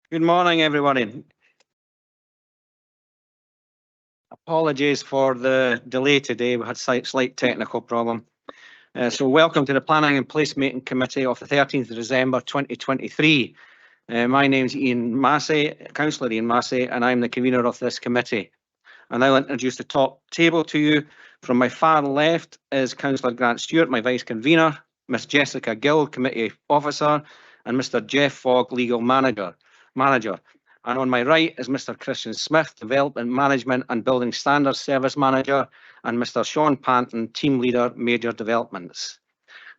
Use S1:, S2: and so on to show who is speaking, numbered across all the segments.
S1: Good morning, everybody. Apologies for the delay today. We had slight technical problem. So welcome to the Planning and Placemaking Committee of the 13th of December 2023. My name's Ian Massey, Councillor Ian Massey, and I'm the convener of this committee. And I'll introduce the top table to you. From my far left is Councillor Grant Stewart, my vice convener, Miss Jessica Gill, committee officer, and Mr Jeff Fogg, legal manager. And on my right is Mr Christian Smith, development management and building standards service manager, and Mr Sean Panton, team leader, major developments.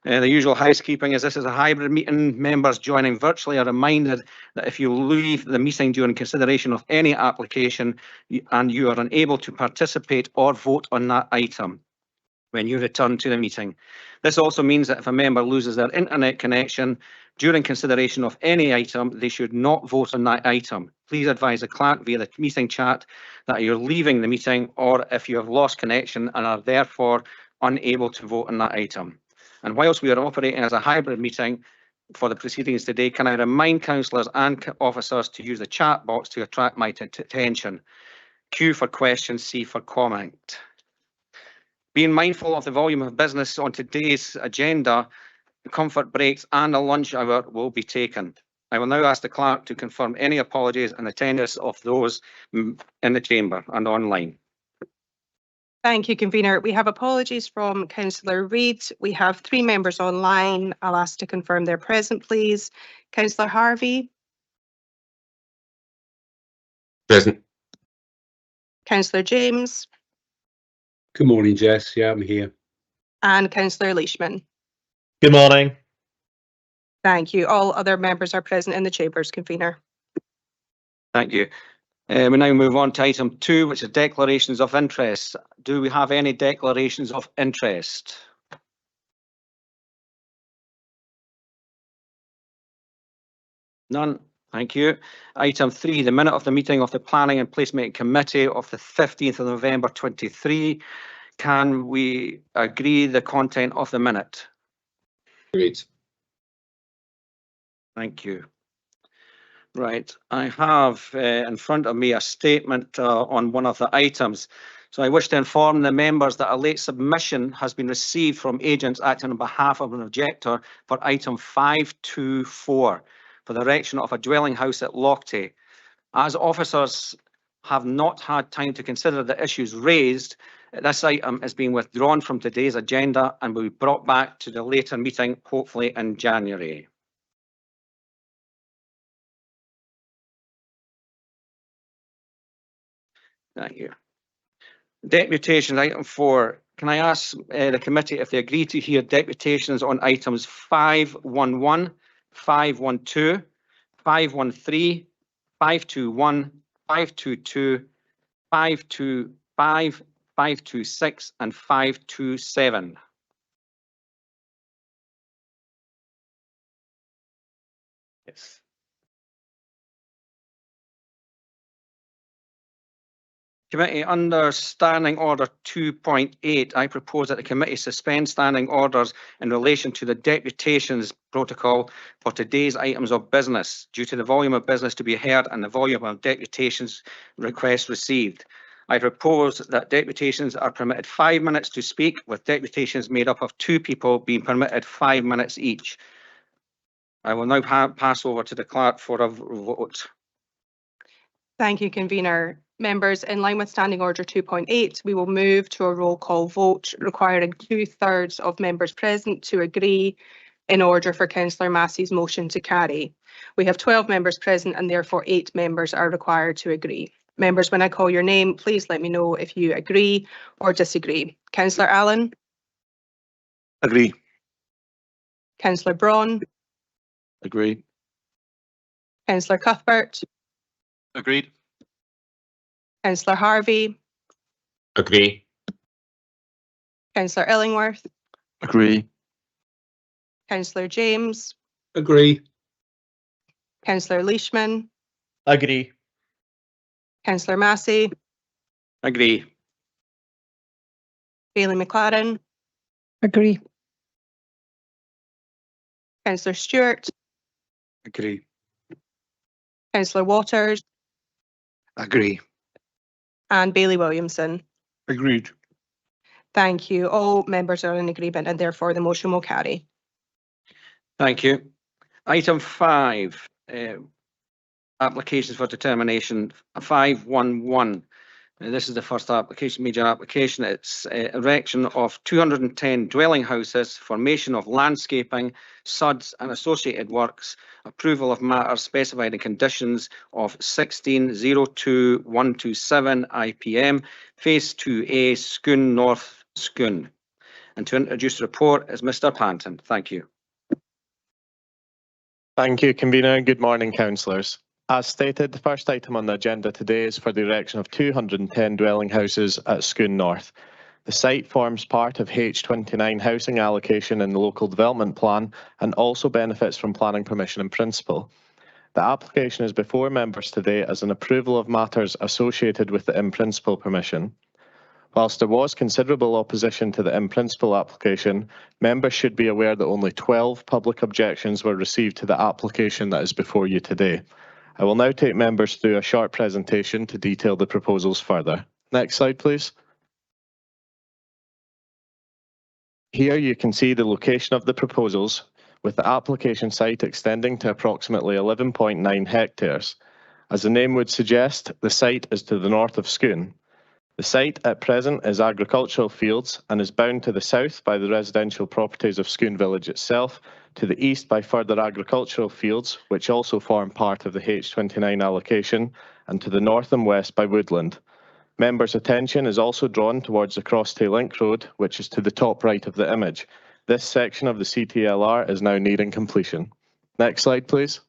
S1: The usual housekeeping is this is a hybrid meeting. Members joining virtually are reminded that if you leave the meeting during consideration of any application and you are unable to participate or vote on that item when you return to the meeting. This also means that if a member loses their internet connection during consideration of any item, they should not vote on that item. Please advise the clerk via the meeting chat that you're leaving the meeting, or if you have lost connection and are therefore unable to vote on that item. And whilst we are operating as a hybrid meeting for the proceedings today, can I remind councillors and officers to use the chat box to attract my attention. Q for questions, C for comment. Being mindful of the volume of business on today's agenda, comfort breaks and a lunch hour will be taken. I will now ask the clerk to confirm any apologies and attendance of those in the chamber and online.
S2: Thank you, convener. We have apologies from Councillor Reid. We have 3 members online. I'll ask to confirm they're present, please. Councillor Harvey.
S3: Present.
S2: Councillor James.
S3: Good morning, Jess. Yeah, I'm here.
S2: And Councillor Leishman.
S4: Good morning.
S2: Thank you. All other members are present in the chambers, convener.
S1: Thank you. We now move on to item 2, which is declarations of interest. Do we have any declarations of interest? None. Thank you. Item 3, the minute of the meeting of the Planning and Placemaking Committee of the 15th of November 23. Can we agree the content of the minute?
S3: Great.
S1: Thank you. Right, I have in front of me a statement on one of the items. So I wish to inform the members that a late submission has been received from agents acting on behalf of an objector for item 524 for the erection of a dwelling house at Lochte. As officers have not had time to consider the issues raised, this item is being withdrawn from today's agenda and will be brought back to the later meeting, hopefully in January. Thank you. Deputations, item 4. Can I ask the committee if they agree to hear deputations on items 511, 512, 513, 521, 522, 525, 526 and 527? Yes. Committee, under Standing Order 2.8, I propose that the committee suspend standing orders in relation to the deputations protocol for today's items of business due to the volume of business to be heard and the volume of deputations requests received. I propose that deputations are permitted 5 minutes to speak, with deputations made up of 2 people being permitted 5 minutes each. I will now pass over to the clerk for a vote.
S2: Thank you, convener. Members, in line with Standing Order 2.8, we will move to a roll call vote requiring 2/3 of members present to agree in order for Councillor Massey's motion to carry. We have 12 members present and therefore 8 members are required to agree. Members, when I call your name, please let me know if you agree or disagree. Councillor Allen?
S1: Agree.
S2: Councillor Braun?
S1: Agree.
S2: Councillor Cuthbert?
S4: Agreed.
S2: Councillor Harvey?
S3: Agree.
S2: Councillor Illingworth?
S4: Agree.
S2: Councillor James?
S3: Agree.
S2: Councillor Leishman?
S4: Agree.
S2: Councillor Massey?
S1: Agree.
S2: Bailey McLaren?
S5: Agree.
S2: Councillor Stewart?
S1: Agree.
S2: Councillor Waters
S1: Agree.
S2: and Bailey Williamson.
S1: Agreed.
S2: Thank you. All members are in agreement and therefore the motion will carry.
S1: Thank you. Item 5, applications for determination 511. This is the first application, major application. It's erection of 210 dwelling houses, formation of landscaping, SUDs and associated works, approval of matters specified in conditions of 16.02.127 IPM, Phase 2A, Scone North, Scone. And to introduce the report is Mr. Panton. Thank you.
S4: Thank you, Convener. Good morning, councillors. As stated, the first item on the agenda today is for the erection of 210 dwelling houses at Scone North. The site forms part of H29 housing allocation in the local development plan and also benefits from planning permission in principle. The application is before members today as an approval of matters associated with the in principle permission. Whilst there was considerable opposition to the in principle application, members should be aware that only 12 public objections were received to the application that is before you today. I will now take members through a short presentation to detail the proposals further. Next slide, please. Here you can see the location of the proposals, with the application site extending to approximately 11.9 hectares. As the name would suggest, the site is to the north of Scone. The site at present is agricultural fields and is bound to the south by the residential properties of Scone Village itself, to the east by further agricultural fields, which also form part of the H29 allocation, and to the north and west by woodland. Members' attention is also drawn towards the Crosstay Link Road, which is to the top right of the image. This section of the CTLR is now nearing completion. Next slide, please.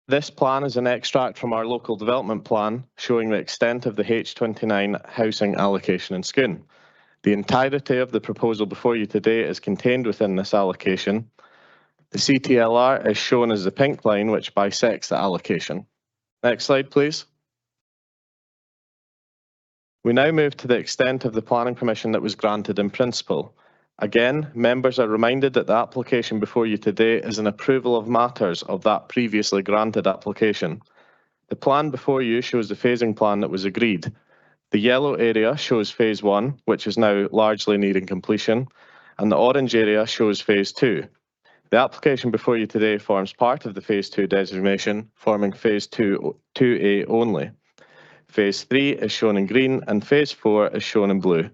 S4: This plan is an extract from our local development plan showing the extent of the H29 housing allocation in Scone. The entirety of the proposal before you today is contained within this allocation. The CTLR is shown as the pink line which bisects the allocation. Next slide, please. We now move to the extent of the planning permission that was granted in principle. Again, members are reminded that the application before you today is an approval of matters of that previously granted application. The plan before you shows the phasing plan that was agreed. The yellow area shows phase 1, which is now largely nearing completion, and the orange area shows phase 2. The application before you today forms part of the phase 2 designation, forming phase 2A only. Phase 3 is shown in green and phase 4 is shown in blue.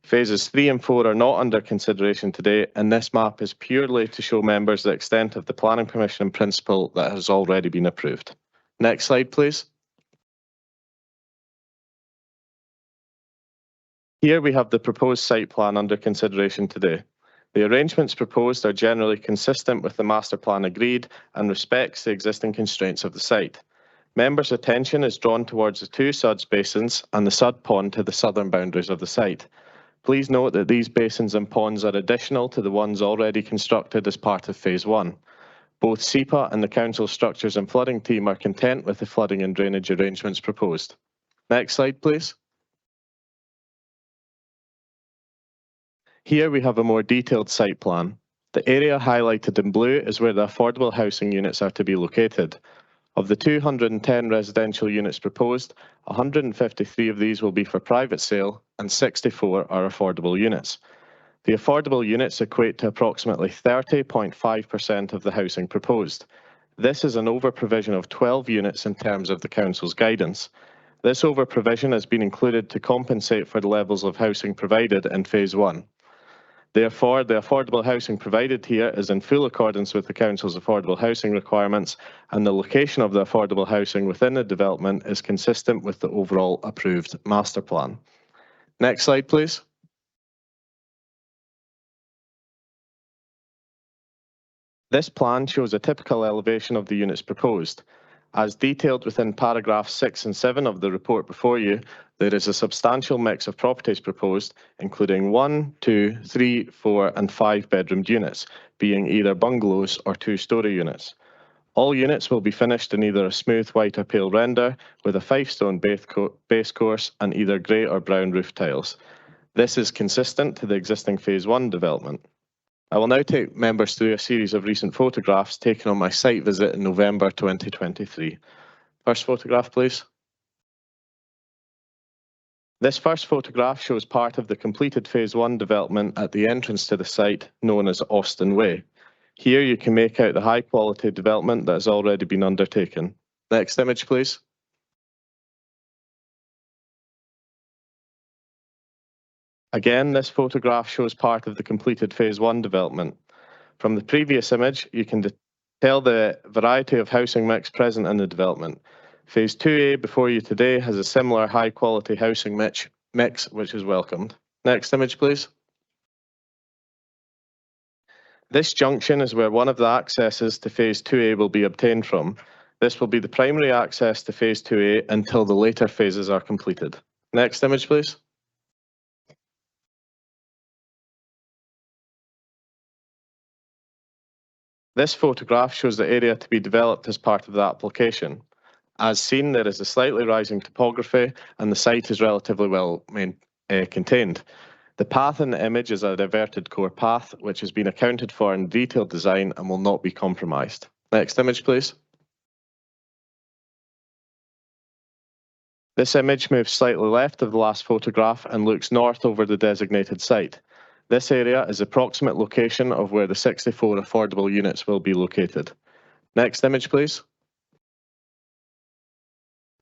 S4: Phases 3 and 4 are not under consideration today, and this map is purely to show members the extent of the planning permission in principle that has already been approved. Next slide, please. Here we have the proposed site plan under consideration today. The arrangements proposed are generally consistent with the master plan agreed and respects the existing constraints of the site. Members' attention is drawn towards the 2 SUDS basins and the SUD pond to the southern boundaries of the site. Please note that these basins and ponds are additional to the ones already constructed as part of phase 1. Both SEPA and the Council Structures and Flooding team are content with the flooding and drainage arrangements proposed. Next slide, please. Here we have a more detailed site plan. The area highlighted in blue is where the affordable housing units are to be located. Of the 210 residential units proposed, 153 of these will be for private sale and 64 are affordable units. The affordable units equate to approximately 30.5% of the housing proposed. This is an over-provision of 12 units in terms of the Council's guidance. This over-provision has been included to compensate for the levels of housing provided in phase 1. Therefore, the affordable housing provided here is in full accordance with the Council's affordable housing requirements, and the location of the affordable housing within the development is consistent with the overall approved master plan. Next slide, please. This plan shows a typical elevation of the units proposed. As detailed within paragraphs 6 and 7 of the report before you, there is a substantial mix of properties proposed, including 1, 2, 3, 4 and 5 bedroomed units, being either bungalows or 2-storey units. All units will be finished in either a smooth white or pale render with a 5-stone base course and either grey or brown roof tiles. This is consistent to the existing phase 1 development. I will now take members through a series of recent photographs taken on my site visit in November 2023. First photograph, please. This first photograph shows part of the completed Phase 1 development at the entrance to the site, known as Austin Way. Here you can make out the high quality development that has already been undertaken. Next image, please. Again, this photograph shows part of the completed Phase 1 development. From the previous image, you can tell the variety of housing mix present in the development. Phase 2A before you today has a similar high quality housing mix which is welcomed. Next image, please. This junction is where one of the accesses to Phase 2A will be obtained from. This will be the primary access to Phase 2A until the later phases are completed. Next image, please. This photograph shows the area to be developed as part of the application. As seen, there is a slightly rising topography and the site is relatively well contained. The path in the image is a diverted core path, which has been accounted for in detailed design and will not be compromised. Next image, please. This image moves slightly left of the last photograph and looks north over the designated site. This area is the approximate location of where the 64 affordable units will be located. Next image, please.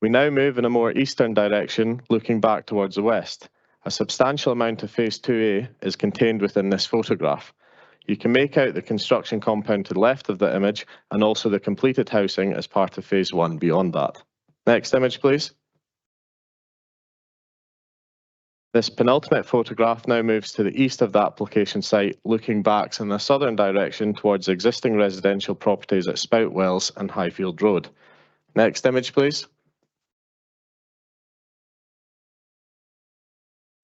S4: We now move in a more eastern direction, looking back towards the west. A substantial amount of Phase 2A is contained within this photograph. You can make out the construction compound to the left of the image and also the completed housing as part of Phase 1 beyond that. Next image, please. This penultimate photograph now moves to the east of the application site, looking back in a southern direction towards existing residential properties at Spout Wells and Highfield Road. Next image, please.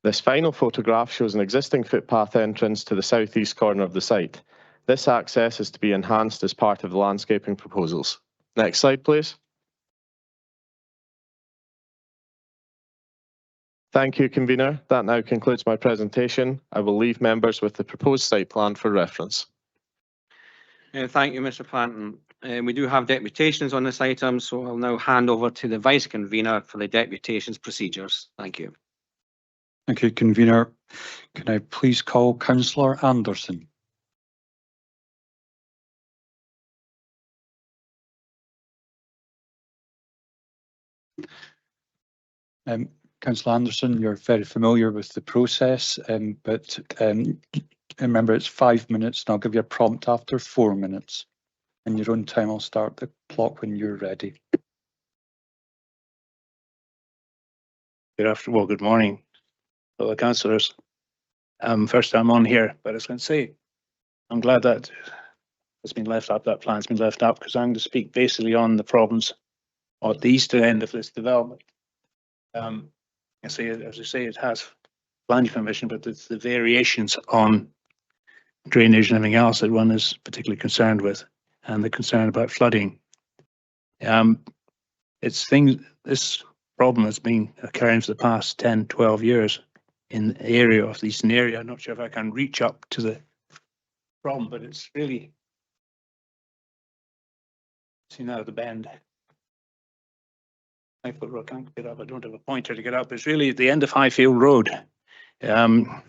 S4: This final photograph shows an existing footpath entrance to the southeast corner of the site. This access is to be enhanced as part of the landscaping proposals. Next slide, please. Thank you, Convener. That now concludes my presentation. I will leave members with the proposed site plan for reference.
S1: Thank you, Mr. Planton. We do have deputations on this item, so I'll now hand over to the Vice Convener for the deputations procedures. Thank you.
S5: Thank you, Convener. Can I please call Councillor Anderson? Councillor Anderson, you're very familiar with the process, but remember it's 5 minutes and I'll give you a prompt after 4 minutes. In your own time, I'll start the clock when you're ready.
S6: Good morning, fellow councillors. First time on here, but I was going to say, I'm glad that it's been left up, that plan's been left up, because I'm going to speak basically on the problems at the eastern end of this development. As I say, it has planning permission, but it's the variations on drainage and everything else that one is particularly concerned with, and the concern about flooding. This problem has been occurring for the past 10, 12 years in the area of the eastern area. I'm not sure if I can reach up to the problem, but it's really seen out of the bend. I can't get up. I don't have a pointer to get up. It's really at the end of Highfield Road, to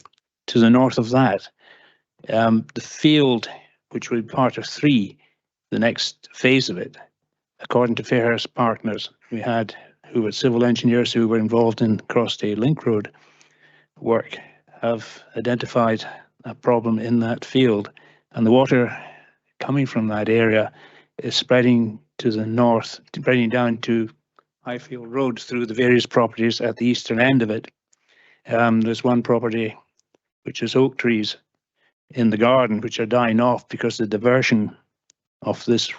S6: the north of that. The field, which will be part of 3, the next phase of it, according to Fairhurst Partners, who were civil engineers who were involved in Crossday Link Road work, have identified a problem in that field, and the water coming from that area is spreading to the north, spreading down to Highfield Road through the various properties at the eastern end of it. There's one property which is oak trees in the garden which are dying off because the diversion of this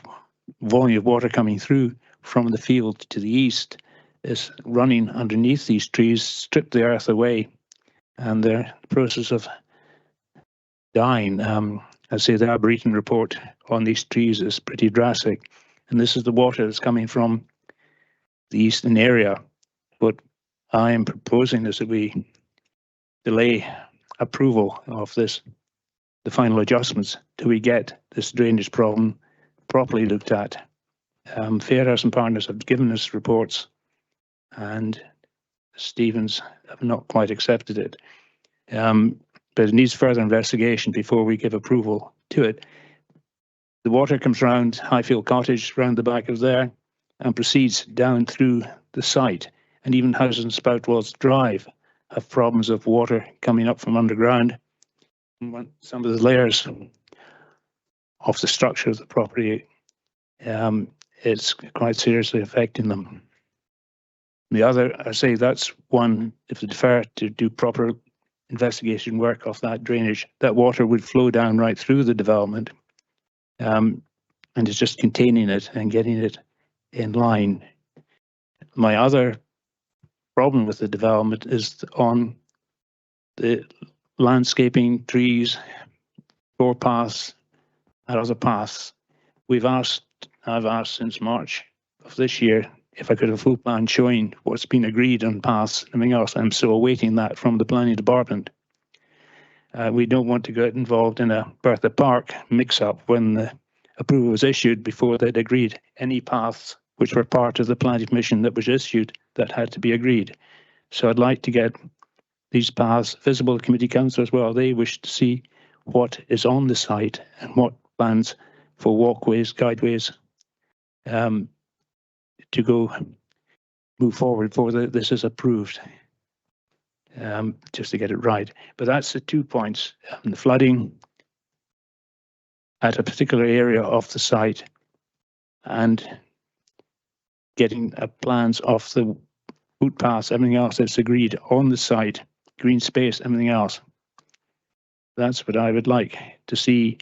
S6: volume of water coming through from the field to the east is running underneath these trees, strip the earth away, and they're in the process of dying. I say the Arboretum report on these trees is pretty drastic, and this is the water that's coming from the eastern area. What I am proposing is that we delay approval of this the final adjustments till we get this drainage problem properly looked at. Fairhouse and Partners have given us reports, and Stevens have not quite accepted it. But it needs further investigation before we give approval to it. The water comes round Highfield Cottage, round the back of there, and proceeds down through the site. And even Houses and Spoutwells Drive have problems of water coming up from underground. And some of the layers of the structure of the property, it's quite seriously affecting them. The other, I say that's one, if they defer to do proper investigation work of that drainage, that water would flow down right through the development, and it's just containing it and getting it in line. My other problem with the development is on the landscaping, trees, footpaths, and other paths. I've asked since March of this year if I could have a full plan showing what's been agreed on paths and everything else. I'm still awaiting that from the planning department. We don't want to get involved in a Bertha Park mix-up when the approval was issued before they'd agreed any paths which were part of the planning permission that was issued that had to be agreed. So I'd like to get these paths visible to committee councillors as well. They wish to see what is on the site and what plans for walkways, guideways, to go move forward before this is approved, just to get it right. But that's the 2 points: the flooding at a particular area of the site and getting plans of the footpaths, everything else that's agreed on the site, green space, everything else. That's what I would like to see.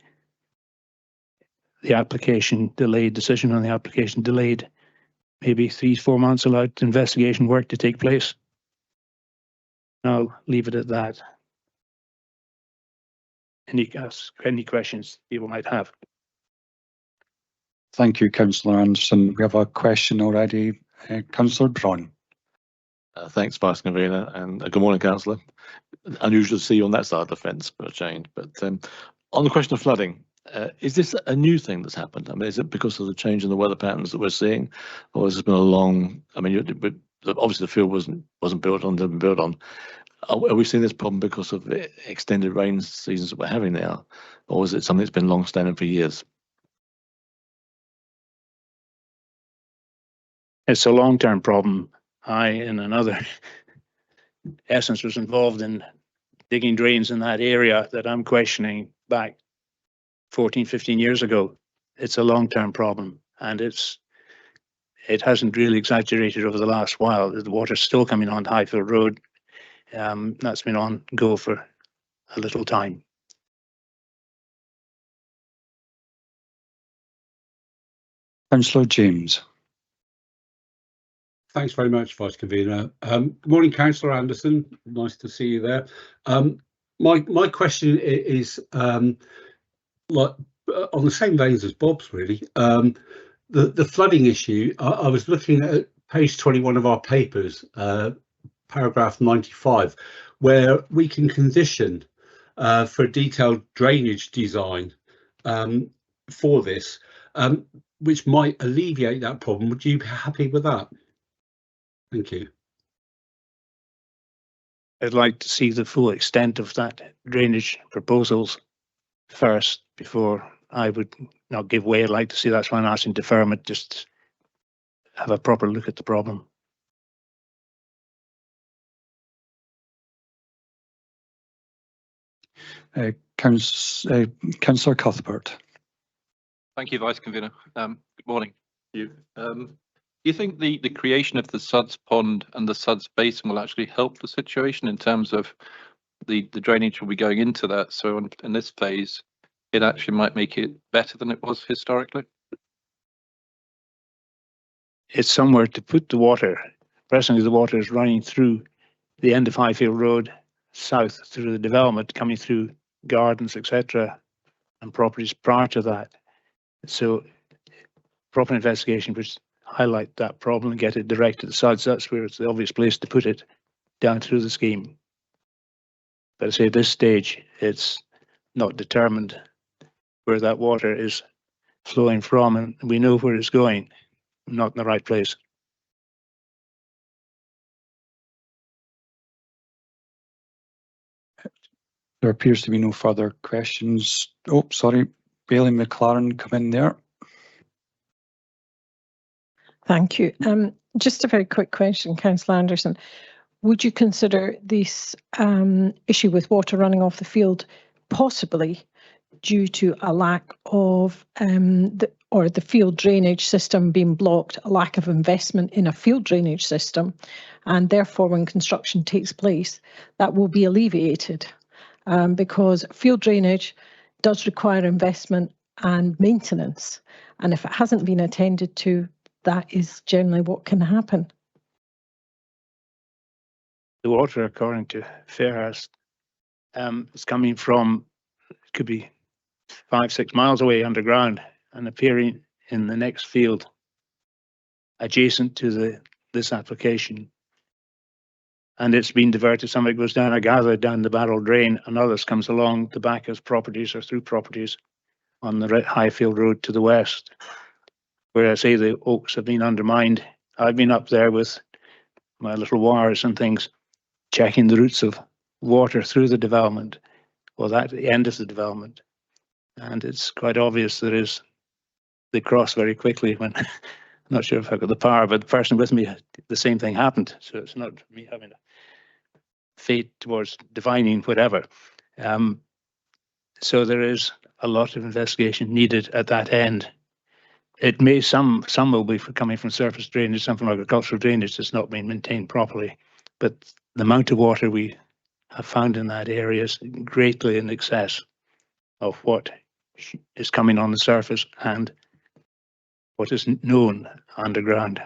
S6: The application delayed, decision on the application delayed, maybe 3-4 months, allowed investigation work to take place. I'll leave it at that. Any questions people might have?
S5: Thank you, Councillor Anderson. We have a question already. Councillor Braun.
S7: Thanks, Vice Convener, and good morning, Councillor. Unusual to see you on that side of the fence for a change, but on the question of flooding, is this a new thing that's happened? I mean, is it because of the change in the weather patterns that we're seeing, or has it been a long? I mean, obviously the field wasn't built on, didn't build on. Are we seeing this problem because of the extended rain seasons that we're having now, or is it something that's been long-standing for years?
S6: It's a long-term problem. I, in another essence, was involved in digging drains in that area that I'm questioning back 14, 15 years ago. It's a long-term problem, and it hasn't really exaggerated over the last while. The water's still coming on Highfield Road. That's been on go for a little time.
S5: Councillor James.
S3: Thanks very much, Vice Convener. Good morning, Councillor Anderson. Nice to see you there. My question is like on the same veins as Bob's, really. The flooding issue. I was looking at page 21 of our papers, paragraph 95, where we can condition for detailed drainage design for this, which might alleviate that problem. Would you be happy with that? Thank you.
S6: I'd like to see the full extent of that drainage proposals first before I would not give way. I'd like to see, that's why I'm asking deferment, just have a proper look at the problem.
S5: Councillor Cuthbert.
S8: Thank you, Vice Convener. Good morning. Do you think the creation of the Suds Pond and the Suds Basin will actually help the situation in terms of the drainage will be going into that? So in this phase, it actually might make it better than it was historically?
S6: It's somewhere to put the water. Presently, the water is running through the end of Highfield Road, south through the development, coming through gardens, etc., and properties prior to that. So proper investigation would highlight that problem and get it directed to the sides. That's where it's the obvious place to put it, down through the scheme. But I say at this stage, it's not determined where that water is flowing from, and we know where it's going, not in the right place.
S5: There appears to be no further questions. Oh, sorry, Bailey McLaren, come in there.
S9: Thank you. Just a very quick question, Councillor Anderson. Would you consider this issue with water running off the field possibly due to a lack of the field drainage system being blocked, a lack of investment in a field drainage system, and therefore when construction takes place, that will be alleviated because field drainage does require investment and maintenance, and if it hasn't been attended to, that is generally what can happen.
S6: The water, according to Fairhurst, is coming from, it could be 5-6 miles away underground and appearing in the next field adjacent to this application. And it's been diverted. Some of it goes down, I gather, down the Barrel Drain, and others comes along the back as properties or through properties on the Highfield Road to the west, where I say the oaks have been undermined. I've been up there with my little wires and things, checking the routes of water through the development, or at the end of the development. And it's quite obvious they cross very quickly when, I'm not sure if I've got the power, but the person with me, the same thing happened. So it's not me having a fate towards divining whatever. So there is a lot of investigation needed at that end. It may, some will be coming from surface drainage, some from agricultural drainage that's not being maintained properly. But the amount of water we have found in that area is greatly in excess of what is coming on the surface and what is known underground.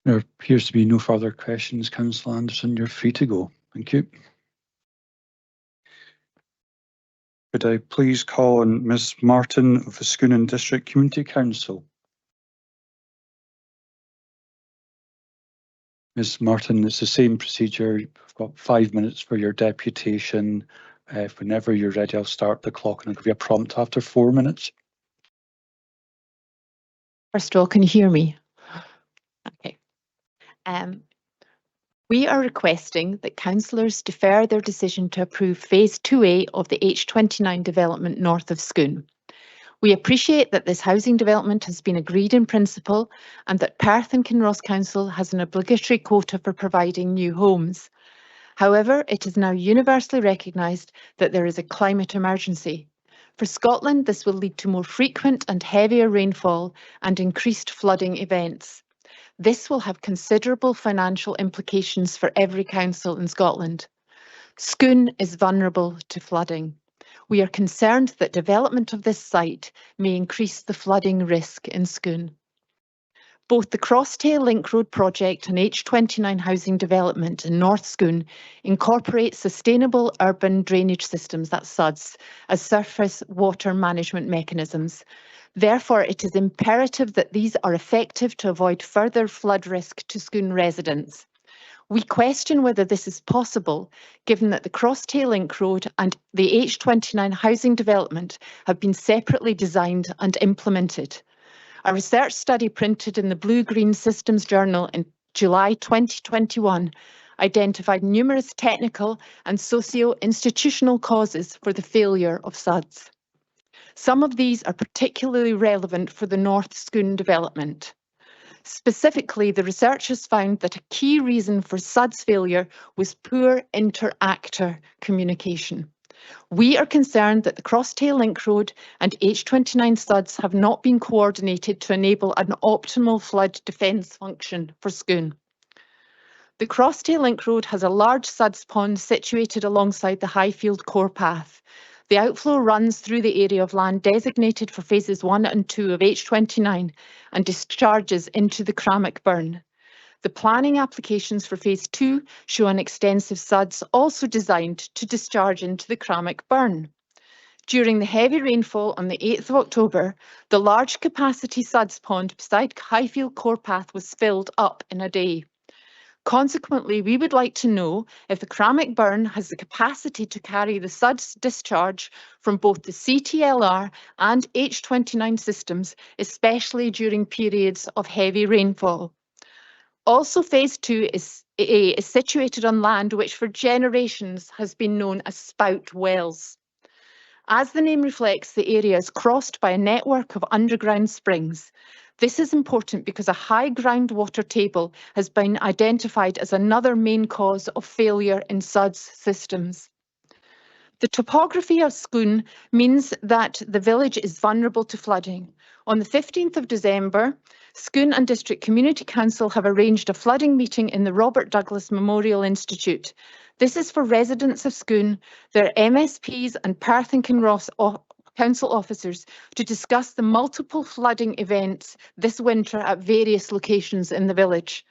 S5: There appears to be no further questions. Councillor Anderson, you're free to go. Thank you. Could I please call on Ms Martin of the Schoonan District Community Council? Ms Martin, it's the same procedure. You've got 5 minutes for your deputation. Whenever you're ready, I'll start the clock and I'll give you a prompt after 4 minutes.
S10: First of all, can you hear me? Okay. We are requesting that councillors defer their decision to approve Phase 2A of the H29 development north of Scone. We appreciate that this housing development has been agreed in principle and that Perth and Kinross Council has an obligatory quota for providing new homes. However, it is now universally recognised that there is a climate emergency. For Scotland, this will lead to more frequent and heavier rainfall and increased flooding events. This will have considerable financial implications for every council in Scotland. Scone is vulnerable to flooding. We are concerned that development of this site may increase the flooding risk in Scone. Both the Crosstail Link Road project and H29 housing development in North Scone incorporate sustainable urban drainage systems, that's SUDS, as surface water management mechanisms. Therefore, it is imperative that these are effective to avoid further flood risk to Scone residents. We question whether this is possible, given that the Crosstail Link Road and the H29 housing development have been separately designed and implemented. A research study printed in the Blue-Green Systems Journal in July 2021 identified numerous technical and socio-institutional causes for the failure of SUDS. Some of these are particularly relevant for the North Scone development. Specifically, the researchers found that a key reason for SUDS failure was poor inter-actor communication. We are concerned that the Crosstail Link Road and H29 SUDS have not been coordinated to enable an optimal flood defence function for Scone. The Crosstail Link Road has a large SUDS pond situated alongside the Highfield Core Path. The outflow runs through the area of land designated for phases 1 and 2 of H29 and discharges into the Crammock Burn. The planning applications for phase 2 show an extensive SUDS also designed to discharge into the Crammock Burn. During the heavy rainfall on the 8th of October, the large capacity SUDS pond beside Highfield Core Path was filled up in a day. Consequently, we would like to know if the ceramic burn has the capacity to carry the suds discharge from both the CTLR and H29 systems, especially during periods of heavy rainfall. Also, phase 2A is situated on land which for generations has been known as spout wells. As the name reflects, the area is crossed by a network of underground springs. This is important because a high groundwater table has been identified as another main cause of failure in SUDS systems. The topography of Scone means that the village is vulnerable to flooding. On the 15th of December, Scone and District Community Council have arranged a flooding meeting in the Robert Douglas Memorial Institute. This is for residents of Scone, their MSPs and Perth and Kinross council officers to discuss the multiple flooding events this winter at various locations in the village.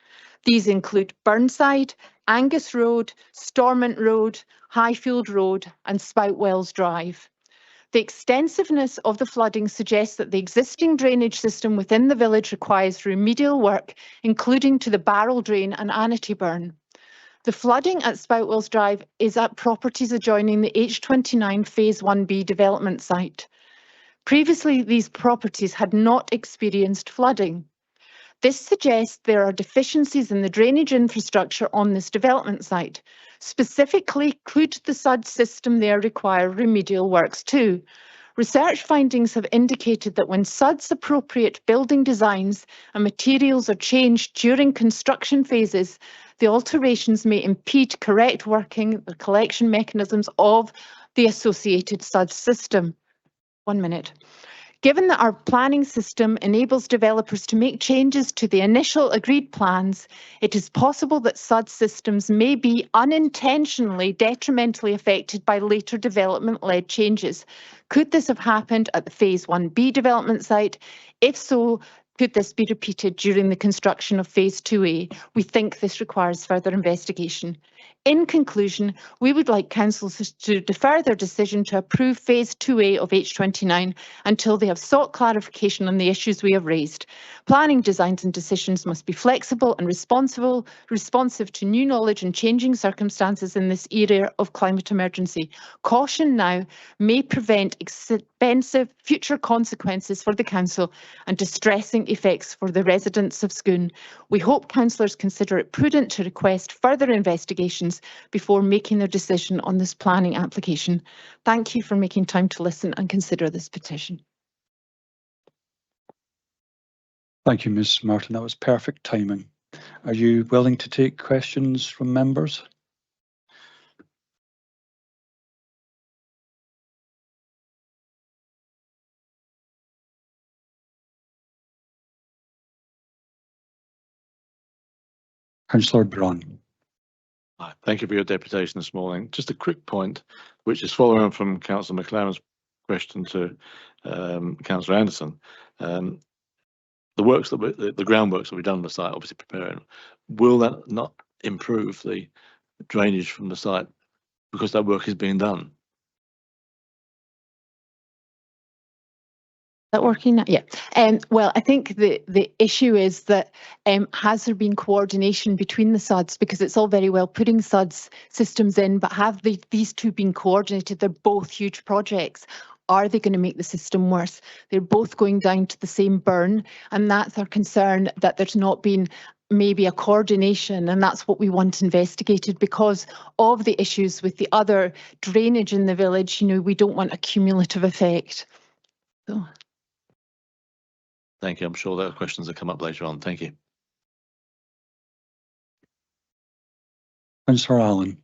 S10: These include Burnside, Angus Road, Stormont Road, Highfield Road and Spoutwells Drive. The extensiveness of the flooding suggests that the existing drainage system within the village requires remedial work, including to the barrel drain and Anity burn. The flooding at Spoutwells Drive is at properties adjoining the H29 Phase 1B development site. Previously, these properties had not experienced flooding. This suggests there are deficiencies in the drainage infrastructure on this development site. Specifically, could the SUD system there require remedial works too? Research findings have indicated that when SUD's appropriate building designs and materials are changed during construction phases, the alterations may impede correct working the collection mechanisms of the associated SUD system. 1 minute. Given that our planning system enables developers to make changes to the initial agreed plans, it is possible that SUD systems may be unintentionally detrimentally affected by later development-led changes. Could this have happened at the Phase 1B development site? If so, could this be repeated during the construction of Phase 2A? We think this requires further investigation. In conclusion, we would like council to defer their decision to approve Phase 2A of H29 until they have sought clarification on the issues we have raised. Planning designs and decisions must be flexible and responsive to new knowledge and changing circumstances in this area of climate emergency. Caution now may prevent expensive future consequences for the council and distressing effects for the residents of Scone. We hope councillors consider it prudent to request further investigations before making their decision on this planning application. Thank you for making time to listen and consider this petition.
S5: Thank you, Ms Martin. That was perfect timing. Are you willing to take questions from members? Councillor Braun.
S7: Thank you for your deputation this morning. Just a quick point, which is following on from Councillor McLaren's question to Councillor Anderson. The works that the groundworks that we've done on the site, obviously preparing, will that not improve the drainage from the site because that work is being done?
S10: That working now? Yeah. Well, I think the issue is that has there been coordination between the SUDs, because it's all very well putting SUDs systems in, but have these two been coordinated? They're both huge projects. Are they going to make the system worse? They're both going down to the same burn, and that's our concern, that there's not been maybe a coordination, and that's what we want investigated because of the issues with the other drainage in the village. You know, we don't want a cumulative effect. So.
S7: Thank you. I'm sure there are questions that come up later on. Thank you.
S5: Councillor Allen.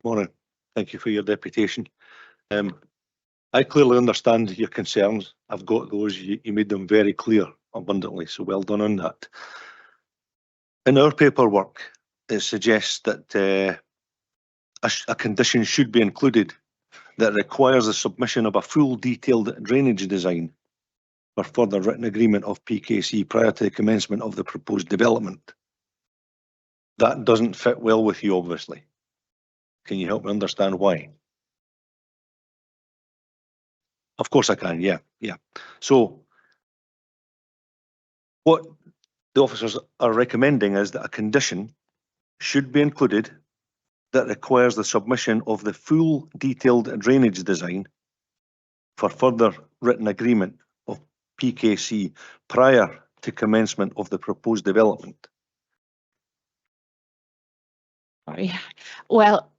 S11: Morning. Thank you for your deputation. I clearly understand your concerns. I've got those. You made them very clear abundantly, so well done on that. In our paperwork, it suggests that a condition should be included that requires the submission of a full detailed drainage design for further written agreement of PKC prior to the commencement of the proposed development. That doesn't fit well with you, obviously. Can you help me understand why? Of course I can, yeah. So what the officers are recommending is that a condition should be included that requires the submission of the full detailed drainage design for further written agreement of PKC prior to commencement of the proposed development.
S10: Sorry. Well,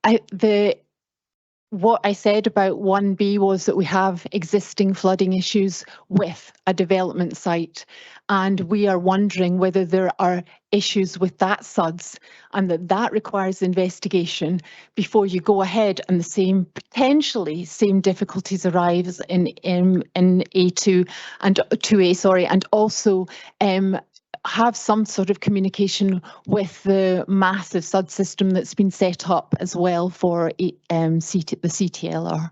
S10: what I said about 1B was that we have existing flooding issues with a development site, and we are wondering whether there are issues with that SUDS and that requires investigation before you go ahead, and the potentially same difficulties arise in A2 and 2A, sorry, and also have some sort of communication with the massive SUD system that's been set up as well for the CTLR.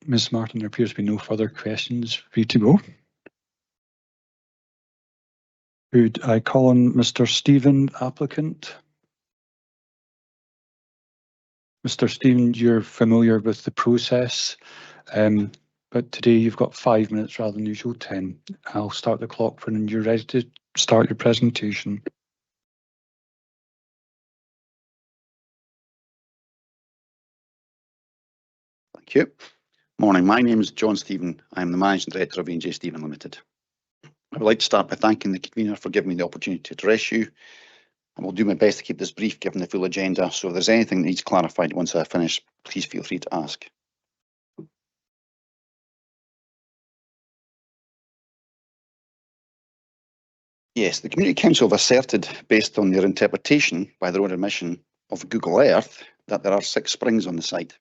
S5: Ms. Martin, there appears to be no further questions for you to go. Could I call on Mr. Stephen, applicant? Mr. Stephen, you're familiar with the process, but today you've got 5 minutes rather than usual 10. I'll start the clock when you're ready to start your presentation.
S12: Thank you. Morning, my name is John Stephen. I'm the Managing Director of A&J Stephen Limited. I would like to start by thanking the convener for giving me the opportunity to address you. I will do my best to keep this brief given the full agenda, so if there's anything that needs clarified once I finish, please feel free to ask. Yes, the Community Council have asserted, based on their interpretation by their own admission of Google Earth, that there are 6 springs on the site.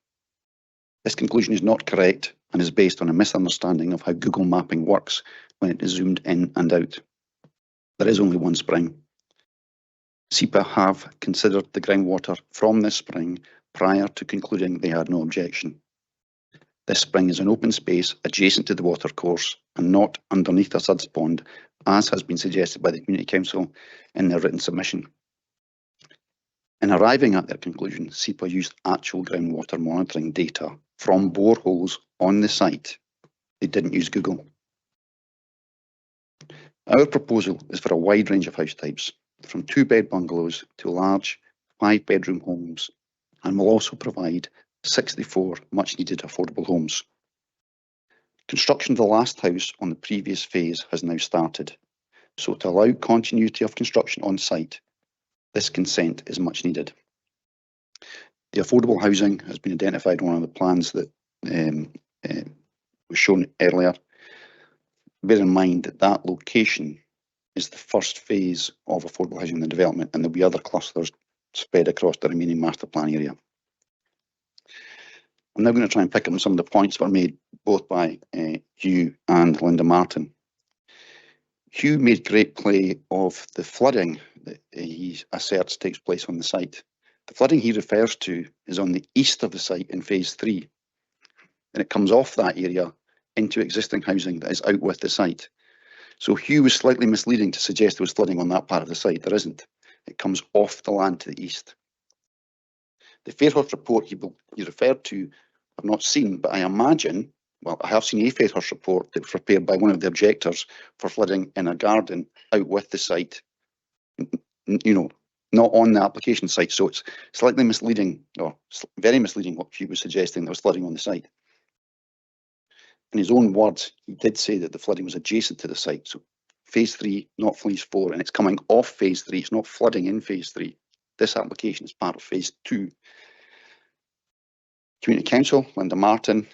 S12: This conclusion is not correct and is based on a misunderstanding of how Google mapping works when it is zoomed in and out. There is only 1 spring. SEPA have considered the groundwater from this spring prior to concluding they had no objection. This spring is an open space adjacent to the watercourse and not underneath a SUDS pond, as has been suggested by the Community Council in their written submission. In arriving at their conclusion, SEPA used actual groundwater monitoring data from boreholes on the site. They didn't use Google. Our proposal is for a wide range of house types, from 2-bed bungalows to large 5-bedroom homes, and will also provide 64 much-needed affordable homes. Construction of the last house on the previous phase has now started, so to allow continuity of construction on site, this consent is much needed. The affordable housing has been identified on one of the plans that was shown earlier. Bear in mind that that location is the first phase of affordable housing in the development, and there'll be other clusters spread across the remaining master plan area. I'm now going to try and pick up on some of the points that were made both by Hugh and Linda Martin. Hugh made great play of the flooding that he asserts takes place on the site. The flooding he refers to is on the east of the site in phase 3, and it comes off that area into existing housing that is out with the site. So Hugh was slightly misleading to suggest there was flooding on that part of the site. There isn't. It comes off the land to the east. The Fairhurst report he referred to, I've not seen, but I imagine, well, I have seen a Fairhurst report that was prepared by one of the objectors for flooding in a garden out with the site, you know, not on the application site. So it's slightly misleading, or very misleading, what Hugh was suggesting there was flooding on the site. In his own words, he did say that the flooding was adjacent to the site. So phase 3, not phase 4, and it's coming off phase 3. It's not flooding in phase 3. This application is part of phase 2. Community Council, Linda Martin,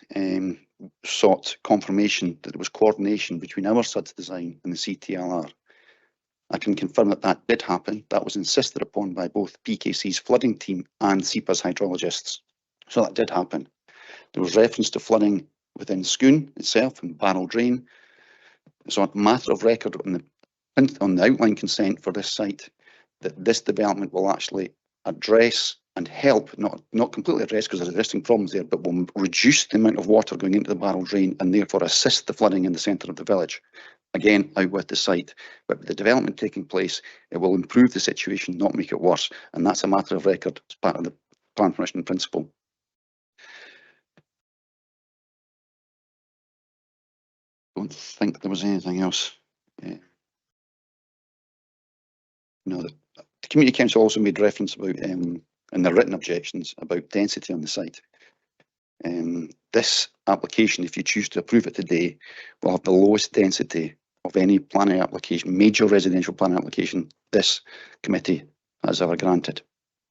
S12: sought confirmation that there was coordination between our SUDS design and the CTLR. I can confirm that that did happen. That was insisted upon by both PKC's flooding team and SEPA's hydrologists. So that did happen. There was reference to flooding within Scone itself and Barrel Drain. So a matter of record on the outline consent for this site that this development will actually address and help, not completely address because there's existing problems there, but will reduce the amount of water going into the Barrel Drain and therefore assist the flooding in the centre of the village. Again, out with the site, but with the development taking place, it will improve the situation, not make it worse. And that's a matter of record as part of the plan permission principle. don't think there was anything else. No, the Community Council also made reference about, in their written objections, about density on the site. This application, if you choose to approve it today, will have the lowest density of any planning application, major residential planning application this committee has ever granted,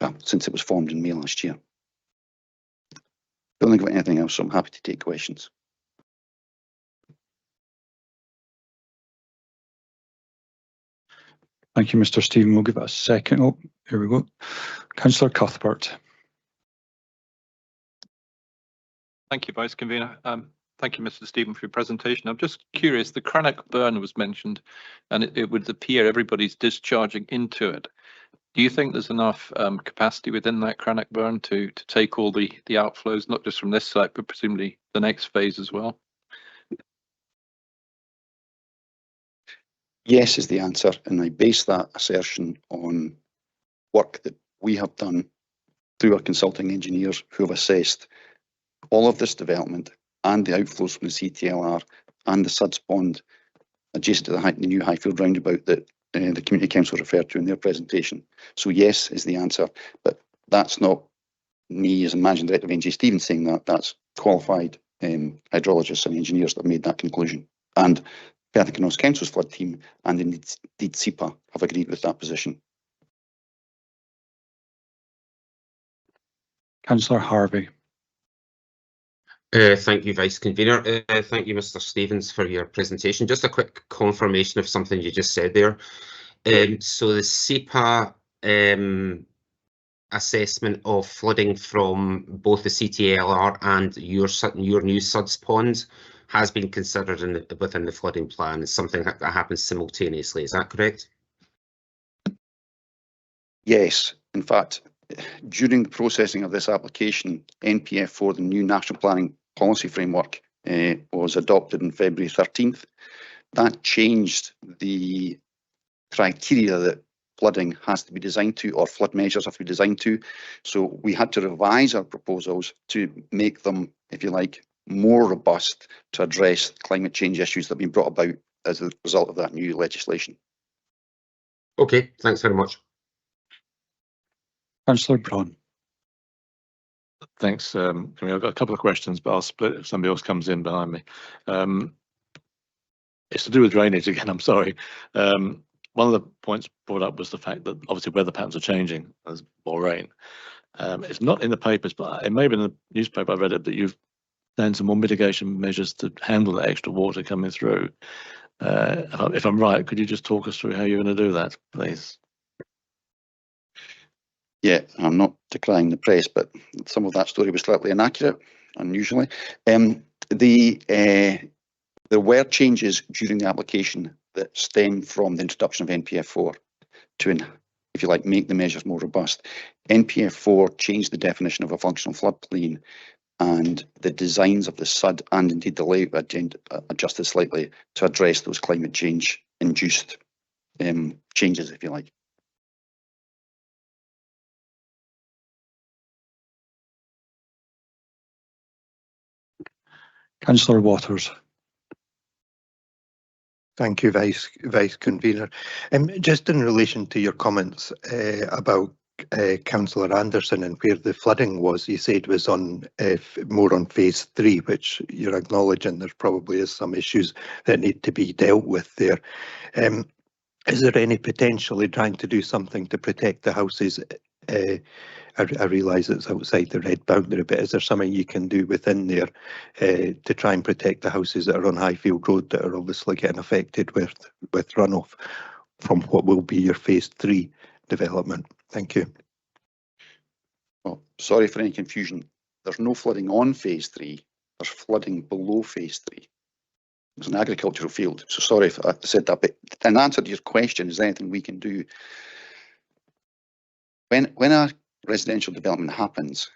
S12: well, since it was formed in May last year. Don't think of anything else, so I'm happy to take questions.
S5: Thank you, Mr. Stephen. We'll give it a second. Oh, here we go. Councillor Cuthbert.
S8: Thank you, Vice Convener. Thank you, Mr. Stephen, for your presentation. I'm just curious, the Crannock burn was mentioned, and it would appear everybody's discharging into it. Do you think there's enough capacity within that Crannock burn to take all the outflows, not just from this site, but presumably the next phase as well?
S12: Yes is the answer, and I base that assertion on work that we have done through our consulting engineers who have assessed all of this development and the outflows from the CTLR and the Suds Pond adjacent to the new Highfield roundabout that the Community Council referred to in their presentation. So yes is the answer, but that's not me as a Managing Director of NJ Stevens saying that. That's qualified hydrologists and engineers that have made that conclusion. And Perth and North Council's flood team and indeed SEPA have agreed with that position.
S5: Councillor Harvey.
S13: Thank you, Vice Convener. Thank you, Mr. Stevens, for your presentation. Just a quick confirmation of something you just said there. So the SEPA assessment of flooding from both the CTLR and your new Suds Pond has been considered within the flooding plan. It's something that happens simultaneously. Is that correct?
S12: Yes. In fact, during the processing of this application, NPF4, the new National Planning Policy Framework, was adopted on February 13th. That changed the criteria that flooding has to be designed to, or flood measures have to be designed to. So we had to revise our proposals to make them, if you like, more robust to address climate change issues that have been brought about as a result of that new legislation.
S13: Okay, thanks very much.
S5: Councillor Braun.
S7: Thanks. I've got a couple of questions, but I'll split if somebody else comes in behind me. It's to do with drainage again, I'm sorry. One of the points brought up was the fact that obviously weather patterns are changing as more rain. It's not in the papers, but it may have been in the newspaper I read it, that you've done some more mitigation measures to handle the extra water coming through. If I'm right, could you just talk us through how you're going to do that, please?
S12: Yeah, I'm not decrying the press, but some of that story was slightly inaccurate, unusually. There were changes during the application that stem from the introduction of NPF4 to, if you like, make the measures more robust. NPF4 changed the definition of a functional floodplain, and the designs of the SUD and indeed the layout adjusted slightly to address those climate change induced changes, if you like.
S5: Councillor Waters.
S14: Thank you, Vice Convener. Just in relation to your comments about Councillor Anderson and where the flooding was, you said was on more on phase 3, which you're acknowledging there probably is some issues that need to be dealt with there. Is there any potentially trying to do something to protect the houses? I realise it's outside the red boundary, but is there something you can do within there to try and protect the houses that are on Highfield Road that are obviously getting affected with runoff from what will be your phase 3 development? Thank you.
S12: Well, sorry for any confusion. There's no flooding on phase 3. There's flooding below phase 3. It's an agricultural field. So sorry if I said that, but in answer to your question, is there anything we can do? When a residential development happens,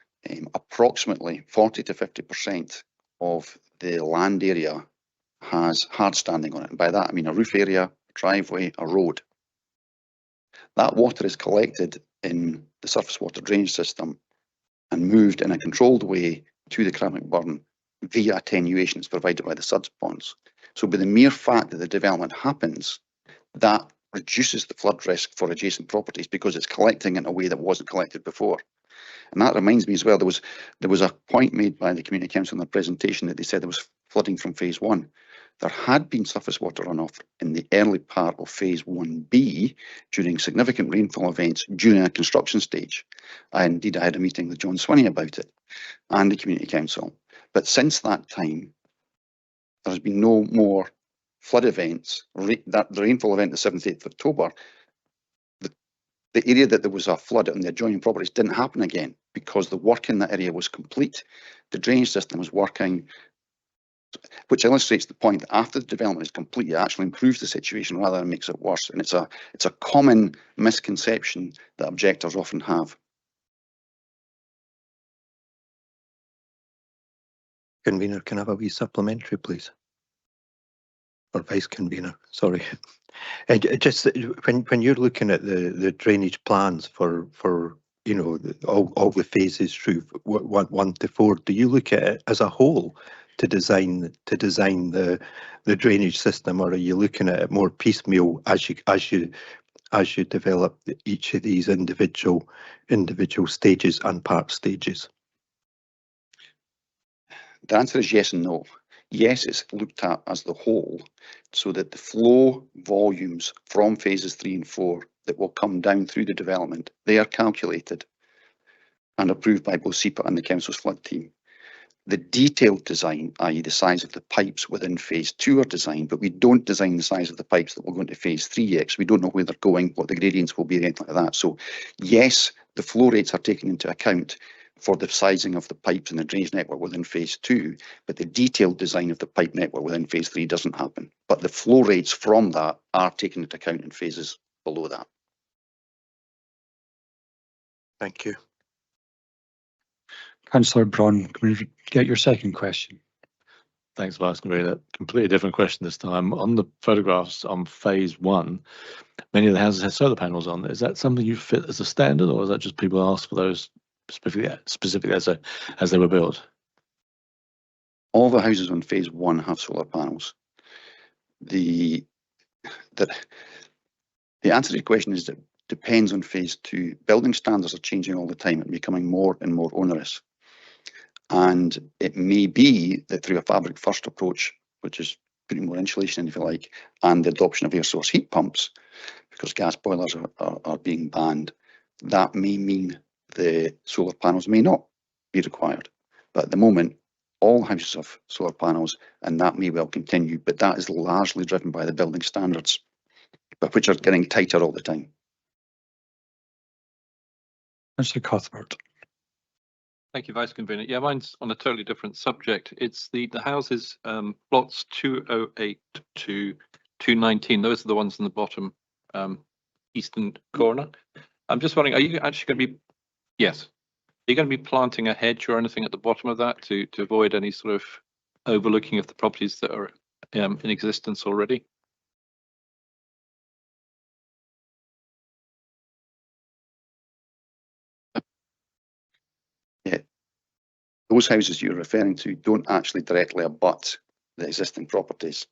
S12: approximately 40 to 50% of the land area has hard standing on it. And by that, I mean a roof area, driveway, a road. That water is collected in the surface water drainage system and moved in a controlled way to the Crannock burn via attenuation that's provided by the Suds ponds. So by the mere fact that the development happens, that reduces the flood risk for adjacent properties because it's collecting in a way that wasn't collected before. And that reminds me as well, there was a point made by the Community Council in their presentation that they said there was flooding from phase 1. There had been surface water runoff in the early part of phase 1B during significant rainfall events during a construction stage. Indeed, I had a meeting with John Swinney about it and the Community Council. But since that time, there's been no more flood events. The rainfall event, the 7th, 8th of October, the area that there was a flood on the adjoining properties didn't happen again because the work in that area was complete. The drainage system was working, which illustrates the point that after the development is complete, it actually improves the situation rather than makes it worse. And it's a common misconception that objectors often have.
S14: Convener, can I have a wee supplementary, please? Or Vice Convener, sorry. Just when you're looking at the drainage plans for you know all the phases through 1 to 4, do you look at it as a whole to design the drainage system, or are you looking at it more piecemeal as you develop each of these individual stages and part stages?
S12: The answer is yes and no. Yes, it's looked at as the whole, so that the flow volumes from phases 3 and 4 that will come down through the development, they are calculated and approved by both SEPA and the Council's flood team. The detailed design, i.e. the size of the pipes within phase 2 are designed, but we don't design the size of the pipes that will go into phase 3 yet, because we don't know where they're going, what the gradients will be, anything like that. So yes, the flow rates are taken into account for the sizing of the pipes and the drainage network within phase 2, but the detailed design of the pipe network within phase 3 doesn't happen. But the flow rates from that are taken into account in phases below that.
S14: Thank you.
S5: Councillor Braun, can we get your second question?
S7: Thanks for asking me that. Completely different question this time. On the photographs on phase 1, many of the houses had solar panels on. Is that something you fit as a standard, or is that just people ask for those specifically as they were built?
S12: All the houses on phase 1 have solar panels. The answer to your question is that it depends on phase 2. Building standards are changing all the time and becoming more and more onerous. And it may be that through a fabric first approach, which is putting more insulation in, if you like, and the adoption of air source heat pumps, because gas boilers are being banned, that may mean the solar panels may not be required. But at the moment, all houses have solar panels, and that may well continue, but that is largely driven by the building standards, but which are getting tighter all the time.
S5: Councillor Cuthbert.
S8: Thank you, Vice Convener. Yeah, mine's on a totally different subject. It's the houses, plots 208 to 219. Those are the ones in the bottom eastern corner. I'm just wondering, are you actually going to be, yes, are you going to be planting a hedge or anything at the bottom of that to avoid any sort of overlooking of the properties that are in existence already?
S12: Yeah, those houses you're referring to don't actually directly abut the existing properties.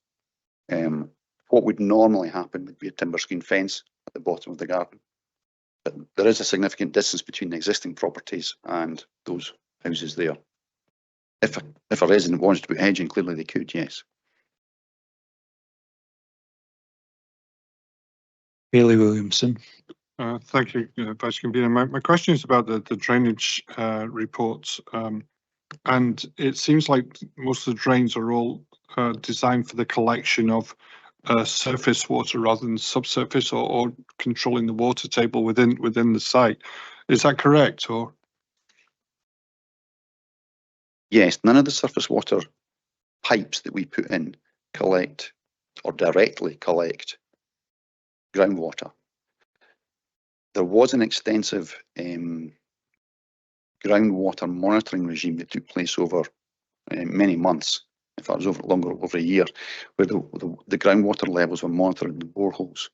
S12: What would normally happen would be a timber screen fence at the bottom of the garden. But there is a significant distance between the existing properties and those houses there. If a resident wants to put hedging, clearly they could, yes.
S5: Bailey Williamson.
S15: Thank you, Vice Convener. My question is about the drainage reports. And it seems like most of the drains are all designed for the collection of surface water rather than subsurface, or controlling the water table within the site. Is that correct? Or
S12: Yes, none of the surface water pipes that we put in collect or directly collect groundwater. There was an extensive groundwater monitoring regime that took place over many months. In fact, it was over a year, where the groundwater levels were monitored in the boreholes.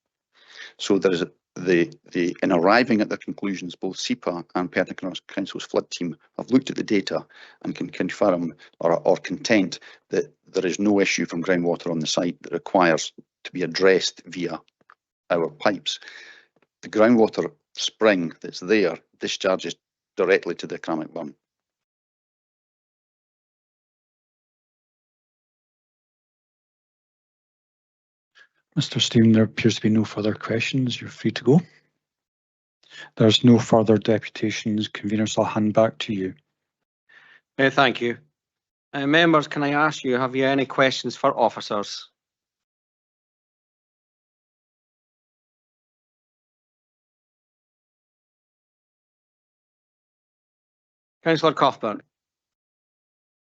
S12: So there in arriving at their conclusions, both SEPA and Perth Council's flood team have looked at the data and can confirm or content that there is no issue from groundwater on the site that requires to be addressed via our pipes. The groundwater spring that's there discharges directly to the Crannock burn.
S5: Mr. Stephen, there appears to be no further questions. You're free to go. There's no further deputations. Conveners, I'll hand back to you.
S1: Thank you. Members, can I ask you, have you any questions for officers? Councillor Cuthbert.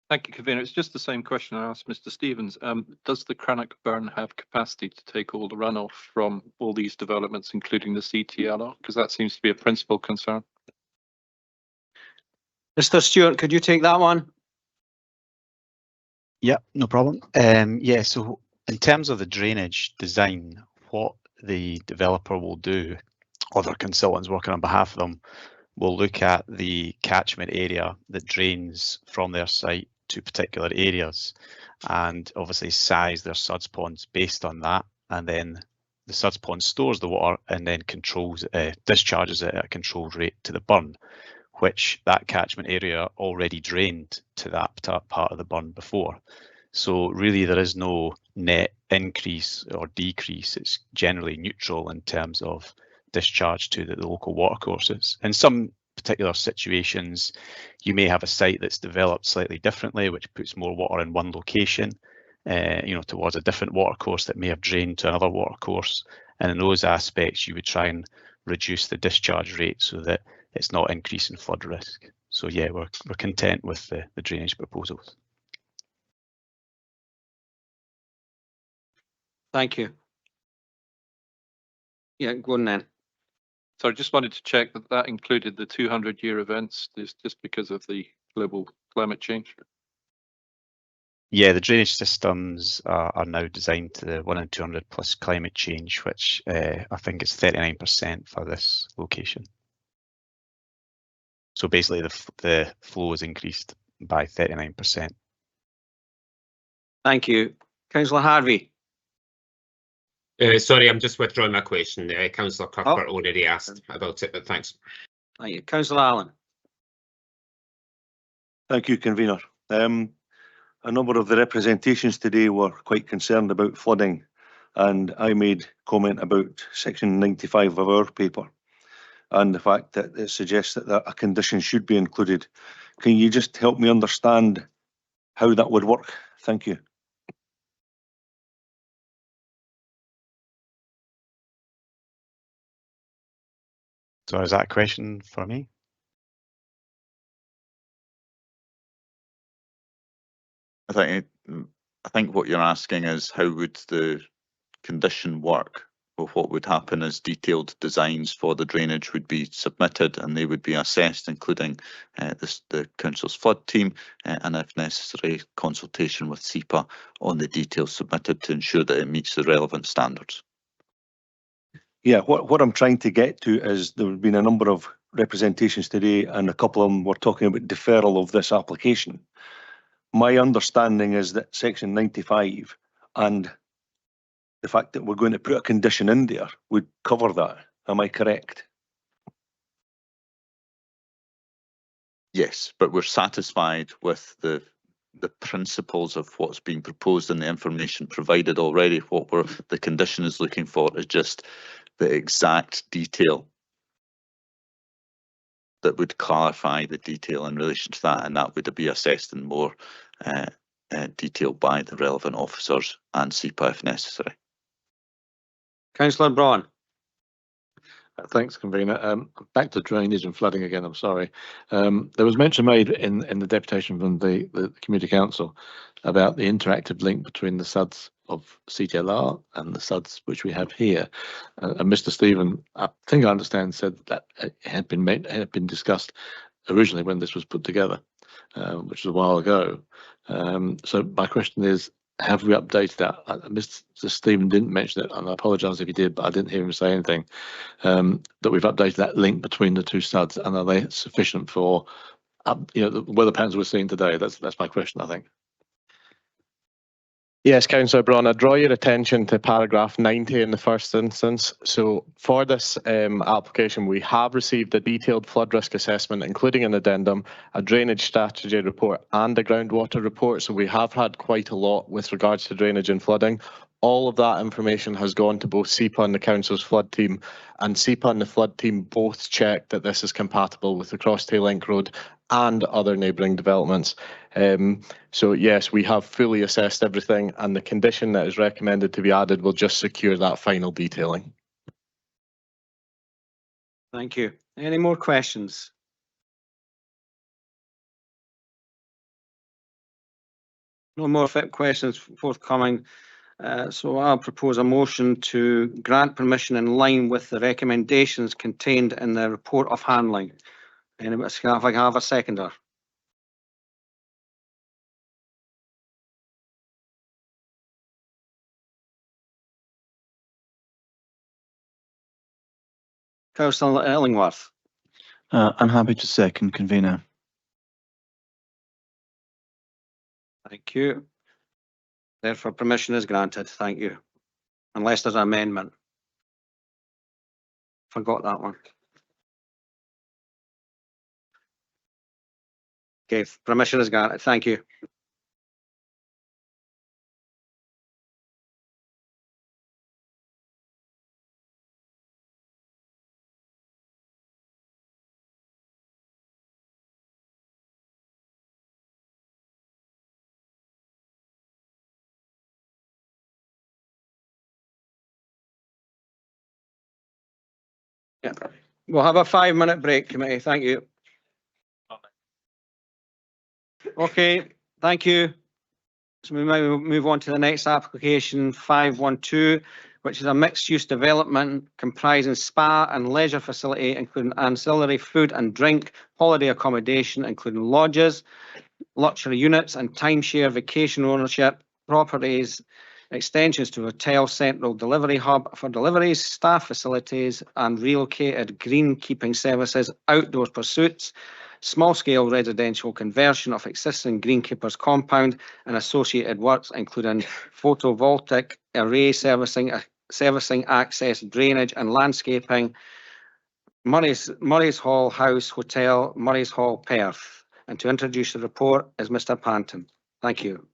S8: Thank you, Convener. It's just the same question I asked Mr. Stevens. Does the Crannock burn have capacity to take all the runoff from all these developments, including the CTLR? Because that seems to be a principal concern.
S1: Mr. Stewart, could you take that one?
S16: Yeah, no problem. Yeah, so in terms of the drainage design, what the developer will do, or their consultants working on behalf of them, will look at the catchment area that drains from their site to particular areas and obviously size their suds ponds based on that. And then the suds pond stores the water and then discharges it at a controlled rate to the burn, which that catchment area already drained to that part of the burn before. So really there is no net increase or decrease. It's generally neutral in terms of discharge to the local watercourses. In some particular situations, you may have a site that's developed slightly differently, which puts more water in one location, towards a different watercourse that may have drained to another watercourse. And in those aspects, you would try and reduce the discharge rate so that it's not increasing flood risk. So yeah, we're content with the drainage proposals.
S1: Thank you. Yeah, go on then.
S8: So I just wanted to check that that included the 200-year events, just because of the global climate change.
S16: Yeah, the drainage systems are now designed to the 1 in 200 plus climate change, which I think is 39% for this location. So basically the flow is increased by 39%.
S1: Thank you. Councillor Harvey.
S13: Sorry, I'm just withdrawing my question. Councillor Cuthbert already asked about it, but thanks.
S1: Thank you. Councillor Allen.
S11: Thank you, Convener. A number of the representations today were quite concerned about flooding, and I made comment about section 95 of our paper and the fact that it suggests that a condition should be included. Can you just help me understand how that would work? Thank you.
S16: So is that a question for me?
S17: I think what you're asking is how would the condition work? Well, what would happen is detailed designs for the drainage would be submitted and they would be assessed, including the council's flood team and, if necessary, consultation with SEPA on the details submitted to ensure that it meets the relevant standards.
S11: Yeah, what I'm trying to get to is there have been a number of representations today and a couple of them were talking about deferral of this application. My understanding is that section 95 and the fact that we're going to put a condition in there would cover that. Am I correct?
S17: Yes, but we're satisfied with the principles of what's being proposed and the information provided already. What the condition is looking for is just the exact detail that would clarify the detail in relation to that, and that would be assessed in more detail by the relevant officers and SEPA if necessary.
S1: Councillor Braun.
S7: Thanks, Convener. Back to drainage and flooding again, I'm sorry. There was mention made in the deputation from the Community Council about the interactive link between the SUDs of CTLR and the SUDs which we have here. And Mr. Stephen, I think I understand, said that it had been discussed originally when this was put together, which was a while ago. So my question is, have we updated that? Mr. Stephen didn't mention it, and I apologise if he did, but I didn't hear him say anything. That we've updated that link between the two studs, and are they sufficient for the weather patterns we're seeing today? That's my question, I think.
S4: Yes, Councillor Braun, I draw your attention to paragraph 90 in the first instance. So for this application, we have received a detailed flood risk assessment, including an addendum, a drainage strategy report and a groundwater report. So we have had quite a lot with regards to drainage and flooding. All of that information has gone to both SEPA and the Council's flood team, and SEPA and the flood team both checked that this is compatible with the Crosstail Link Road and other neighbouring developments. So yes, we have fully assessed everything, and the condition that is recommended to be added will just secure that final detailing.
S1: Thank you. Any more questions? No more questions forthcoming. So I'll propose a motion to grant permission in line with the recommendations contained in the report of handling. And if I can have a seconder. Councillor Illingworth.
S18: I'm happy to second, convener.
S1: Thank you. Therefore, permission is granted. Thank you. Unless there's an amendment. Forgot that one. Okay, permission is granted. Thank you. Yeah. We'll have a 5-minute break, committee. Thank you. Okay, thank you. So we might move on to the next application, 512, which is a mixed-use development comprising spa and leisure facility, including ancillary food and drink, holiday accommodation, including lodges, luxury units and timeshare vacation ownership, properties, extensions to hotel central delivery hub for deliveries, staff facilities and relocated greenkeeping services, outdoor pursuits, small-scale residential conversion of existing greenkeepers compound and associated works, including photovoltaic array servicing access, drainage and landscaping, Murray's Hall House Hotel, Murray's Hall, Perth. And to introduce the report is Mr. Panton. Thank you.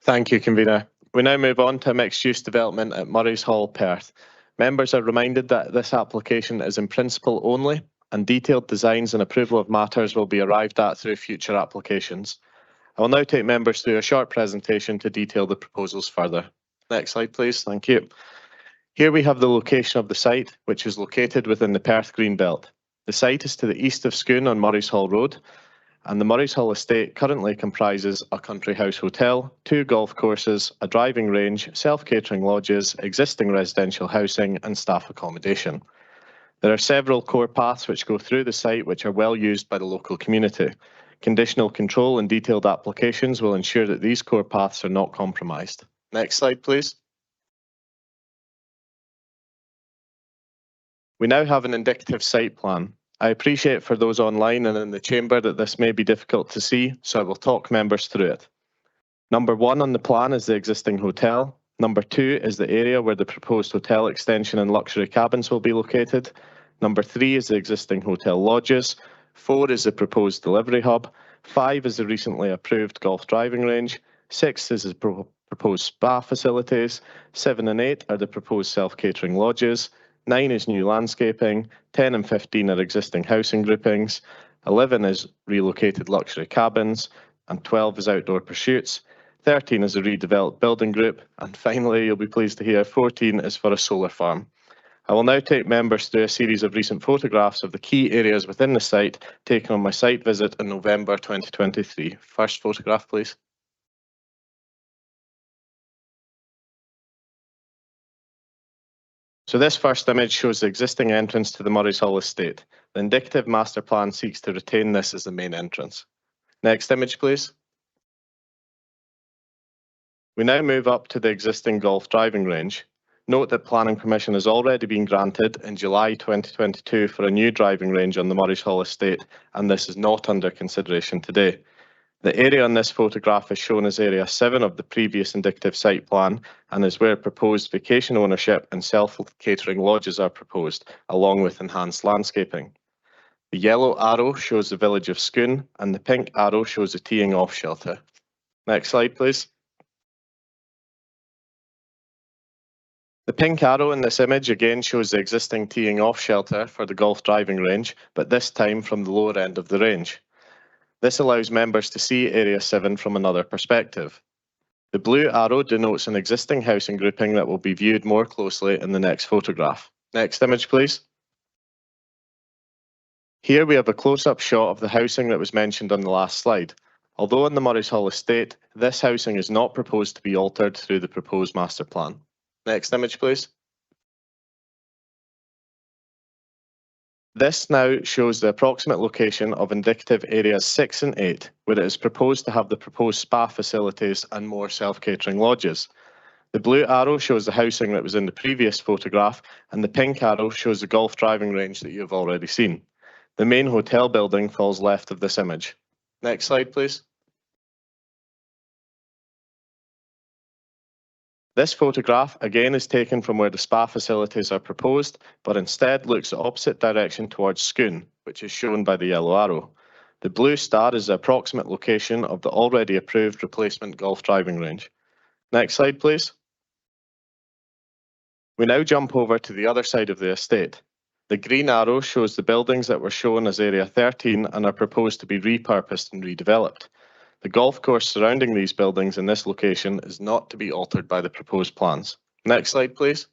S4: Thank you, convener. We now move on to a mixed-use development at Murray's Hall, Perth. Members are reminded that this application is in principle only, and detailed designs and approval of matters will be arrived at through future applications. I will now take members through a short presentation to detail the proposals further. Next slide, please. Thank you. Here we have the location of the site, which is located within the Perth Greenbelt. The site is to the east of Scone on Murray's Hall Road, and the Murray's Hall estate currently comprises a country house hotel, 2 golf courses, a driving range, self-catering lodges, existing residential housing and staff accommodation. There are several core paths which go through the site which are well used by the local community. Conditional control and detailed applications will ensure that these core paths are not compromised. Next slide, please. We now have an indicative site plan. I appreciate for those online and in the chamber that this may be difficult to see, so I will talk members through it. Number 1 on the plan is the existing hotel. Number 2 is the area where the proposed hotel extension and luxury cabins will be located. Number 3 is the existing hotel lodges. 4 is the proposed delivery hub. 5 is the recently approved golf driving range. 6 is the proposed spa facilities. 7 and 8 are the proposed self-catering lodges. 9 is new landscaping, 10 and 15 are existing housing groupings, 11 is relocated luxury cabins, and 12 is outdoor pursuits, 13 is a redeveloped building group, and finally, you'll be pleased to hear 14 is for a solar farm. I will now take members through a series of recent photographs of the key areas within the site taken on my site visit in November 2023. First photograph, please. So this first image shows the existing entrance to the Murray's Hall estate. The indicative master plan seeks to retain this as the main entrance. Next image, please. We now move up to the existing golf driving range. Note that planning permission has already been granted in July 2022 for a new driving range on the Murray's Hall estate, and this is not under consideration today. The area on this photograph is shown as Area 7 of the previous indicative site plan and is where proposed vacation ownership and self-catering lodges are proposed, along with enhanced landscaping. The yellow arrow shows the village of Scone and the pink arrow shows the teeing off shelter. Next slide, please. The pink arrow in this image again shows the existing teeing off shelter for the golf driving range, but this time from the lower end of the range. This allows members to see Area 7 from another perspective. The blue arrow denotes an existing housing grouping that will be viewed more closely in the next photograph. Next image, please. Here we have a close-up shot of the housing that was mentioned on the last slide. Although on the Murray's Hall estate, this housing is not proposed to be altered through the proposed master plan. Next image, please. This now shows the approximate location of indicative areas 6 and 8, where it is proposed to have the proposed spa facilities and more self-catering lodges. The blue arrow shows the housing that was in the previous photograph, and the pink arrow shows the golf driving range that you have already seen. The main hotel building falls left of this image. Next slide, please. This photograph again is taken from where the spa facilities are proposed, but instead looks the opposite direction towards Scone, which is shown by the yellow arrow. The blue star is the approximate location of the already approved replacement golf driving range. Next slide, please. We now jump over to the other side of the estate. The green arrow shows the buildings that were shown as Area 13 and are proposed to be repurposed and redeveloped. The golf course surrounding these buildings in this location is not to be altered by the proposed plans. Next slide, please.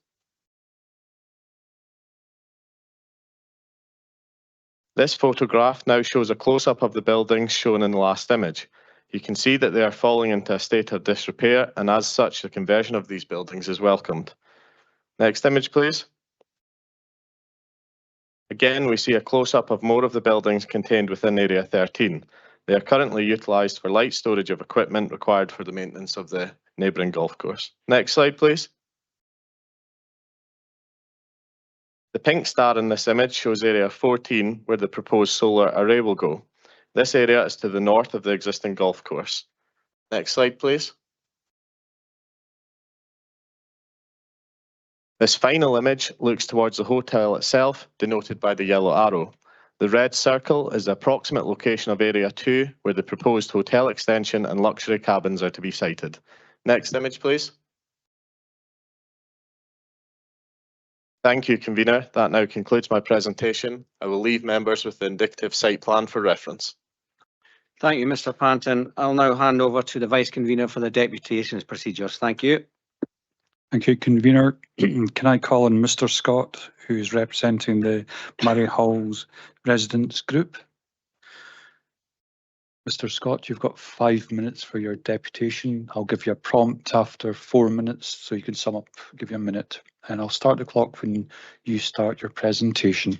S4: This photograph now shows a close-up of the buildings shown in the last image. You can see that they are falling into a state of disrepair, and as such, the conversion of these buildings is welcomed. Next image, please. Again, we see a close-up of more of the buildings contained within Area 13. They are currently utilised for light storage of equipment required for the maintenance of the neighbouring golf course. Next slide, please. The pink star in this image shows Area 14, where the proposed solar array will go. This area is to the north of the existing golf course. Next slide, please. This final image looks towards the hotel itself, denoted by the yellow arrow. The red circle is the approximate location of Area 2, where the proposed hotel extension and luxury cabins are to be sited. Next image, please. Thank you, Convener. That now concludes my presentation. I will leave members with the indicative site plan for reference.
S1: Thank you, Mr. Panton. I'll now hand over to the Vice Convener for the deputations procedures. Thank you.
S5: Thank you, Convener. Can I call on Mr. Scott, who is representing the Murray Halls Residents Group? Mr. Scott, you've got 5 minutes for your deputation. I'll give you a prompt after 4 minutes, so you can sum up, give you a minute. And I'll start the clock when you start your presentation.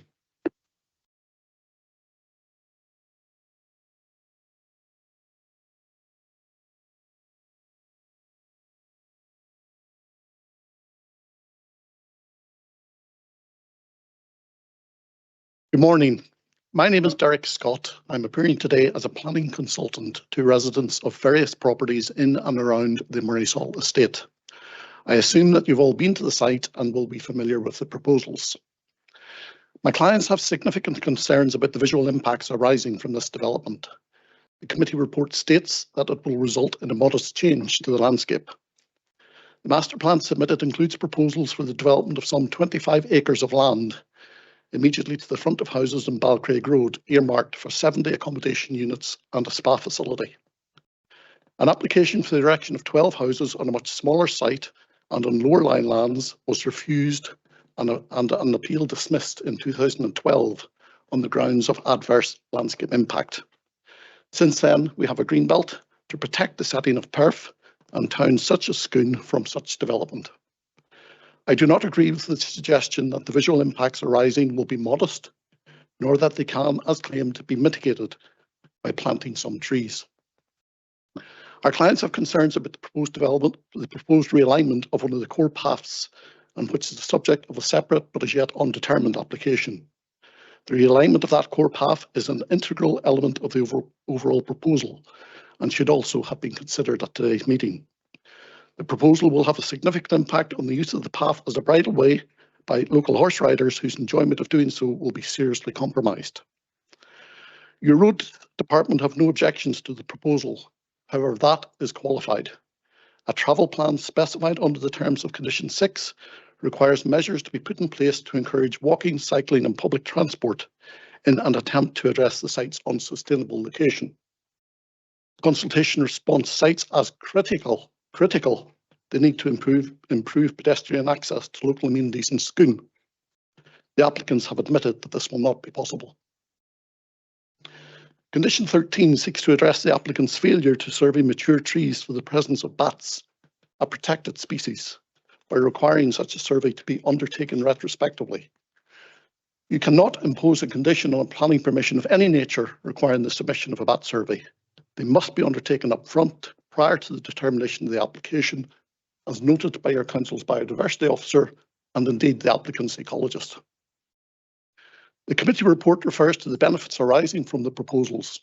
S19: Good morning. My name is Derek Scott. I'm appearing today as a planning consultant to residents of various properties in and around the Murray's Hall estate. I assume that you've all been to the site and will be familiar with the proposals. My clients have significant concerns about the visual impacts arising from this development. The committee report states that it will result in a modest change to the landscape. The master plan submitted includes proposals for the development of some 25 acres of land immediately to the front of houses on Balcraig Road, earmarked for 7-day accommodation units and a spa facility. An application for the erection of 12 houses on a much smaller site and on lower lying lands was refused and an appeal dismissed in 2012 on the grounds of adverse landscape impact. Since then, we have a green belt to protect the setting of Perth and towns such as Scone from such development. I do not agree with the suggestion that the visual impacts arising will be modest, nor that they can, as claimed, be mitigated by planting some trees. Our clients have concerns about the proposed development, the proposed realignment of one of the core paths, and which is the subject of a separate but as yet undetermined application. The realignment of that core path is an integral element of the overall proposal and should also have been considered at today's meeting. The proposal will have a significant impact on the use of the path as a bridleway by local horse riders whose enjoyment of doing so will be seriously compromised. Your road department have no objections to the proposal. However, that is qualified. A travel plan specified under the terms of Condition 6 requires measures to be put in place to encourage walking, cycling and public transport in an attempt to address the site's unsustainable location. Consultation response cites as critical the need to improve pedestrian access to local amenities in Scone. The applicants have admitted that this will not be possible. Condition 13 seeks to address the applicant's failure to survey mature trees for the presence of bats, a protected species, by requiring such a survey to be undertaken retrospectively. You cannot impose a condition on a planning permission of any nature requiring the submission of a bat survey. They must be undertaken up front prior to the determination of the application, as noted by your council's biodiversity officer and indeed the applicant's ecologist. The committee report refers to the benefits arising from the proposals.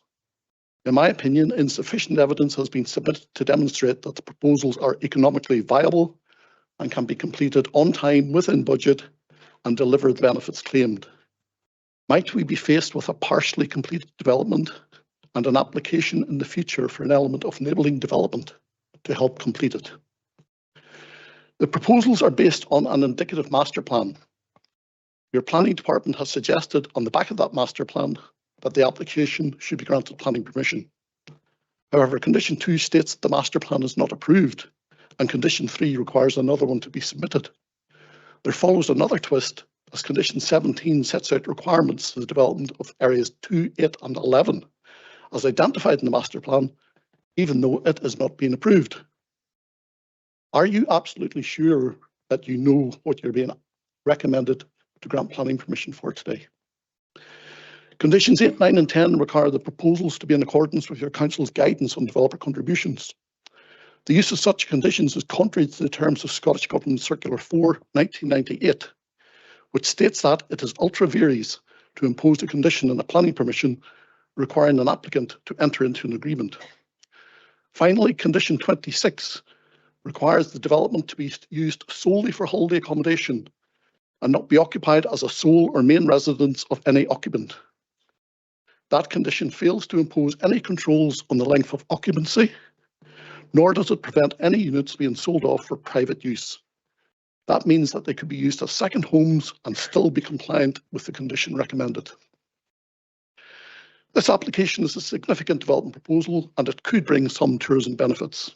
S19: In my opinion, insufficient evidence has been submitted to demonstrate that the proposals are economically viable and can be completed on time, within budget, and deliver the benefits claimed. Might we be faced with a partially completed development and an application in the future for an element of enabling development to help complete it? The proposals are based on an indicative master plan. Your planning department has suggested on the back of that master plan that the application should be granted planning permission. However, Condition 2 states that the master plan is not approved and Condition 3 requires another one to be submitted. There follows another twist as Condition 17 sets out requirements for the development of areas 2, 8 and 11 as identified in the master plan, even though it is not being approved. Are you absolutely sure that you know what you're being recommended to grant planning permission for today? Conditions 8, 9 and 10 require the proposals to be in accordance with your council's guidance on developer contributions. The use of such conditions is contrary to the terms of Scottish Government Circular 4, 1998, which states that it is ultra vires to impose a condition in a planning permission requiring an applicant to enter into an agreement. Finally, Condition 26 requires the development to be used solely for holiday accommodation and not be occupied as a sole or main residence of any occupant. That condition fails to impose any controls on the length of occupancy, nor does it prevent any units being sold off for private use. That means that they could be used as second homes and still be compliant with the condition recommended. This application is a significant development proposal and it could bring some tourism benefits.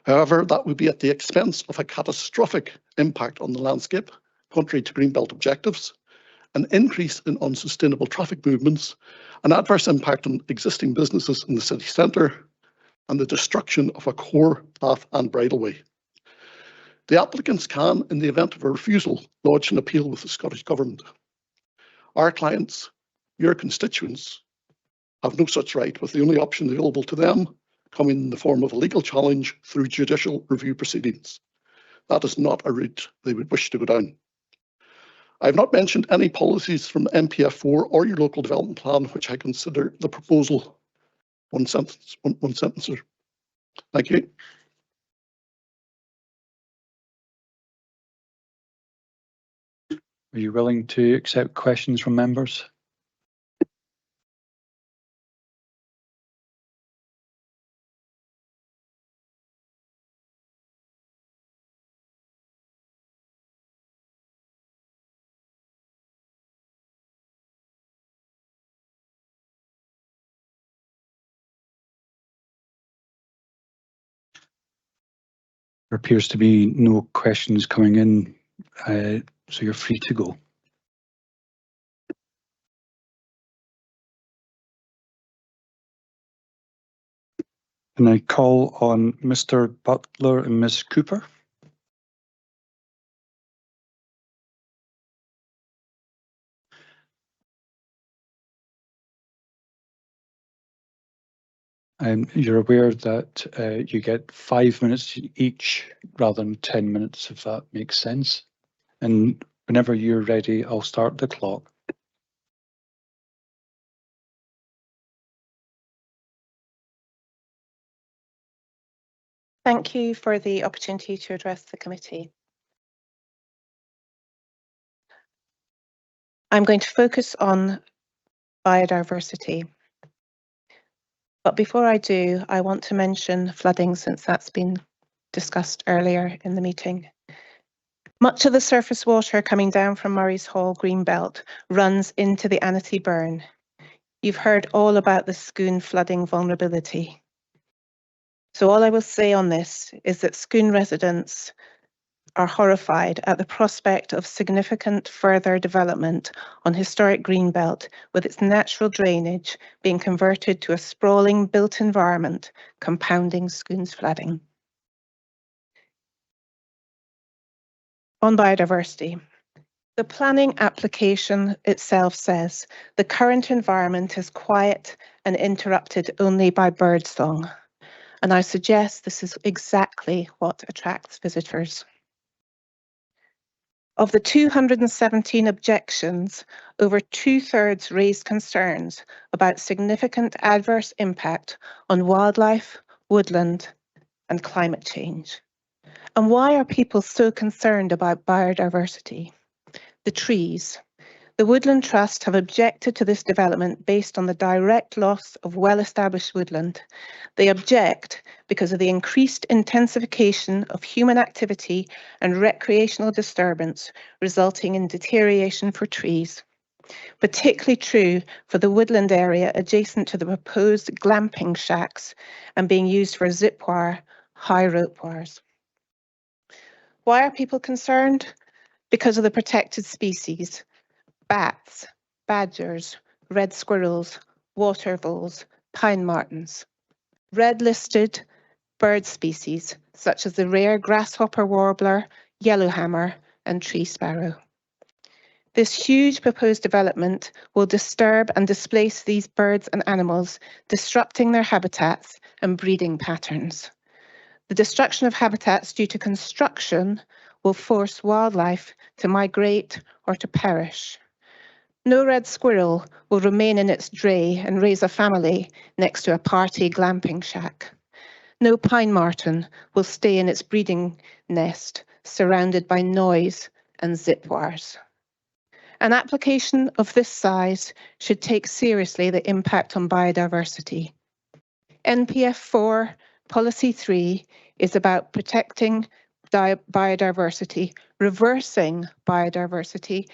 S19: However, that would be at the expense of a catastrophic impact on the landscape, contrary to Greenbelt objectives, an increase in unsustainable traffic movements, an adverse impact on existing businesses in the city centre, and the destruction of a core path and bridleway. The applicants can, in the event of a refusal, lodge an appeal with the Scottish Government. Our clients, your constituents, have no such right, with the only option available to them coming in the form of a legal challenge through judicial review proceedings. That is not a route they would wish to go down. I have not mentioned any policies from MPF4 or your local development plan, which I consider the proposal. One sentence, sir. Thank you.
S5: Are you willing to accept questions from members? There appears to be no questions coming in, so you're free to go. Can I call on Mr. Butler and Ms. Cooper? You're aware that you get 5 minutes each rather than 10 minutes, if that makes sense. And whenever you're ready, I'll start the clock.
S20: Thank you for the opportunity to address the committee. I'm going to focus on biodiversity. But before I do, I want to mention flooding, since that's been discussed earlier in the meeting. Much of the surface water coming down from Murray's Hall Greenbelt runs into the Annetty Burn. You've heard all about the Scone flooding vulnerability. So all I will say on this is that Scone residents are horrified at the prospect of significant further development on historic Greenbelt, with its natural drainage being converted to a sprawling built environment, compounding Scone's flooding. On biodiversity. The planning application itself says the current environment is quiet and interrupted only by birdsong. And I suggest this is exactly what attracts visitors. Of the 217 objections, over 2/3 raised concerns about significant adverse impact on wildlife, woodland, and climate change. And why are people so concerned about biodiversity? The trees. The Woodland Trust have objected to this development based on the direct loss of well-established woodland. They object because of the increased intensification of human activity and recreational disturbance, resulting in deterioration for trees. Particularly true for the woodland area adjacent to the proposed glamping shacks and being used for zip wire, high rope wires. Why are people concerned? Because of the protected species. Bats, badgers, red squirrels, water voles, pine martens. Red-listed bird species such as the rare grasshopper warbler, yellowhammer, and tree sparrow. This huge proposed development will disturb and displace these birds and animals, disrupting their habitats and breeding patterns. The destruction of habitats due to construction will force wildlife to migrate or to perish. No red squirrel will remain in its dray and raise a family next to a party glamping shack. No pine marten will stay in its breeding nest, surrounded by noise and zip wires. An application of this size should take seriously the impact on biodiversity. NPF 4, Policy 3 is about protecting biodiversity, reversing biodiversity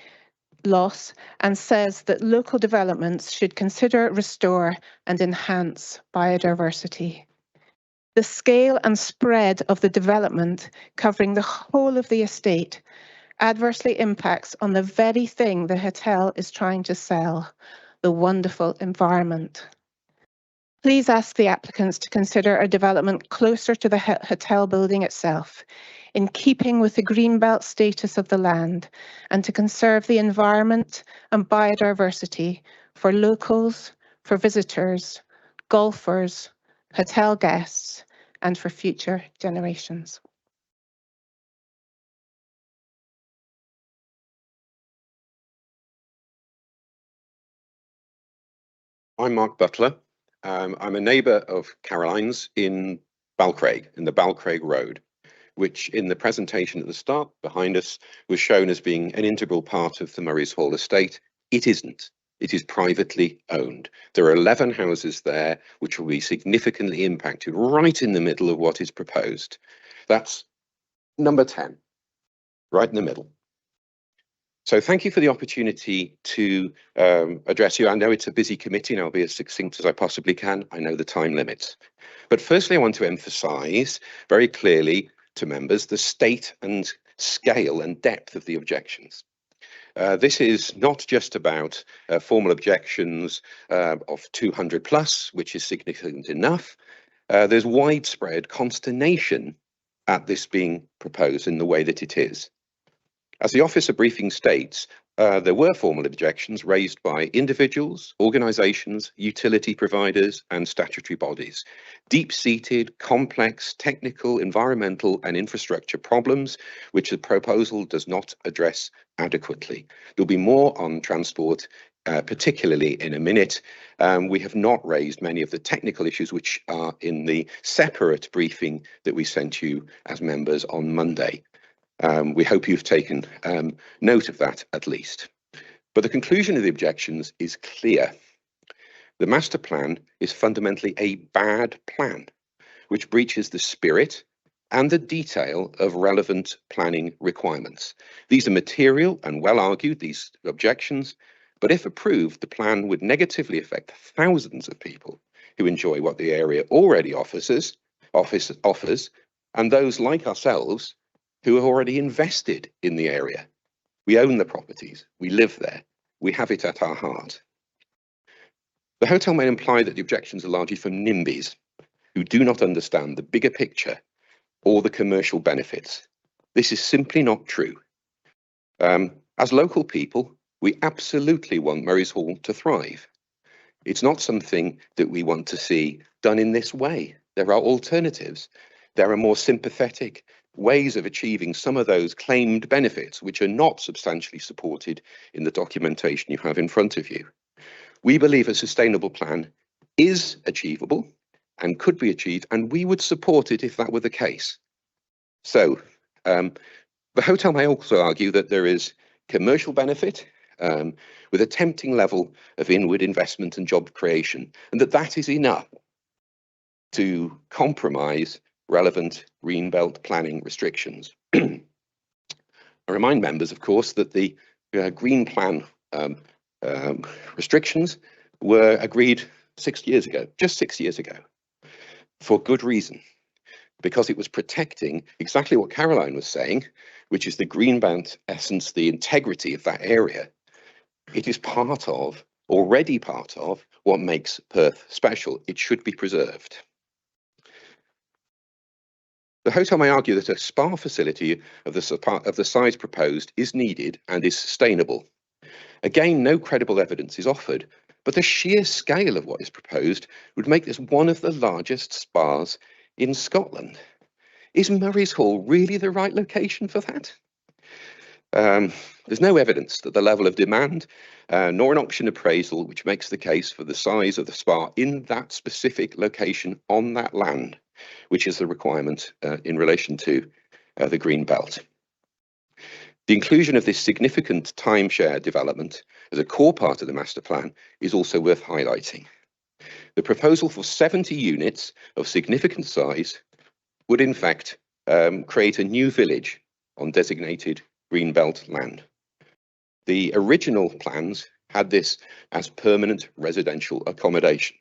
S20: loss, and says that local developments should consider, restore, and enhance biodiversity. The scale and spread of the development, covering the whole of the estate, adversely impacts on the very thing the hotel is trying to sell, the wonderful environment. Please ask the applicants to consider a development closer to the hotel building itself, in keeping with the greenbelt status of the land, and to conserve the environment and biodiversity for locals, for visitors, golfers, hotel guests, and for future generations.
S21: I'm Mark Butler. I'm a neighbour of Caroline's in Balcraig, in the Balcraig Road, which in the presentation at the start behind us was shown as being an integral part of the Murray's Hall estate. It isn't. It is privately owned. There are 11 houses there which will be significantly impacted right in the middle of what is proposed. That's number 10, right in the middle. So thank you for the opportunity to address you. I know it's a busy committee and I'll be as succinct as I possibly can. I know the time limits. But firstly, I want to emphasise very clearly to members the state and scale and depth of the objections. This is not just about formal objections of 200 plus, which is significant enough. There's widespread consternation at this being proposed in the way that it is. As the officer briefing states, There were formal objections raised by individuals, organisations, utility providers and statutory bodies. Deep-seated, complex, technical, environmental and infrastructure problems which the proposal does not address adequately. There'll be more on transport, particularly in a minute. We have not raised many of the technical issues which are in the separate briefing that we sent you as members on Monday. We hope you've taken note of that at least. But the conclusion of the objections is clear. The master plan is fundamentally a bad plan, which breaches the spirit and the detail of relevant planning requirements. These are material and well argued, these objections, but if approved, the plan would negatively affect thousands of people who enjoy what the area already offers, and those like ourselves who have already invested in the area. We own the properties, we live there, we have it at our heart. The hotel may imply that the objections are largely from NIMBYs who do not understand the bigger picture or the commercial benefits. This is simply not true. As local people, we absolutely want Murray's Hall to thrive. It's not something that we want to see done in this way. There are alternatives. There are more sympathetic ways of achieving some of those claimed benefits which are not substantially supported in the documentation you have in front of you. We believe a sustainable plan is achievable and could be achieved, and we would support it if that were the case. So the hotel may also argue that there is commercial benefit with a tempting level of inward investment and job creation, and that is enough to compromise relevant Greenbelt planning restrictions. I remind members, of course, that the Green Plan restrictions were agreed 6 years ago, just 6 years ago, for good reason, because it was protecting exactly what Caroline was saying, which is the Greenbelt essence, the integrity of that area. It is already part of what makes Perth special. It should be preserved. The hotel may argue that a spa facility of the size proposed is needed and is sustainable. Again, no credible evidence is offered, but the sheer scale of what is proposed would make this one of the largest spas in Scotland. Is Murray's Hall really the right location for that? There's no evidence that the level of demand, nor an option appraisal which makes the case for the size of the spa in that specific location on that land, which is the requirement in relation to the Green Belt. The inclusion of this significant timeshare development as a core part of the master plan is also worth highlighting. The proposal for 70 units of significant size would in fact create a new village on designated Greenbelt land. The original plans had this as permanent residential accommodation.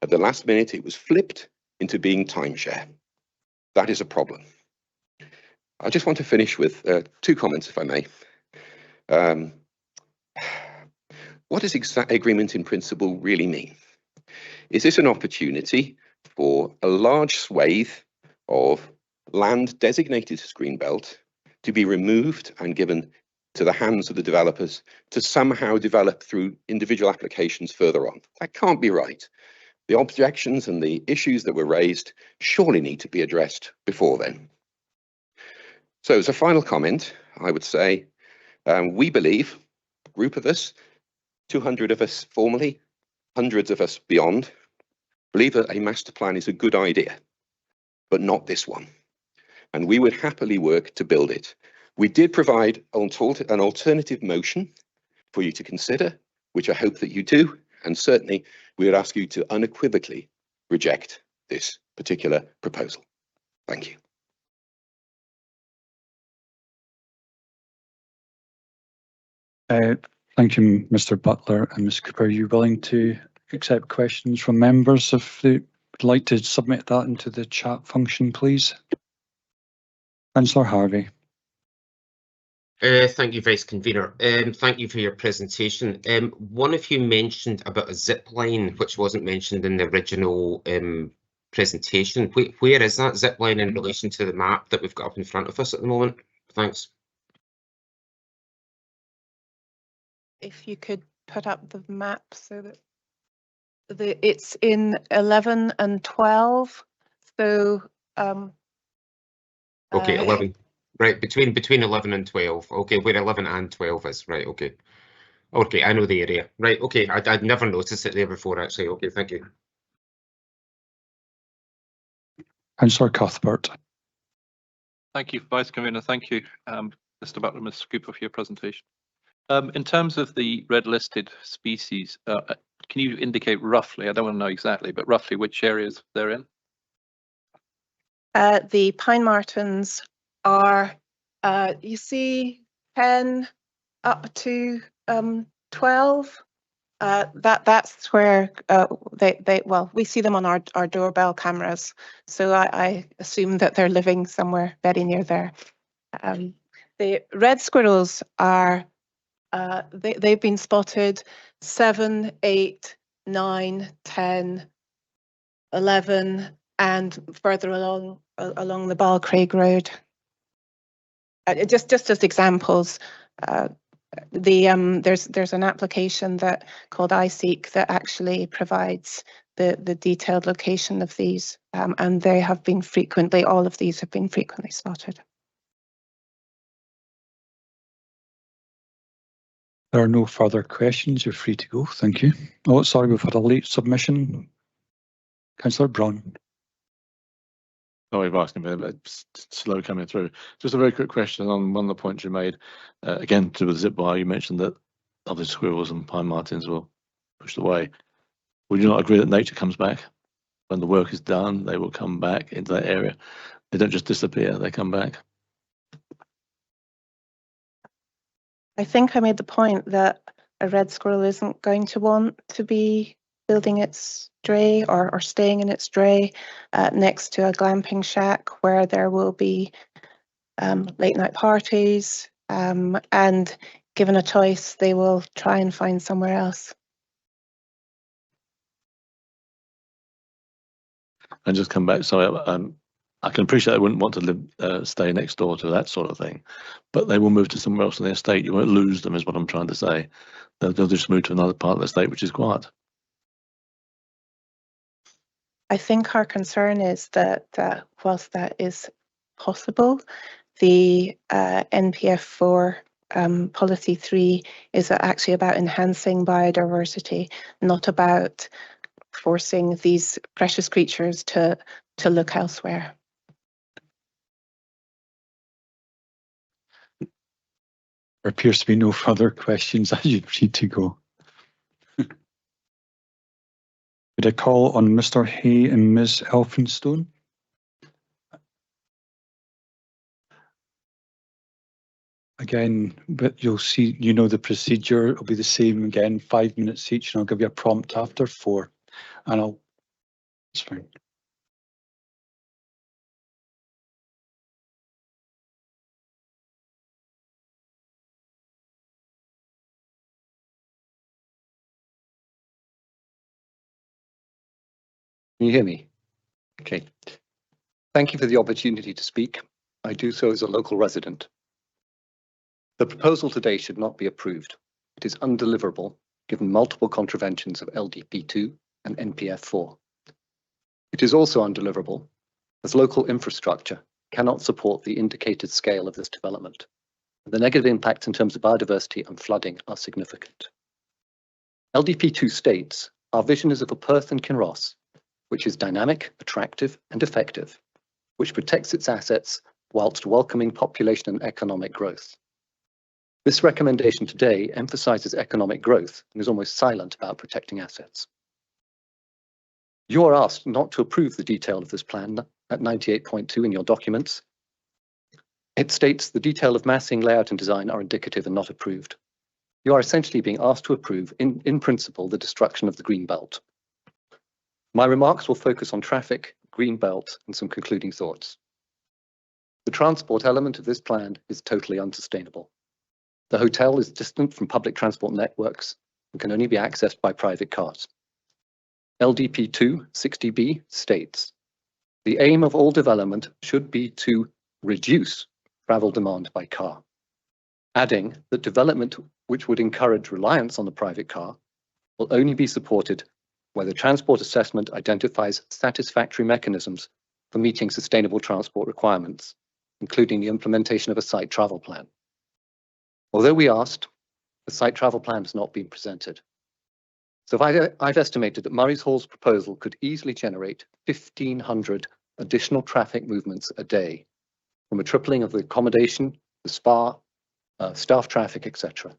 S21: At the last minute, it was flipped into being timeshare. That is a problem. I just want to finish with 2 comments, if I may. What does agreement in principle really mean? Is this an opportunity for a large swathe of land designated as Greenbelt to be removed and given to the hands of the developers to somehow develop through individual applications further on? That can't be right. The objections and the issues that were raised surely need to be addressed before then. So as a final comment, I would say we believe, a group of us, 200 of us formally, hundreds of us beyond, believe that a master plan is a good idea, but not this one. And we would happily work to build it. We did provide an alternative motion for you to consider, which I hope that you do. And certainly we would ask you to unequivocally reject this particular proposal. Thank you.
S5: Thank you, Mr. Butler and Ms. Cooper. Are you willing to accept questions from members if they would like to submit that into the chat function, please? Councillor Harvey.
S13: Thank you, Vice Convener. Thank you for your presentation. One of you mentioned about a zip line, which wasn't mentioned in the original presentation. Where is that zip line in relation to the map that we've got up in front of us at the moment? Thanks.
S20: if you could put up the map so that it's in 11 and 12. So
S13: Okay, 11. Right, between 11 and 12. Okay, where 11 and 12 is. Right, okay. Okay, I know the area. Right, okay. I'd never noticed it there before, actually. Okay, thank you.
S5: Councillor Cuthbert.
S8: Thank you, Vice Convener. Thank you, Mr. Butler, Ms. Scooper, for your presentation. In terms of the red listed species, can you indicate roughly, I don't want to know exactly, but roughly which areas they're in?
S20: The pine martens are, you see 10 up to 12. That's where well, we see them on our doorbell cameras. So I assume that they're living somewhere very near there. The red squirrels are, they've been spotted 7, 8, 9, 10, 11, and further along the Balcraig Road. Just as examples, there's an application called iSeek that actually provides the detailed location of these, and they have been frequently, all of these have been frequently spotted.
S5: There are no further questions. You're free to go. Thank you. Oh, sorry, we've had a late submission. Councillor Brown.
S7: Sorry, Vice Convener, it's slow coming through. Just a very quick question on one of the points you made. Again, to the zip wire, you mentioned that other squirrels and pine martens were pushed away. Would you not agree that nature comes back? When the work is done, they will come back into that area. They don't just disappear, they come back.
S20: I think I made the point that a red squirrel isn't going to want to be building its dray or staying in its dray next to a glamping shack where there will be late night parties, and given a choice, they will try and find somewhere else.
S7: And just come back, sorry, I can appreciate they wouldn't want to stay next door to that sort of thing, but they will move to somewhere else in the estate. You won't lose them, is what I'm trying to say. They'll just move to another part of the estate, which is quiet.
S20: I think our concern is that whilst that is possible, the NPF4 policy 3 is actually about enhancing biodiversity, not about forcing these precious creatures to look elsewhere.
S5: There appears to be no further questions. Are you free to go? Would I call on Mr. Hay and Ms. Elphinstone? Again, but you'll see, you know, the procedure. It'll be the same again, 5 minutes each, and I'll give you a prompt after 4. And it's fine.
S2: Can you hear me? Okay. Thank you for the opportunity to speak. I do so as a local resident. The proposal today should not be approved. It is undeliverable given multiple contraventions of LDP2 and NPF4. It is also undeliverable as local infrastructure cannot support the indicated scale of this development. The negative impacts in terms of biodiversity and flooding are significant. LDP2 states, our vision is of a Perth and Kinross, which is dynamic, attractive and effective, which protects its assets whilst welcoming population and economic growth. This recommendation today emphasises economic growth and is almost silent about protecting assets. You are asked not to approve the detail of this plan at 98.2 in your documents. It states the detail of massing, layout and design are indicative and not approved. You are essentially being asked to approve, in principle, the destruction of the green belt. My remarks will focus on traffic, green belt and some concluding thoughts. The transport element of this plan is totally unsustainable. The hotel is distant from public transport networks and can only be accessed by private cars. LDP2 60B states, the aim of all development should be to reduce travel demand by car. adding that development which would encourage reliance on the private car will only be supported where the transport assessment identifies satisfactory mechanisms for meeting sustainable transport requirements, including the implementation of a site travel plan. Although we asked, the site travel plan has not been presented. So I've estimated that Murray's Hall's proposal could easily generate 1,500 additional traffic movements a day from a tripling of the accommodation, the spa, staff traffic, etc.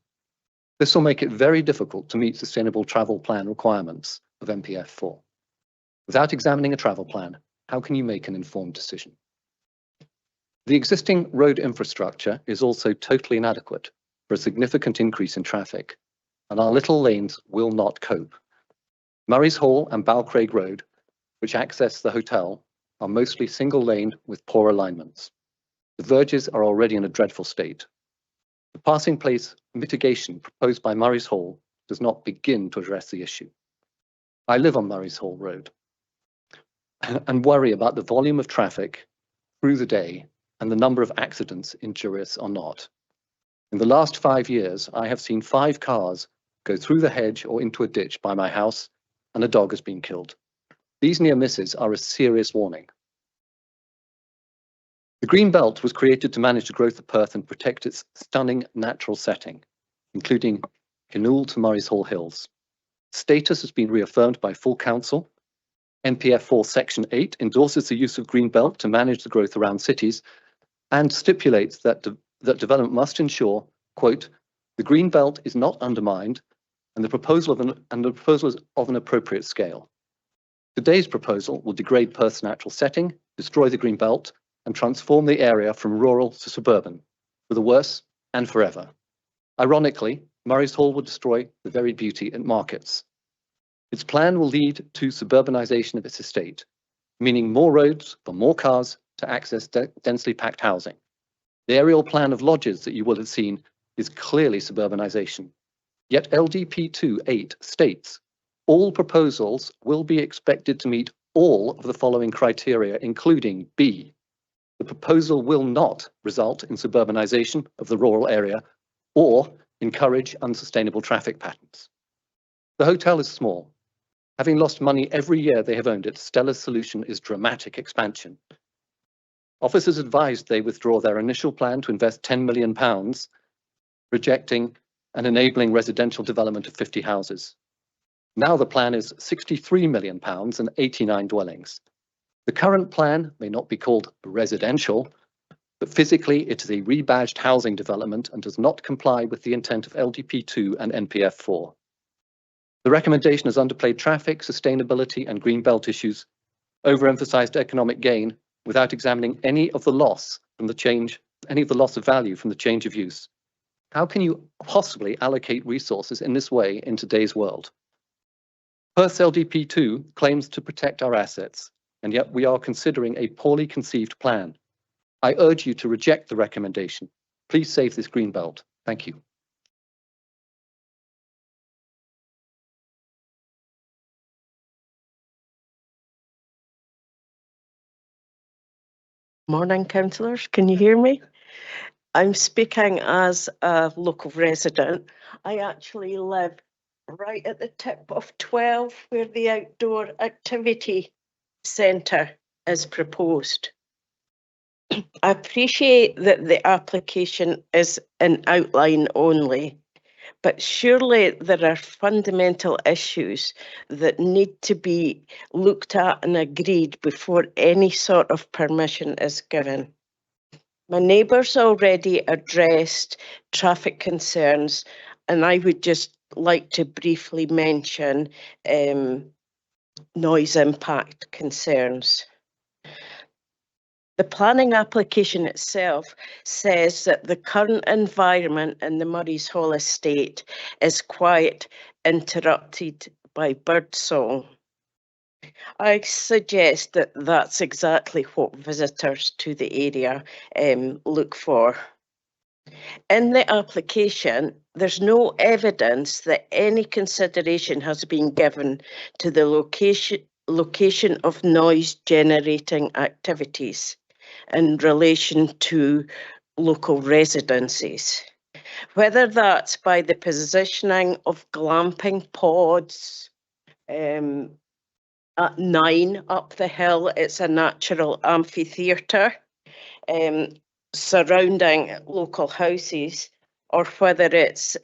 S2: This will make it very difficult to meet sustainable travel plan requirements of NPF4. Without examining a travel plan, how can you make an informed decision? The existing road infrastructure is also totally inadequate for a significant increase in traffic, and our little lanes will not cope. Murray's Hall and Balcraig Road, which access the hotel, are mostly single lane with poor alignments. The verges are already in a dreadful state. The passing place mitigation proposed by Murray's Hall does not begin to address the issue. I live on Murray's Hall Road and worry about the volume of traffic through the day and the number of accidents, injurious or not. In the last 5 years, I have seen 5 cars go through the hedge or into a ditch by my house, and a dog has been killed. These near misses are a serious warning. The Green Belt was created to manage the growth of Perth and protect its stunning natural setting, including Kinnoul to Murray's Hall Hills. Status has been reaffirmed by full council. NPF4 Section 8 endorses the use of Green Belt to manage the growth around cities and stipulates that development must ensure, quote, the Green Belt is not undermined and the proposal is of an appropriate scale. Today's proposal will degrade Perth's natural setting, destroy the Green Belt, and transform the area from rural to suburban, for the worse and forever. Ironically, Murray's Hall will destroy the very beauty it markets. Its plan will lead to suburbanisation of its estate, meaning more roads for more cars to access densely packed housing. The aerial plan of lodges that you will have seen is clearly suburbanisation. Yet LDP2/8 states, all proposals will be expected to meet all of the following criteria, including B, the proposal will not result in suburbanisation of the rural area or encourage unsustainable traffic patterns. The hotel is small. Having lost money every year they have owned it, Stella's solution is dramatic expansion. Officers advised they withdraw their initial plan to invest £10 million, rejecting and enabling residential development of 50 houses. Now the plan is £63 million and 89 dwellings. The current plan may not be called residential, but physically it is a rebadged housing development and does not comply with the intent of LDP2 and NPF4. The recommendation has underplayed traffic, sustainability and green belt issues, overemphasized economic gain without examining any of the loss of value from the change of use. How can you possibly allocate resources in this way in today's world? Perth's LDP2 claims to protect our assets, and yet we are considering a poorly conceived plan. I urge you to reject the recommendation. Please save this green belt. Thank you.
S3: Morning, councillors. Can you hear me? I'm speaking as a local resident. I actually live right at the tip of 12 where the outdoor activity centre is proposed. I appreciate that the application is an outline only, but surely there are fundamental issues that need to be looked at and agreed before any sort of permission is given. My neighbours already addressed traffic concerns, and I would just like to briefly mention noise impact concerns. The planning application itself says that the current environment in the Murray's Hall estate is quite interrupted by birdsong. I suggest that that's exactly what visitors to the area look for. In the application, there's no evidence that any consideration has been given to the location of noise generating activities in relation to local residences. whether that's by the positioning of glamping pods. At 9 up the hill, it's a natural amphitheatre surrounding local houses, or whether it's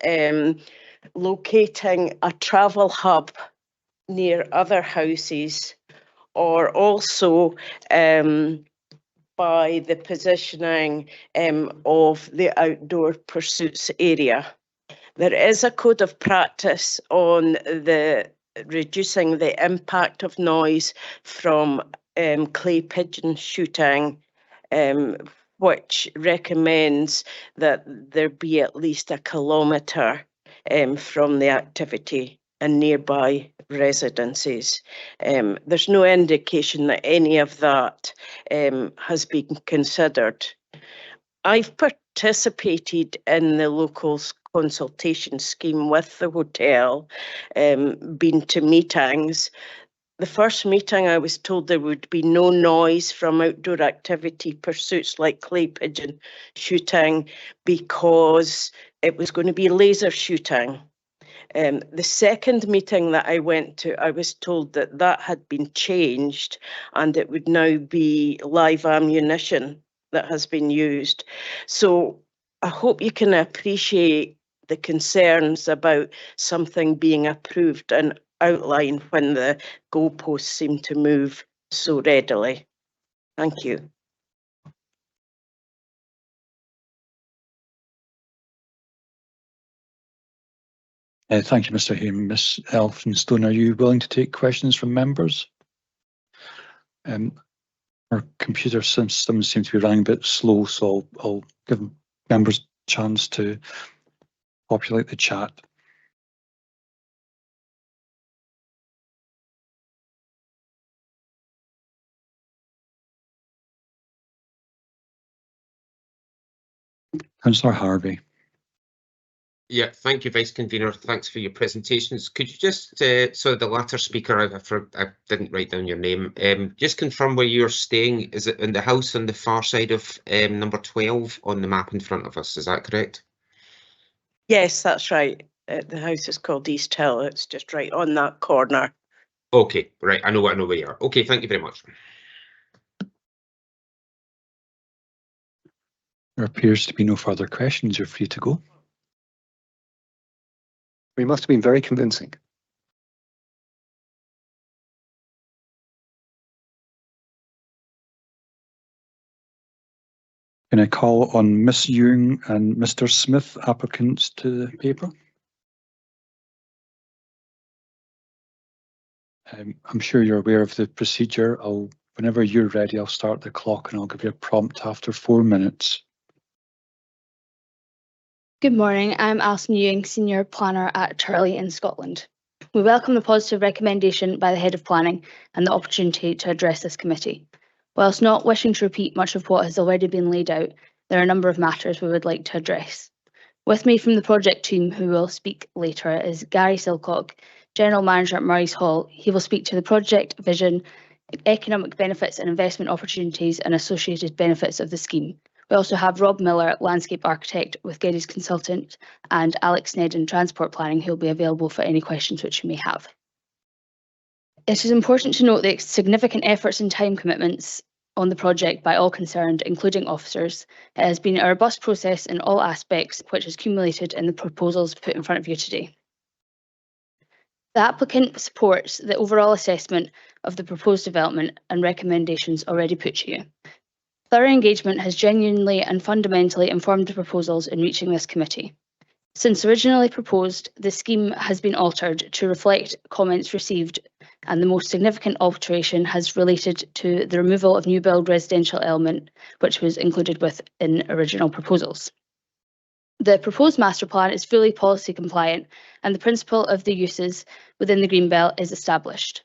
S3: locating a travel hub near other houses, or also by the positioning of the outdoor pursuits area. There is a code of practice on the reducing the impact of noise from clay pigeon shooting, which recommends that there be at least 1 kilometre from the activity and nearby residences. There's no indication that any of that has been considered. I've participated in the locals consultation scheme with the hotel, been to meetings. The first meeting I was told there would be no noise from outdoor activity pursuits like clay pigeon shooting because it was going to be laser shooting. The second meeting that I went to, I was told that that had been changed and it would now be live ammunition that has been used. So I hope you can appreciate the concerns about something being approved and outline when the goalposts seem to move so readily. Thank you.
S5: Thank you, Mr. Hayman. Ms. Elphinstone, are you willing to take questions from members? Our computer systems seem to be running a bit slow, so I'll give members a chance to populate the chat. Councillor Harvey.
S13: Yeah, thank you, Vice Convener. Thanks for your presentations. Could you just, so the latter speaker, I didn't write down your name, just confirm where you're staying. Is it in the house on the far side of number 12 on the map in front of us? Is that correct?
S3: Yes, that's right. The house is called East Hill. It's just right on that corner.
S13: Okay, right. I know where you are. Okay, thank you very much.
S5: There appears to be no further questions. You're free to go.
S2: We must have been very convincing.
S5: Can I call on Miss Ewing and Mr. Smith, applicants, to the paper? I'm sure you're aware of the procedure. Whenever you're ready, I'll start the clock and I'll give you a prompt after 4 minutes.
S9: Good morning, I'm Alison Ewing, Senior Planner at Turley in Scotland. We welcome the positive recommendation by the Head of Planning and the opportunity to address this committee. Whilst not wishing to repeat much of what has already been laid out, there are a number of matters we would like to address. With me from the project team who will speak later is Gary Silcock, General Manager at Murray's Hall. He will speak to the project vision, economic benefits and investment opportunities and associated benefits of the scheme. We also have Rob Miller, Landscape Architect with Geddes Consultant, and Alex Nedden, Transport Planning, who will be available for any questions which you may have. It is important to note the significant efforts and time commitments on the project by all concerned, including officers. It has been a robust process in all aspects, which is accumulated in the proposals put in front of you today. The applicant supports the overall assessment of the proposed development and recommendations already put to you. Thorough engagement has genuinely and fundamentally informed the proposals in reaching this committee. Since originally proposed, the scheme has been altered to reflect comments received, and the most significant alteration has related to the removal of new build residential element, which was included within original proposals. The proposed master plan is fully policy compliant, and the principle of the uses within the Greenbelt is established.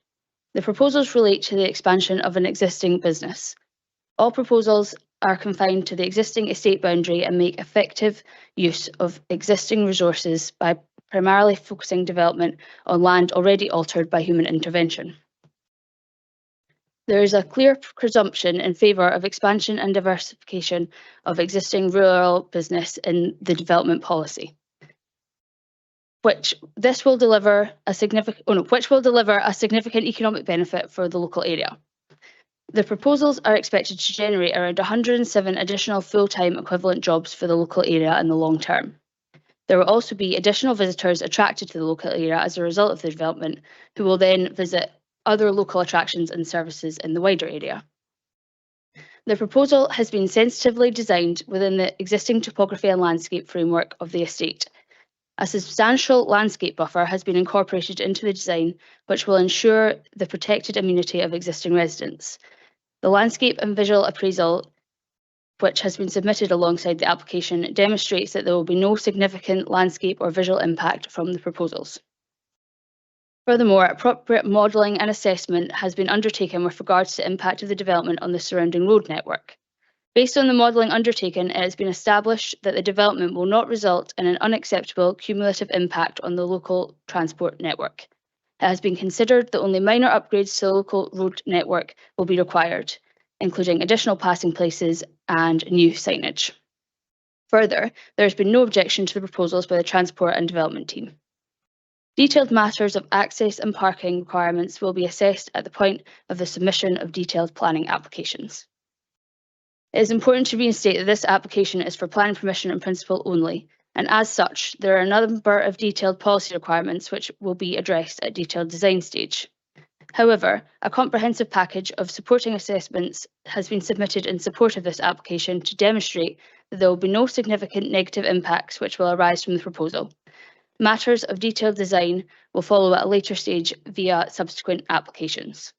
S9: The proposals relate to the expansion of an existing business. All proposals are confined to the existing estate boundary and make effective use of existing resources by primarily focusing development on land already altered by human intervention. There is a clear presumption in favour of expansion and diversification of existing rural business in the development policy, which will deliver a significant economic benefit for the local area. The proposals are expected to generate around 107 additional full-time equivalent jobs for the local area in the long term. There will also be additional visitors attracted to the local area as a result of the development, who will then visit other local attractions and services in the wider area. The proposal has been sensitively designed within the existing topography and landscape framework of the estate. A substantial landscape buffer has been incorporated into the design, which will ensure the protected amenity of existing residents. The landscape and visual appraisal, which has been submitted alongside the application, demonstrates that there will be no significant landscape or visual impact from the proposals. Furthermore, appropriate modelling and assessment has been undertaken with regards to the impact of the development on the surrounding road network. Based on the modelling undertaken, it has been established that the development will not result in an unacceptable cumulative impact on the local transport network. It has been considered that only minor upgrades to the local road network will be required, including additional passing places and new signage. Further, there has been no objection to the proposals by the Transport and Development team. Detailed matters of access and parking requirements will be assessed at the point of the submission of detailed planning applications. It is important to reinstate that this application is for planning permission in principle only, and as such, there are a number of detailed policy requirements which will be addressed at detailed design stage. However, a comprehensive package of supporting assessments has been submitted in support of this application to demonstrate that there will be no significant negative impacts which will arise from the proposal. Matters of detailed design will follow at a later stage via subsequent applications.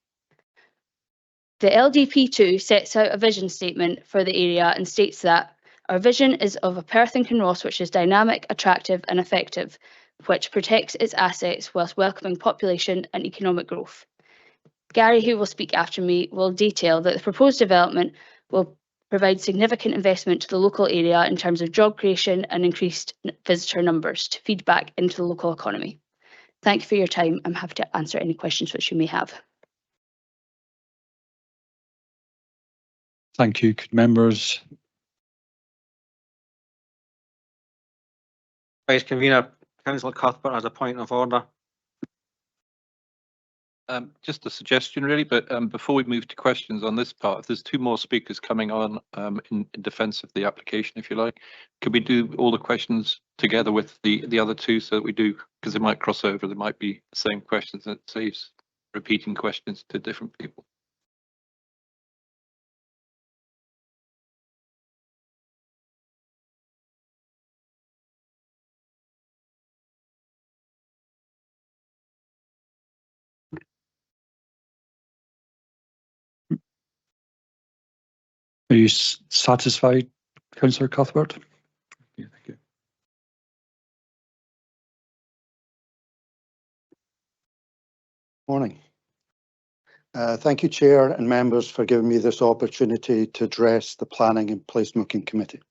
S9: The LDP2 sets out a vision statement for the area and states that our vision is of a Perth and Kinross which is dynamic, attractive and effective, which protects its assets whilst welcoming population and economic growth. Gary, who will speak after me, will detail that the proposed development will provide significant investment to the local area in terms of job creation and increased visitor numbers to feed back into the local economy. Thank you for your time. I'm happy to answer any questions which you may have.
S5: Thank you. Could members?
S1: Vice Convener, Councillor Cuthbert has a point of order.
S8: Just a suggestion really, but before we move to questions on this part, if there's two more speakers coming on in defence of the application, if you like, could we do all the questions together with the other two so that we do, because they might cross over, there might be the same questions and it saves repeating questions to different people.
S5: Are you satisfied, Councillor Cuthbert? Yeah, thank you.
S14: Morning. Thank you, Chair and members, for giving me this opportunity to address the Planning and Placemaking Committee.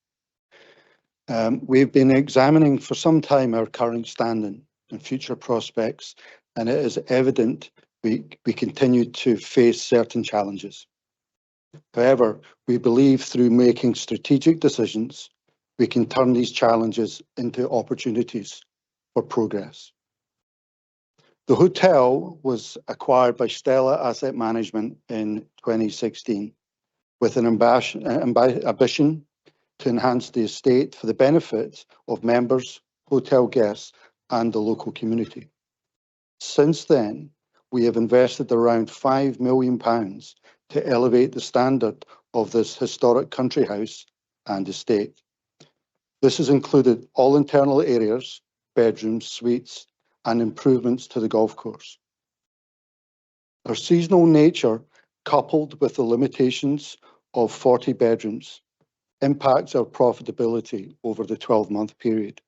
S14: We've been examining for some time our current standing and future prospects, and it is evident we continue to face certain challenges. However, we believe through making strategic decisions, we can turn these challenges into opportunities for progress. The hotel was acquired by Stella Asset Management in 2016 with an ambition to enhance the estate for the benefit of members, hotel guests and the local community. Since then, we have invested around £5 million to elevate the standard of this historic country house and estate. This has included all internal areas, bedrooms, suites, and improvements to the golf course. Our seasonal nature, coupled with the limitations of 40 bedrooms, impacts our profitability over the 12-month period.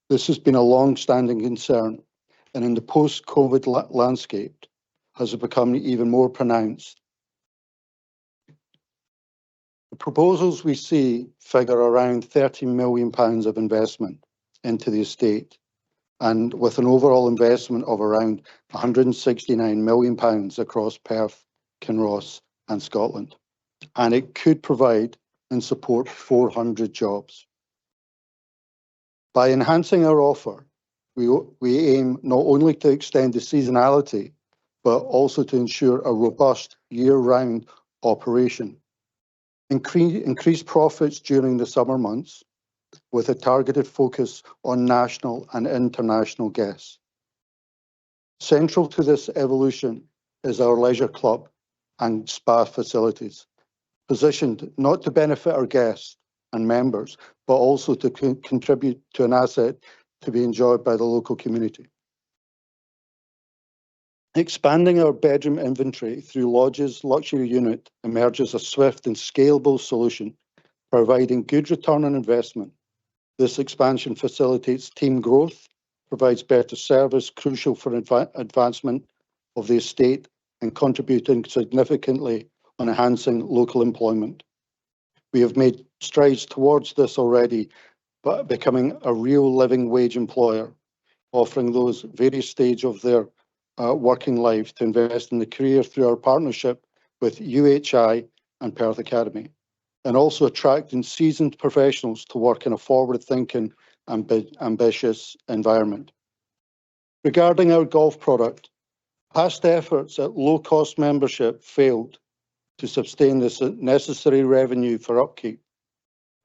S14: This has been a long-standing concern, and in the post-COVID landscape has become even more pronounced. The proposals we see figure around £30 million of investment into the estate, and with an overall investment of around £169 million across Perth,
S19: Kinross and Scotland, and it could provide and support 400 jobs. By enhancing our offer, we aim not only to extend the seasonality, but also to ensure a robust year-round operation. Increase profits during the summer months with a targeted focus on national and international guests. Central to this evolution is our leisure club and spa facilities, positioned not to benefit our guests and members, but also to contribute to an asset to be enjoyed by the local community. Expanding our bedroom inventory through Lodge's luxury unit emerges a swift and scalable solution, providing good return on investment. This expansion facilitates team growth, provides better service crucial for advancement of the estate and contributing significantly on enhancing local employment. We have made strides towards this already, but becoming a real living wage employer, offering those various stages of their working life to invest in the career through our partnership with UHI and Perth Academy, and also attracting seasoned professionals to work in a forward-thinking and ambitious environment. Regarding our golf product, past efforts at low-cost membership failed to sustain the necessary revenue for upkeep.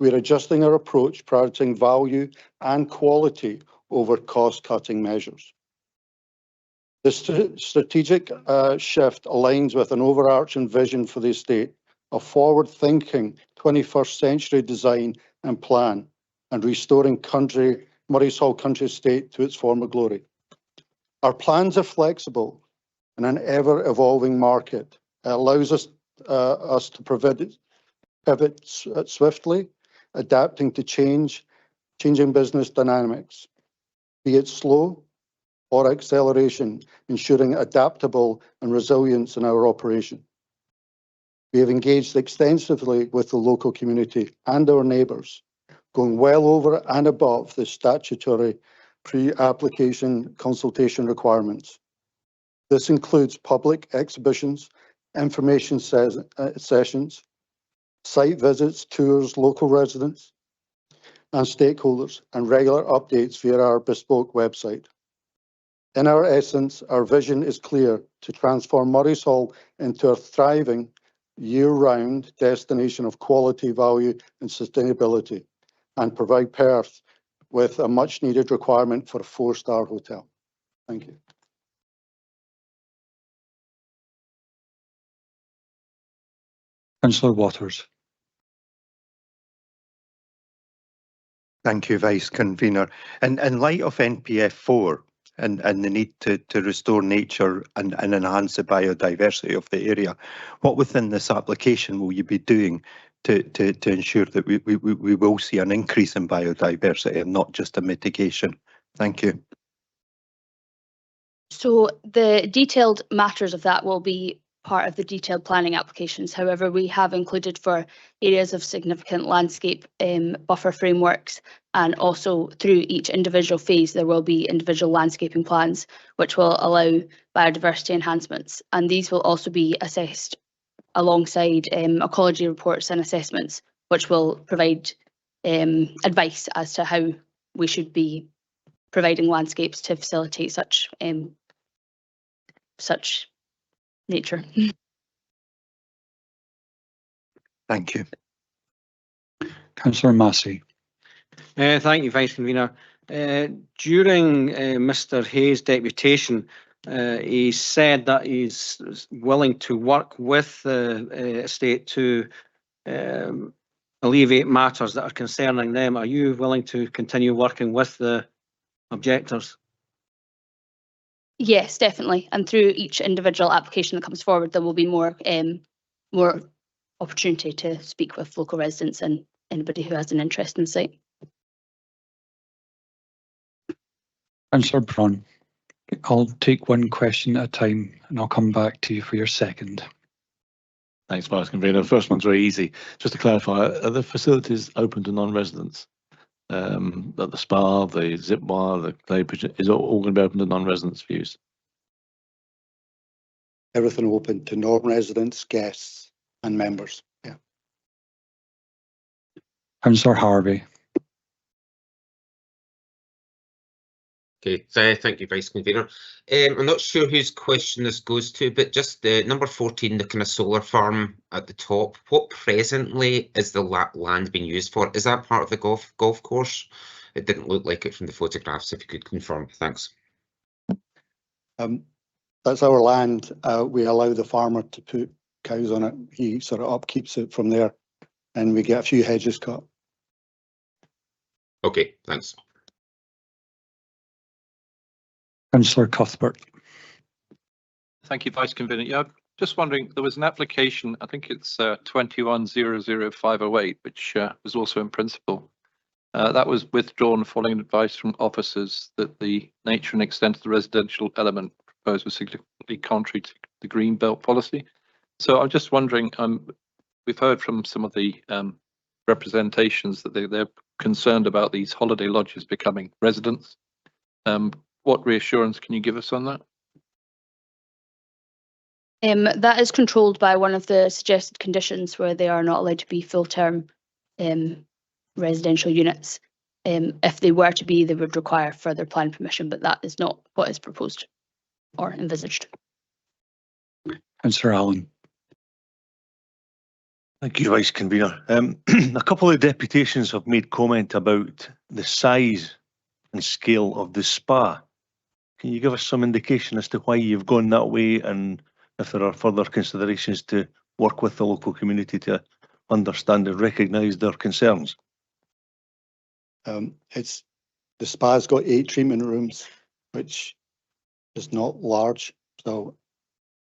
S19: We're adjusting our approach, prioritizing value and quality over cost-cutting measures. This strategic shift aligns with an overarching vision for the estate, a forward-thinking 21st century design and plan, and restoring Murray's Hall Country Estate to its former glory. Our plans are flexible in an ever-evolving market. It allows us to pivot swiftly, adapting to changing business dynamics, be it slow or acceleration, ensuring adaptable and resilience in our operation. We have engaged extensively with the local community and our neighbours, going well over and above the statutory pre-application consultation requirements. This includes public exhibitions, information sessions, site visits, tours, local residents and stakeholders, and regular updates via our bespoke website. In our essence, our vision is clear: to transform Murray's Hall into a thriving, year-round destination of quality, value and sustainability, and provide Perth with a much-needed requirement for a 4-star hotel. Thank you.
S5: Councillor Waters.
S14: Thank you, Vice Convener. In light of NPF 4 and the need to restore nature and enhance the biodiversity of the area, what within this application will you be doing to ensure that we will see an increase in biodiversity and not just a mitigation? Thank you.
S9: So the detailed matters of that will be part of the detailed planning applications. However, we have included for areas of significant landscape buffer frameworks, and also through each individual phase there will be individual landscaping plans which will allow biodiversity enhancements, and these will also be assessed alongside ecology reports and assessments which will provide advice as to how we should be providing landscapes to facilitate such nature.
S14: Thank you.
S5: Councillor Massey.
S1: Thank you, Vice Convener. During Mr Hayes' deputation, he said that he's willing to work with the estate to alleviate matters that are concerning them. Are you willing to continue working with the objectors?
S9: Yes, definitely. And through each individual application that comes forward, there will be more opportunity to speak with local residents and anybody who has an interest in the site.
S5: Councillor Brun. I'll take one question at a time and I'll come back to you for your second.
S7: Thanks, Vice Convener. The first one's very easy. Just to clarify, are the facilities open to non-residents? At the spa, the zip wire, the clay, is it all going to be open to non-residents for use?
S19: everything open to non-residents, guests and members. Yeah.
S5: Councillor Harvey.
S13: Okay, thank you, Vice Convener. I'm not sure whose question this goes to, but just number 14, the kind of solar farm at the top. What presently is the land being used for? Is that part of the golf course? It didn't look like it from the photographs. If you could confirm, thanks.
S19: That's our land. We allow the farmer to put cows on it. He sort of upkeeps it from there, and we get a few hedges cut.
S13: Okay, thanks.
S5: Councillor Cuthbert.
S8: Thank you, Vice Convener. Yeah, just wondering, there was an application, I think it's 2100508, which was also in principle. That was withdrawn following advice from officers that the nature and extent of the residential element proposed was significantly contrary to the Green Belt policy. So I'm just wondering, we've heard from some of the representations that they're concerned about these holiday lodges becoming residents. What reassurance can you give us on that?
S9: That is controlled by one of the suggested conditions where they are not allowed to be full-term residential units. If they were to be, they would require further planning permission, but that is not what is proposed or envisaged.
S5: Councillor Allen.
S11: Thank you, Vice Convener. A couple of deputations have made comment about the size and scale of the spa. Can you give us some indication as to why you've gone that way, and if there are further considerations to work with the local community to understand and recognise their concerns?
S19: The spa's got 8 treatment rooms, which is not large. So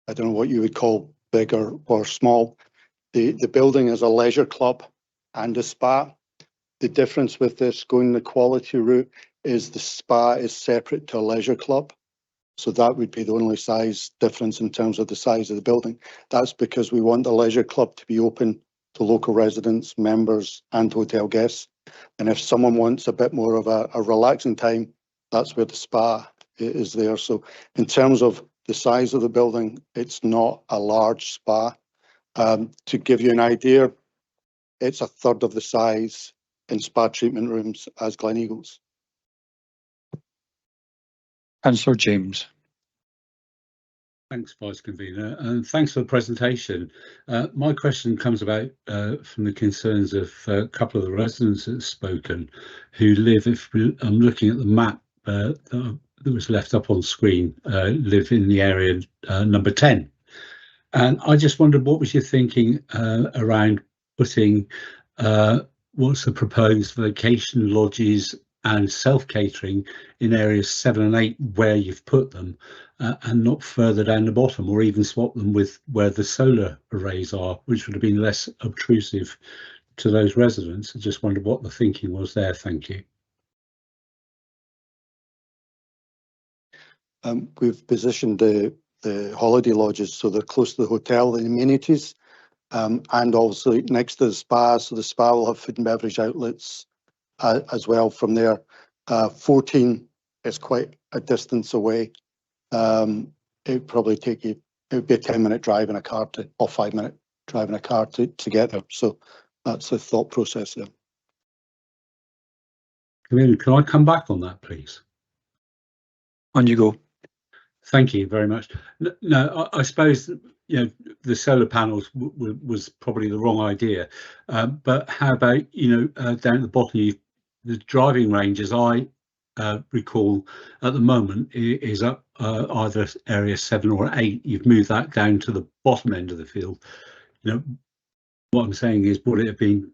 S19: I don't know what you would call big or small. The building is a leisure club and a spa. The difference with this going the quality route is the spa is separate to a leisure club. So that would be the only size difference in terms of the size of the building. That's because we want the leisure club to be open to local residents, members and hotel guests. And if someone wants a bit more of a relaxing time, that's where the spa is there. So in terms of the size of the building, it's not a large spa. To give you an idea, it's a third of the size in spa treatment rooms as Gleneagles.
S5: Councillor James.
S6: Thanks, Vice Convener, and thanks for the presentation. My question comes about from the concerns of a couple of the residents that have spoken, who live, I'm looking at the map that was left up on screen, live in the area number 10. And I just wondered, what was your thinking around putting what's the proposed vacation lodges and self-catering in areas 7 and 8 where you've put them, and not further down the bottom, or even swap them with where the solar arrays are, which would have been less obtrusive to those residents. I just wondered what the thinking was there. Thank you.
S19: We've positioned the holiday lodges so they're close to the hotel, the amenities, and also next to the spa, so the spa will have food and beverage outlets as well from there. 14 is quite a distance away. It'd probably take you, it would be a 10-minute drive in a car to, or 5-minute drive in a car to get there. So that's the thought process there.
S6: Can I come back on that, please?
S5: On you go.
S6: Thank you very much. No, I suppose, you know, the solar panels was probably the wrong idea. But how about, you know, down at the bottom, the driving range, as I recall at the moment, is up either area 7 or 8. You've moved that down to the bottom end of the field. You know, what I'm saying is, would it have been,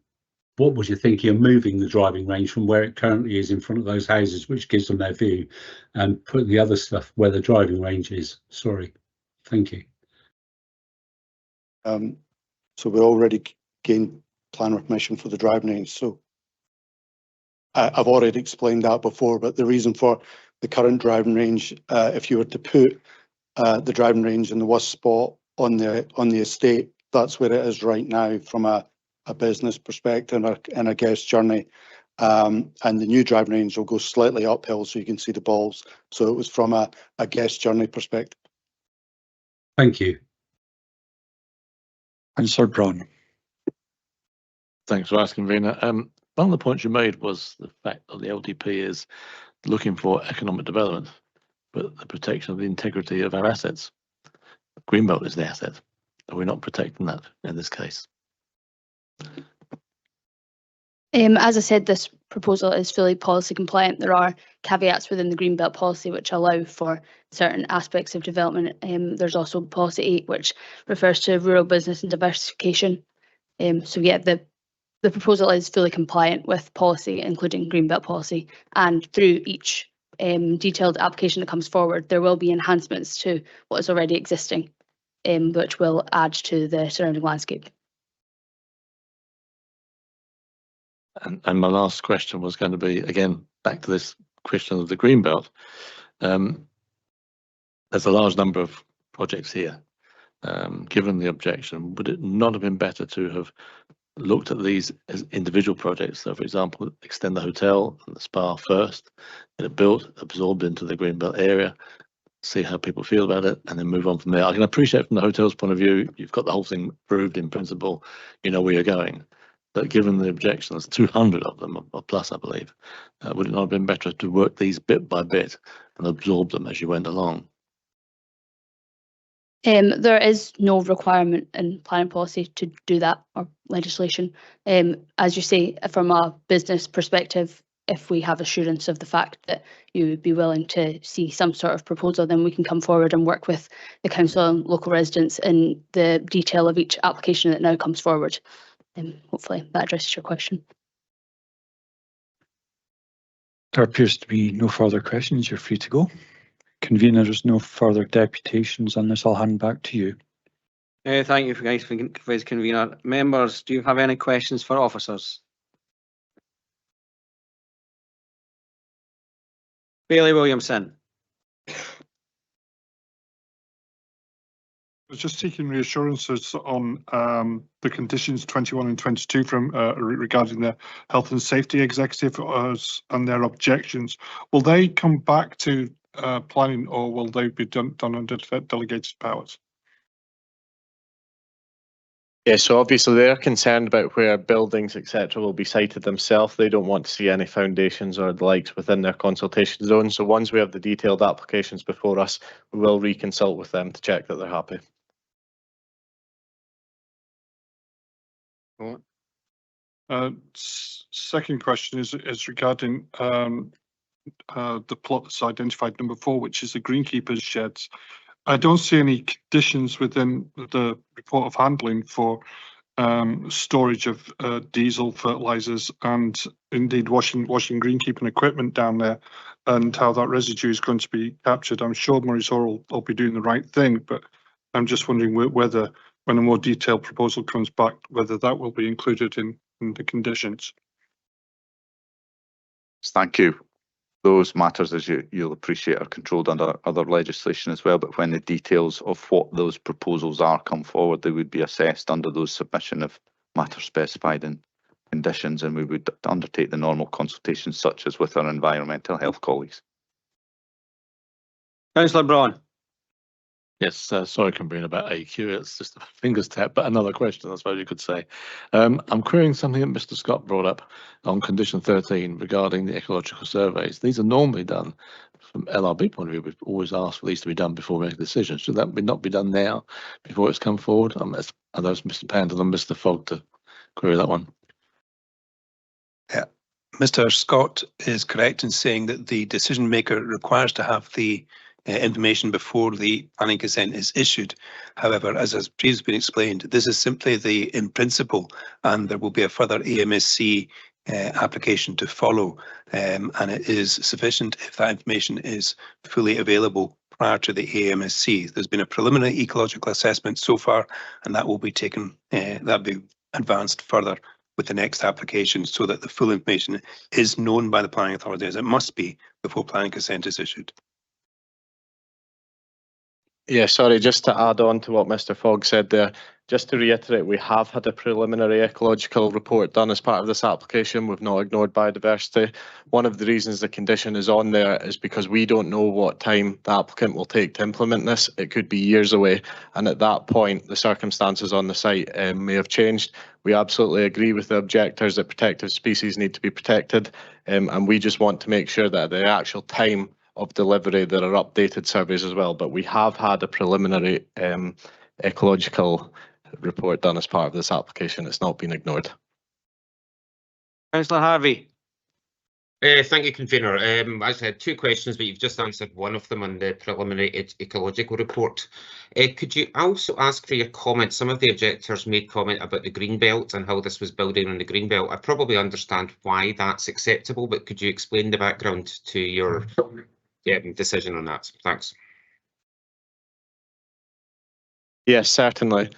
S6: what was your thinking of moving the driving range from where it currently is in front of those houses, which gives them their view, and putting the other stuff where the driving range is? Sorry. Thank you.
S19: So we already gained planning permission for the driving range. So I've already explained that before, but the reason for the current driving range, if you were to put the driving range in the worst spot on the estate, that's where it is right now from a business perspective and a guest journey. And the new driving range will go slightly uphill so you can see the balls. So it was from a guest journey perspective.
S6: Thank you.
S5: Councillor Braun.
S7: Thanks for asking, Rena. One of the points you made was the fact that the LDP is looking for economic development, but the protection of the integrity of our assets. Greenbelt is the asset. Are we not protecting that in this case?
S9: As I said, this proposal is fully policy compliant. There are caveats within the Greenbelt policy which allow for certain aspects of development. There's also policy 8, which refers to rural business and diversification. So yeah, the proposal is fully compliant with policy, including Greenbelt policy, and through each detailed application that comes forward, there will be enhancements to what is already existing, which will add to the surrounding landscape.
S7: And my last question was going to be, again, back to this question of the Greenbelt. There's a large number of projects here. Given the objection, would it not have been better to have looked at these as individual projects? So, for example, extend the hotel and the spa first, get it built, absorbed into the Greenbelt area, see how people feel about it, and then move on from there. I can appreciate from the hotel's point of view, you've got the whole thing approved in principle, you know where you're going. But given the objection, there's 200 of them, or plus, I believe, would it not have been better to work these bit by bit and absorb them as you went along?
S9: There is no requirement in planning policy to do that, or legislation. As you say, from a business perspective, if we have assurance of the fact that you would be willing to see some sort of proposal, then we can come forward and work with the council and local residents in the detail of each application that now comes forward. Hopefully that addresses your question.
S5: There appears to be no further questions. You're free to go. Convener, there's no further deputations on this. I'll hand back to you.
S1: Thank you, guys, Vice Convener. Members, do you have any questions for officers? Bailey Williamson.
S15: I was just seeking reassurances on the conditions 21 and 22 from regarding the health and safety executive and their objections. Will they come back to planning, or will they be done under delegated powers?
S4: Yeah, so obviously they're concerned about where buildings, etc., will be sited themselves. They don't want to see any foundations or the likes within their consultation zone. So once we have the detailed applications before us, we will reconsult with them to check that they're happy.
S15: Second question is regarding the plot that's identified number 4, which is the greenkeepers sheds. I don't see any conditions within the report of handling for storage of diesel, fertilizers, and indeed washing greenkeeping equipment down there, and how that residue is going to be captured. I'm sure Murray's Hall will be doing the right thing, but I'm just wondering whether, when a more detailed proposal comes back, whether that will be included in the conditions.
S17: Thank you. Those matters, as you'll appreciate, are controlled under other legislation as well, but when the details of what those proposals are come forward, they would be assessed under those submission of matters specified in conditions, and we would undertake the normal consultations such as with our environmental health colleagues.
S1: Councillor Braun.
S7: Yes, sorry, Convener, about AQ. It's just a fingers tap, but another question, I suppose you could say. I'm querying something that Mr. Scott brought up on condition 13 regarding the ecological surveys. These are normally done from LRB point of view. We've always asked for these to be done before we make a decision. Should that not be done now before it's come forward? Are those Mr. Pandel and Mr. Fogg to query that one?
S10: Yeah, Mr. Scott is correct in saying that the decision maker requires to have the information before the planning consent is issued. However, as has previously been explained, this is simply the in principle, and there will be a further AMSC application to follow, and it is sufficient if that information is fully available prior to the AMSC. There's been a preliminary ecological assessment so far, and that will be taken, that'll be advanced further with the next application, so that the full information is known by the planning authority, as it must be before planning consent is issued.
S4: Yeah, sorry, just to add on to what Mr. Fogg said there, Just to reiterate, we have had a preliminary ecological report done as part of this application. We've not ignored biodiversity. One of the reasons the condition is on there is because we don't know what time the applicant will take to implement this. It could be years away, and at that point the circumstances on the site may have changed. We absolutely agree with the objectors that protected species need to be protected, and we just want to make sure that at the actual time of delivery there are updated surveys as well. But we have had a preliminary ecological report done as part of this application. It's not been ignored.
S1: Councillor Harvey.
S13: Thank you, Convener. I actually had two questions, but you've just answered one of them on the preliminary ecological report. Could you also ask for your comment? Some of the objectors made comment about the Greenbelt and how this was building on the Greenbelt. I probably understand why that's acceptable, but could you explain the background to your decision on that? Thanks.
S4: Yes, certainly.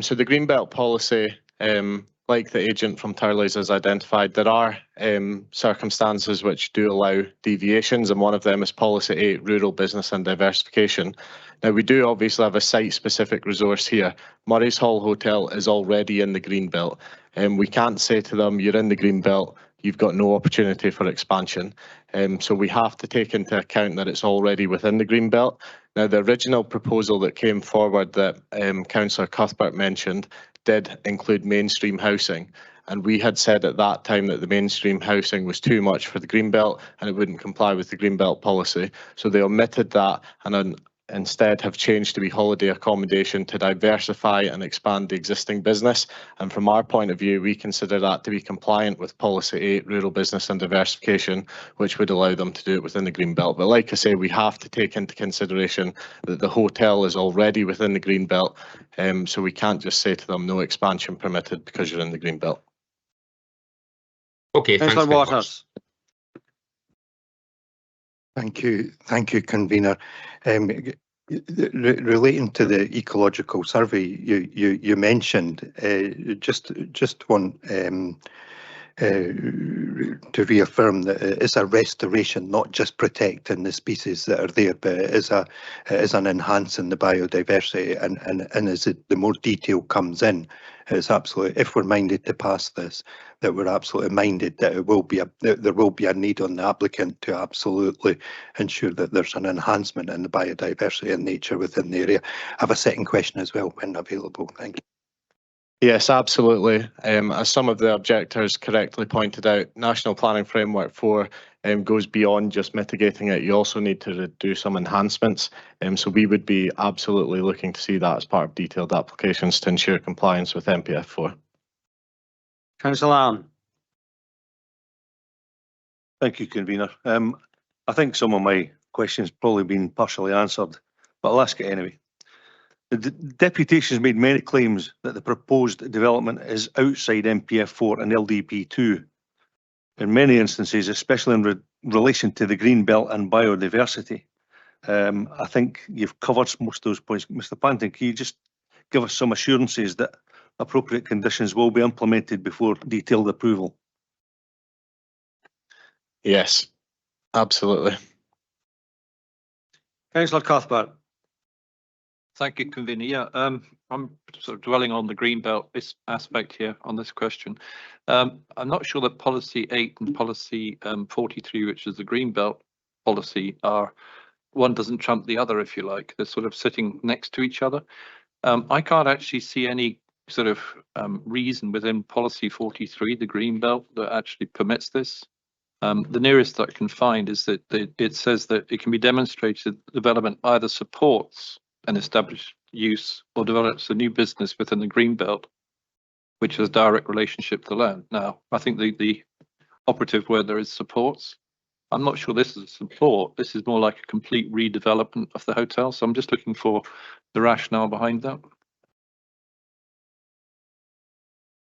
S4: So the Greenbelt policy, like the agent from Turley's has identified, there are circumstances which do allow deviations, and one of them is Policy 8, Rural Business and Diversification. Now, we do obviously have a site-specific resource here. Murray's Hall Hotel is already in the Greenbelt, and we can't say to them, you're in the Greenbelt, you've got no opportunity for expansion. So we have to take into account that it's already within the Greenbelt. Now, the original proposal that came forward that Councillor Cuthbert mentioned did include mainstream housing, and we had said at that time that the mainstream housing was too much for the Greenbelt and it wouldn't comply with the Greenbelt policy. So they omitted that and instead have changed to be holiday accommodation to diversify and expand the existing business. And from our point of view, we consider that to be compliant with Policy 8, Rural Business and Diversification, which would allow them to do it within the Greenbelt. But like I say, we have to take into consideration that the hotel is already within the Greenbelt, so we can't just say to them no expansion permitted because you're in the Greenbelt.
S13: Okay, thanks very much.
S14: Thank you, Convener. Relating to the ecological survey you mentioned, just want to reaffirm that it is a restoration, not just protecting the species that are there, but it is an enhancing the biodiversity, and as the more detail comes in, it's absolutely, if we're minded to pass this, that we're absolutely minded that there will be a need on the applicant to absolutely ensure that there's an enhancement in the biodiversity and nature within the area. I have a second question as well when available. Thank you.
S4: Yes, absolutely. As some of the objectors correctly pointed out, National Planning Framework 4 goes beyond just mitigating it. You also need to do some enhancements. So we would be absolutely looking to see that as part of detailed applications to ensure compliance with NPF 4.
S1: Councillor Allen.
S11: Thank you, Convener. I think some of my questions probably been partially answered, but I'll ask it anyway. The deputation has made many claims that the proposed development is outside NPF 4 and LDP 2. In many instances, especially in relation to the green belt and biodiversity. I think you've covered most of those points. Mr. Panton, can you just give us some assurances that appropriate conditions will be implemented before detailed approval?
S4: Yes, absolutely.
S1: Councillor Cuthbert.
S8: Thank you, Convener. Yeah, I'm sort of dwelling on the Greenbelt aspect here on this question. I'm not sure that Policy 8 and Policy 43, which is the Greenbelt policy, one doesn't trump the other, if you like. They're sort of sitting next to each other. I can't actually see any sort of reason within Policy 43, the Greenbelt, that actually permits this. The nearest that I can find is that it says that it can be demonstrated development either supports an established use or develops a new business within the Greenbelt, which has direct relationship to the land. Now, I think the operative word there is supports. I'm not sure this is a support. This is more like a complete redevelopment of the hotel. So I'm just looking for the rationale behind that.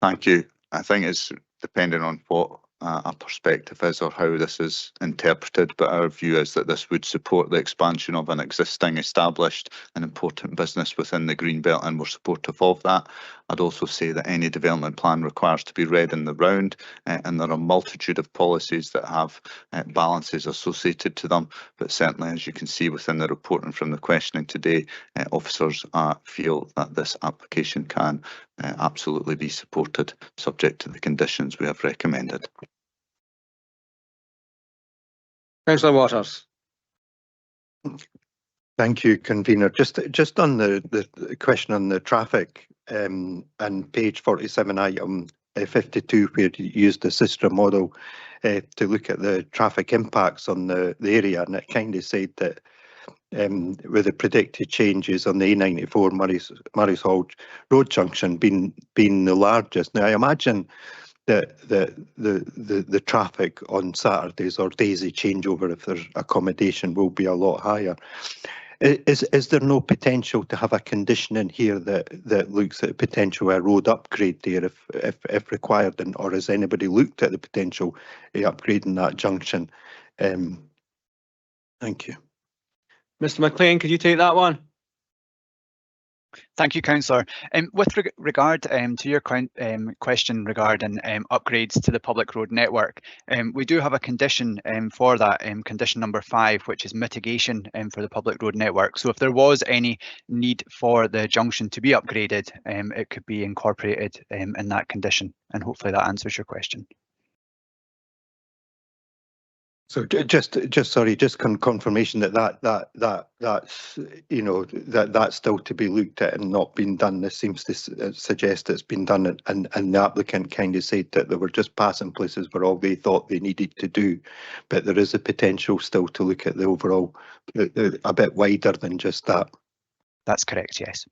S17: Thank you. I think it's depending on what our perspective is or how this is interpreted, but our view is that this would support the expansion of an existing established and important business within the Greenbelt, and we're supportive of that. I'd also say that any development plan requires to be read in the round, and there are a multitude of policies that have balances associated to them. But certainly, as you can see within the report and from the questioning today, officers feel that this application can absolutely be supported, subject to the conditions we have recommended.
S1: Councillor Waters.
S14: Thank you, convener. Just on the question on the traffic, and page 47, item 52, where you used the Sistra model to look at the traffic impacts on the area, and it kind of said that with the predicted changes on the A94 Murray's Hall Road junction being the largest. Now, I imagine that the traffic on Saturdays or days of changeover, if there's accommodation, will be a lot higher. Is there no potential to have a condition in here that looks at potential a road upgrade there if required, or has anybody looked at the potential upgrading that junction? Thank you.
S1: Mr. McLean, could you take that one?
S16: Thank you, Councillor. With regard to your question regarding upgrades to the public road network, we do have a condition for that, condition number 5, which is mitigation for the public road network. So if there was any need for the junction to be upgraded, it could be incorporated in that condition, and hopefully that answers your question.
S14: So just confirmation that's that's still to be looked at and not been done. This seems to suggest it's been done, and the applicant kind of said that they were just passing places where all they thought they needed to do, but there is a potential still to look at the overall a bit wider than just that.
S16: That's correct, yes.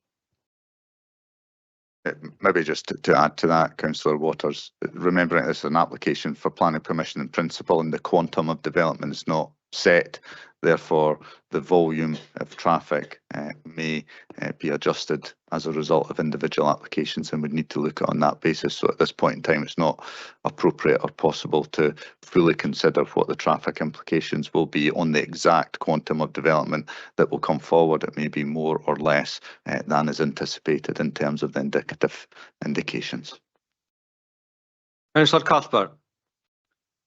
S17: Maybe just to add to that, Councillor Waters, remembering this is an application for planning permission in principle and the quantum of development is not set, therefore the volume of traffic may be adjusted as a result of individual applications, and would need to look at on that basis. So at this point in time, it's not appropriate or possible to fully consider what the traffic implications will be on the exact quantum of development that will come forward. It may be more or less than is anticipated in terms of the indicative indications.
S1: Councillor Cuthbert.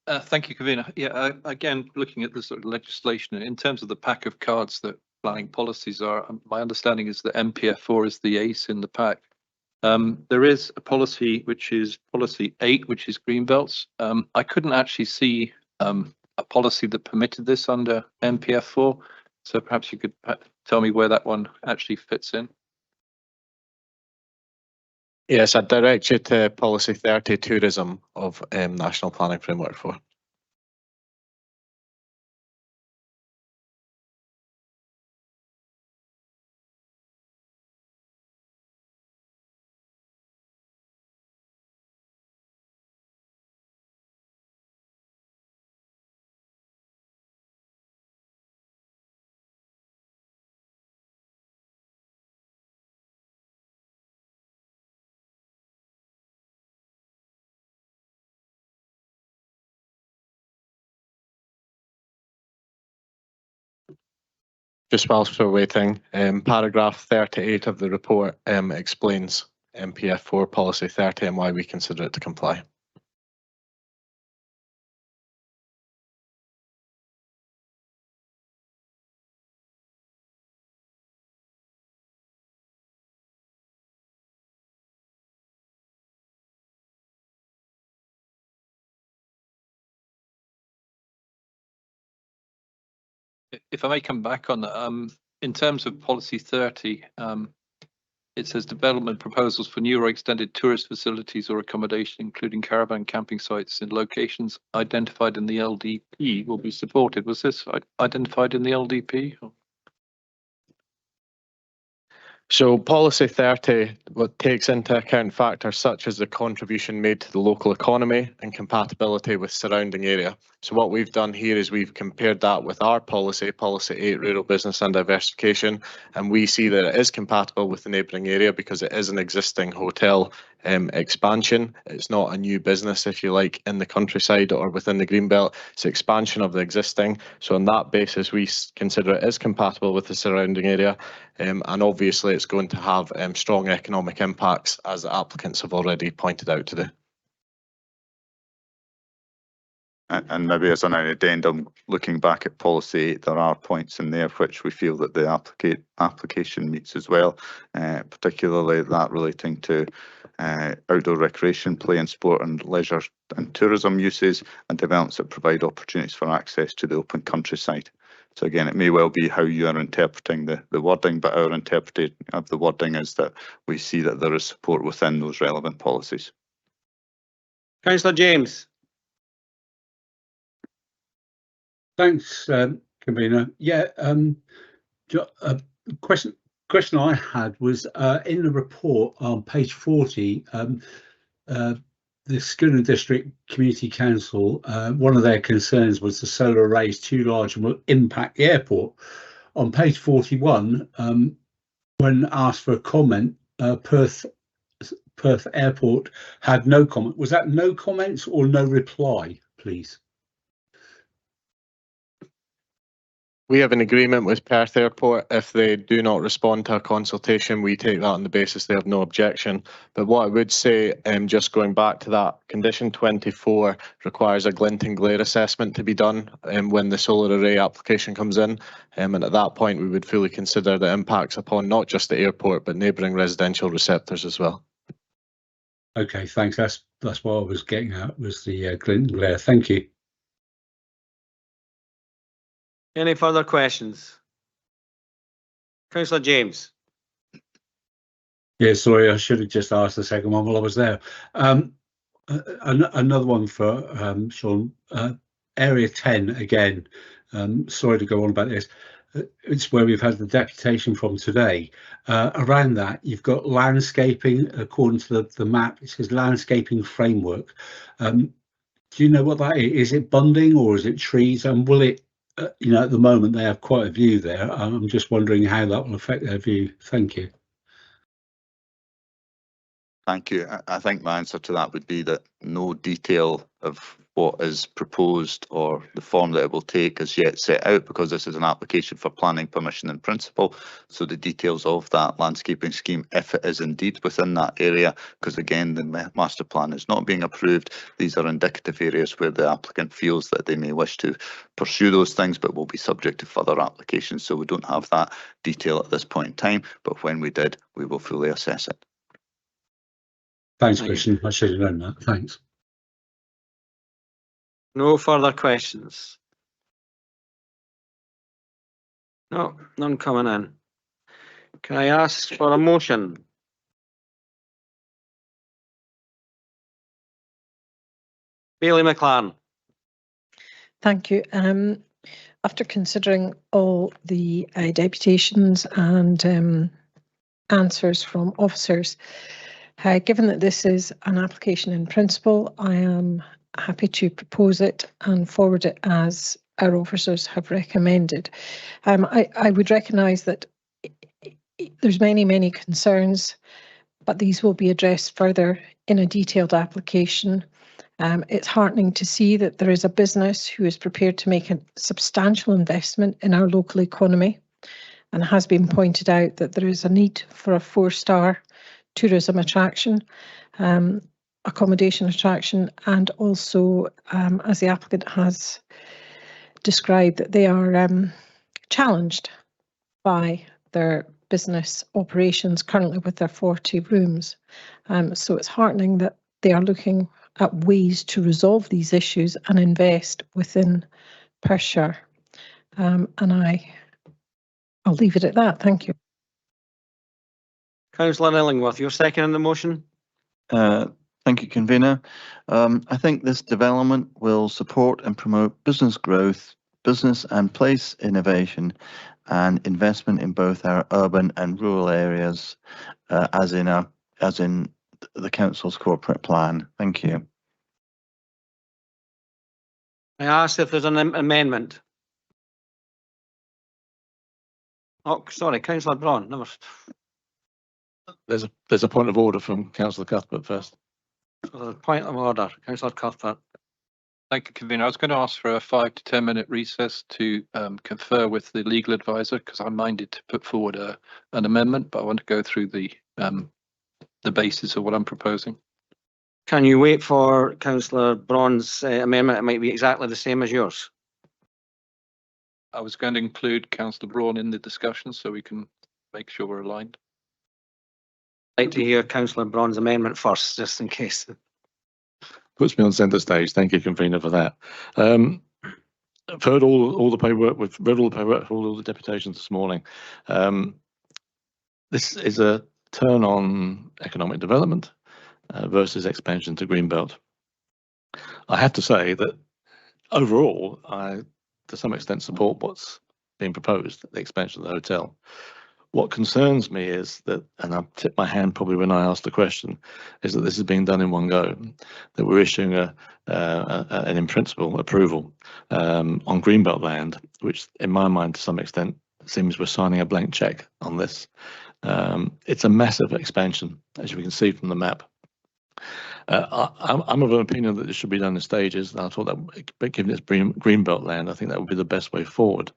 S8: Thank you, convener. Yeah, again, looking at the sort of legislation in terms of the pack of cards that planning policies are, my understanding is that MPF4 is the ace in the pack. There is a policy which is policy 8, which is green belts. I couldn't actually see a policy that permitted this under MPF4, so perhaps you could tell me where that one actually fits in.
S4: Yes, I'd direct you to policy 30, tourism of National Planning Framework 4. Just whilst we're waiting, paragraph 38 of the report explains MPF4 policy 30 and why we consider it to comply.
S8: If I may come back on that, in terms of policy 30, it says development proposals for new or extended tourist facilities or accommodation, including caravan camping sites in locations identified in the LDP, will be supported. Was this identified in the LDP?
S4: So policy 30 takes into account factors such as the contribution made to the local economy and compatibility with surrounding area. So what we've done here is we've compared that with our policy 8, rural business and diversification, and we see that it is compatible with the neighbouring area because it is an existing hotel expansion. It's not a new business, if you like, in the countryside or within the Greenbelt. It's expansion of the existing. So on that basis, we consider it is compatible with the surrounding area. And obviously, it's going to have strong economic impacts, as the applicants have already pointed out today.
S17: And maybe as an addendum, looking back at policy, there are points in there which we feel that the application meets as well, particularly that relating to outdoor recreation, play and sport and leisure and tourism uses, and developments that provide opportunities for access to the open countryside. So again, it may well be how you are interpreting the wording, but our interpretation of the wording is that we see that there is support within those relevant policies.
S1: Councillor James.
S6: Thanks, convener. Yeah, a question I had was in the report on page 40, the Skilling District Community Council, one of their concerns was the solar arrays too large and will impact the airport. On page 41, when asked for a comment, Perth Airport had no comment. Was that no comments or no reply, please?
S4: We have an agreement with Perth Airport. If they do not respond to a consultation, we take that on the basis they have no objection. But what I would say, just going back to that, condition 24 requires a glint and glare assessment to be done when the solar array application comes in. And at that point, we would fully consider the impacts upon not just the airport, but neighbouring residential receptors as well.
S6: Okay, thanks. That's what I was getting at, was the glint and glare. Thank you.
S1: Any further questions? Councillor James.
S6: Yeah, sorry, I should have just asked the second one while I was there. Another one for Sean. Area 10 again. Sorry to go on about this. It's where we've had the deputation from today. Around that, you've got landscaping, according to the map. It says landscaping framework. Do you know what that is? Is it bunding or is it trees? And will it, you know, at the moment they have quite a view there. I'm just wondering how that will affect their view. Thank you.
S17: Thank you. I think my answer to that would be that no detail of what is proposed or the form that it will take is yet set out, because this is an application for planning permission in principle. So the details of that landscaping scheme, if it is indeed within that area, because again, the master plan is not being approved, these are indicative areas where the applicant feels that they may wish to pursue those things, but will be subject to further applications. So we don't have that detail at this point in time, but when we did, we will fully assess it.
S6: Thanks, Christian. I should have known that. Thanks.
S1: No further questions? No, none coming in. Can I ask for a motion? Bailey McLaren.
S12: Thank you. After considering all the deputations and answers from officers, given that this is an application in principle, I am happy to propose it and forward it as our officers have recommended. I would recognise that there's many concerns, but these will be addressed further in a detailed application. It's heartening to see that there is a business who is prepared to make a substantial investment in our local economy, and it has been pointed out that there is a need for a 4-star tourism attraction, accommodation attraction, and also, as the applicant has described, that they are challenged by their business operations currently with their 40 rooms. So it's heartening that they are looking at ways to resolve these issues and invest within Perthshire. And I'll leave it at that. Thank you.
S1: Councillor Illingworth, your second on the motion.
S18: Thank you, convener. I think this development will support and promote business growth, business and place innovation, and investment in both our urban and rural areas, as in the council's corporate plan. Thank you.
S1: I ask if there's an amendment. Oh, sorry, Councillor Braun.
S7: There's a point of order from Councillor Cuthbert first.
S1: Point of order, Councillor Cuthbert.
S8: Thank you, Convener. I was going to ask for a 5 to 10 minute recess to confer with the legal advisor, because I'm minded to put forward an amendment, but I want to go through the basis of what I'm proposing.
S1: Can you wait for Councillor Braun's amendment? It might be exactly the same as yours.
S8: I was going to include Councillor Braun in the discussion so we can make sure we're aligned.
S1: I'd like to hear Councillor Braun's amendment first, just in case.
S7: Puts me on centre stage. Thank you, Convener, for that. I've heard all the paperwork. We've read all the paperwork for all the deputations this morning. This is a turn on economic development versus expansion to Greenbelt. I have to say that overall, I, to some extent, support what's being proposed, the expansion of the hotel. What concerns me is that, and I'll tip my hand probably when I ask the question, is that this is being done in one go, that we're issuing an in principle approval on Greenbelt land, which in my mind, to some extent, seems we're signing a blank check on this. It's a massive expansion, as we can see from the map. I'm of an opinion that this should be done in stages, and I thought that, given it's Greenbelt land, I think that would be the best way forward.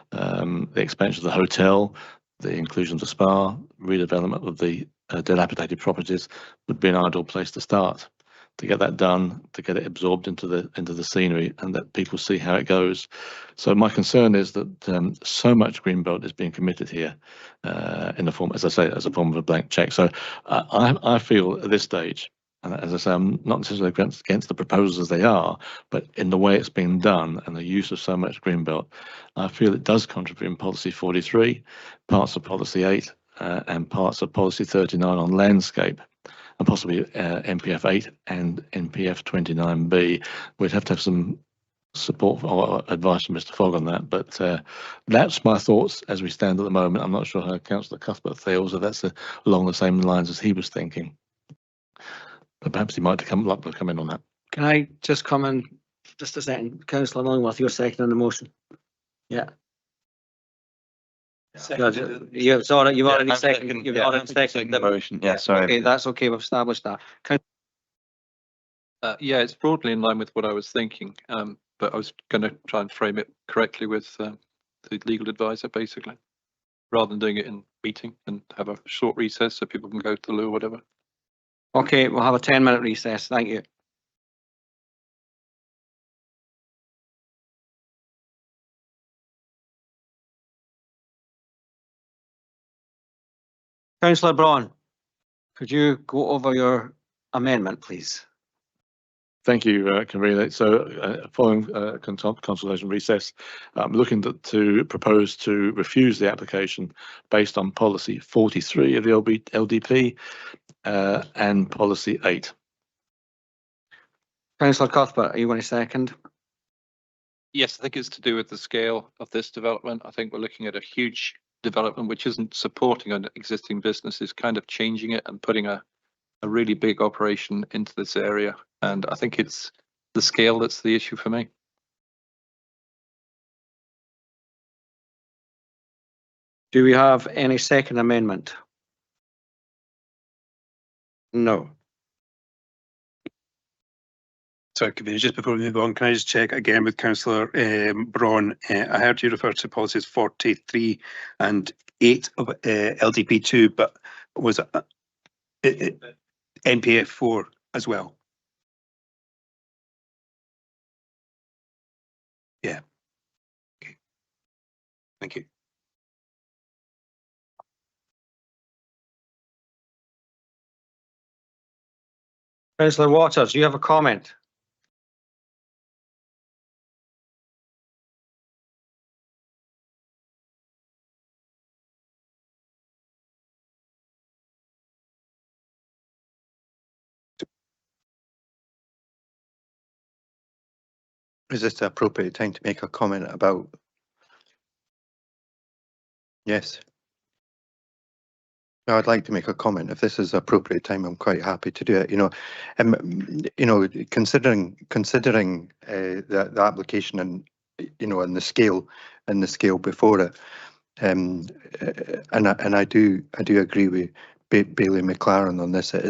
S7: The expansion of the hotel, the inclusion of the spa, redevelopment of the dilapidated properties would be an ideal place to start. To get that done, to get it absorbed into the scenery, and that people see how it goes. So my concern is that so much Greenbelt is being committed here in the form, as I say, as a form of a blank check. So I feel at this stage, and as I say, I'm not necessarily against the proposals as they are, but in the way it's being done and the use of so much Greenbelt, I feel it does contravene in Policy 43, parts of Policy 8, and parts of Policy 39 on landscape, and possibly NPF 8 and NPF 29B. We'd have to have some support or advice from Mr. Fogg on that, but that's my thoughts as we stand at the moment. I'm not sure how Councillor Cuthbert feels, if that's along the same lines as he was thinking. But perhaps he might come in on that.
S1: Can I just come in just a second? Councillor Longworth, you're second on the motion. Yeah. You've already seconded. You've already seconded the
S18: motion. Yeah, sorry.
S1: Okay, that's okay. We've established that.
S8: Yeah, it's broadly in line with what I was thinking, but I was going to try and frame it correctly with the legal advisor, basically, rather than doing it in meeting and have a short recess so people can go to the loo or whatever.
S1: Okay, we'll have a 10-minute recess. Thank you. Councillor Braun, could you go over your amendment, please?
S7: Thank you, Convener. So following consultation recess, I'm looking to propose to refuse the application based on Policy 43 of the LDP and Policy 8.
S1: Councillor Cuthbert, are you going to second?
S8: Yes, I think it's to do with the scale of this development. I think we're looking at a huge development which isn't supporting an existing business, is kind of changing it and putting a really big operation into this area. And I think it's the scale that's the issue for me.
S1: Do we have any second amendment? No.
S10: Sorry, Convener, just before we move on, can I just check again with Councillor Braun? I heard you refer to policies 43 and 8 of LDP2, but was it NPF 4 as well? Yeah. Okay. Thank you.
S1: Councillor Waters, do you have a comment?
S14: Is this the appropriate time to make a comment about? Yes. No, I'd like to make a comment. If this is the appropriate time, I'm quite happy to do it. Considering the application and and the scale before it, and I do agree with Bailey McLaren on this. It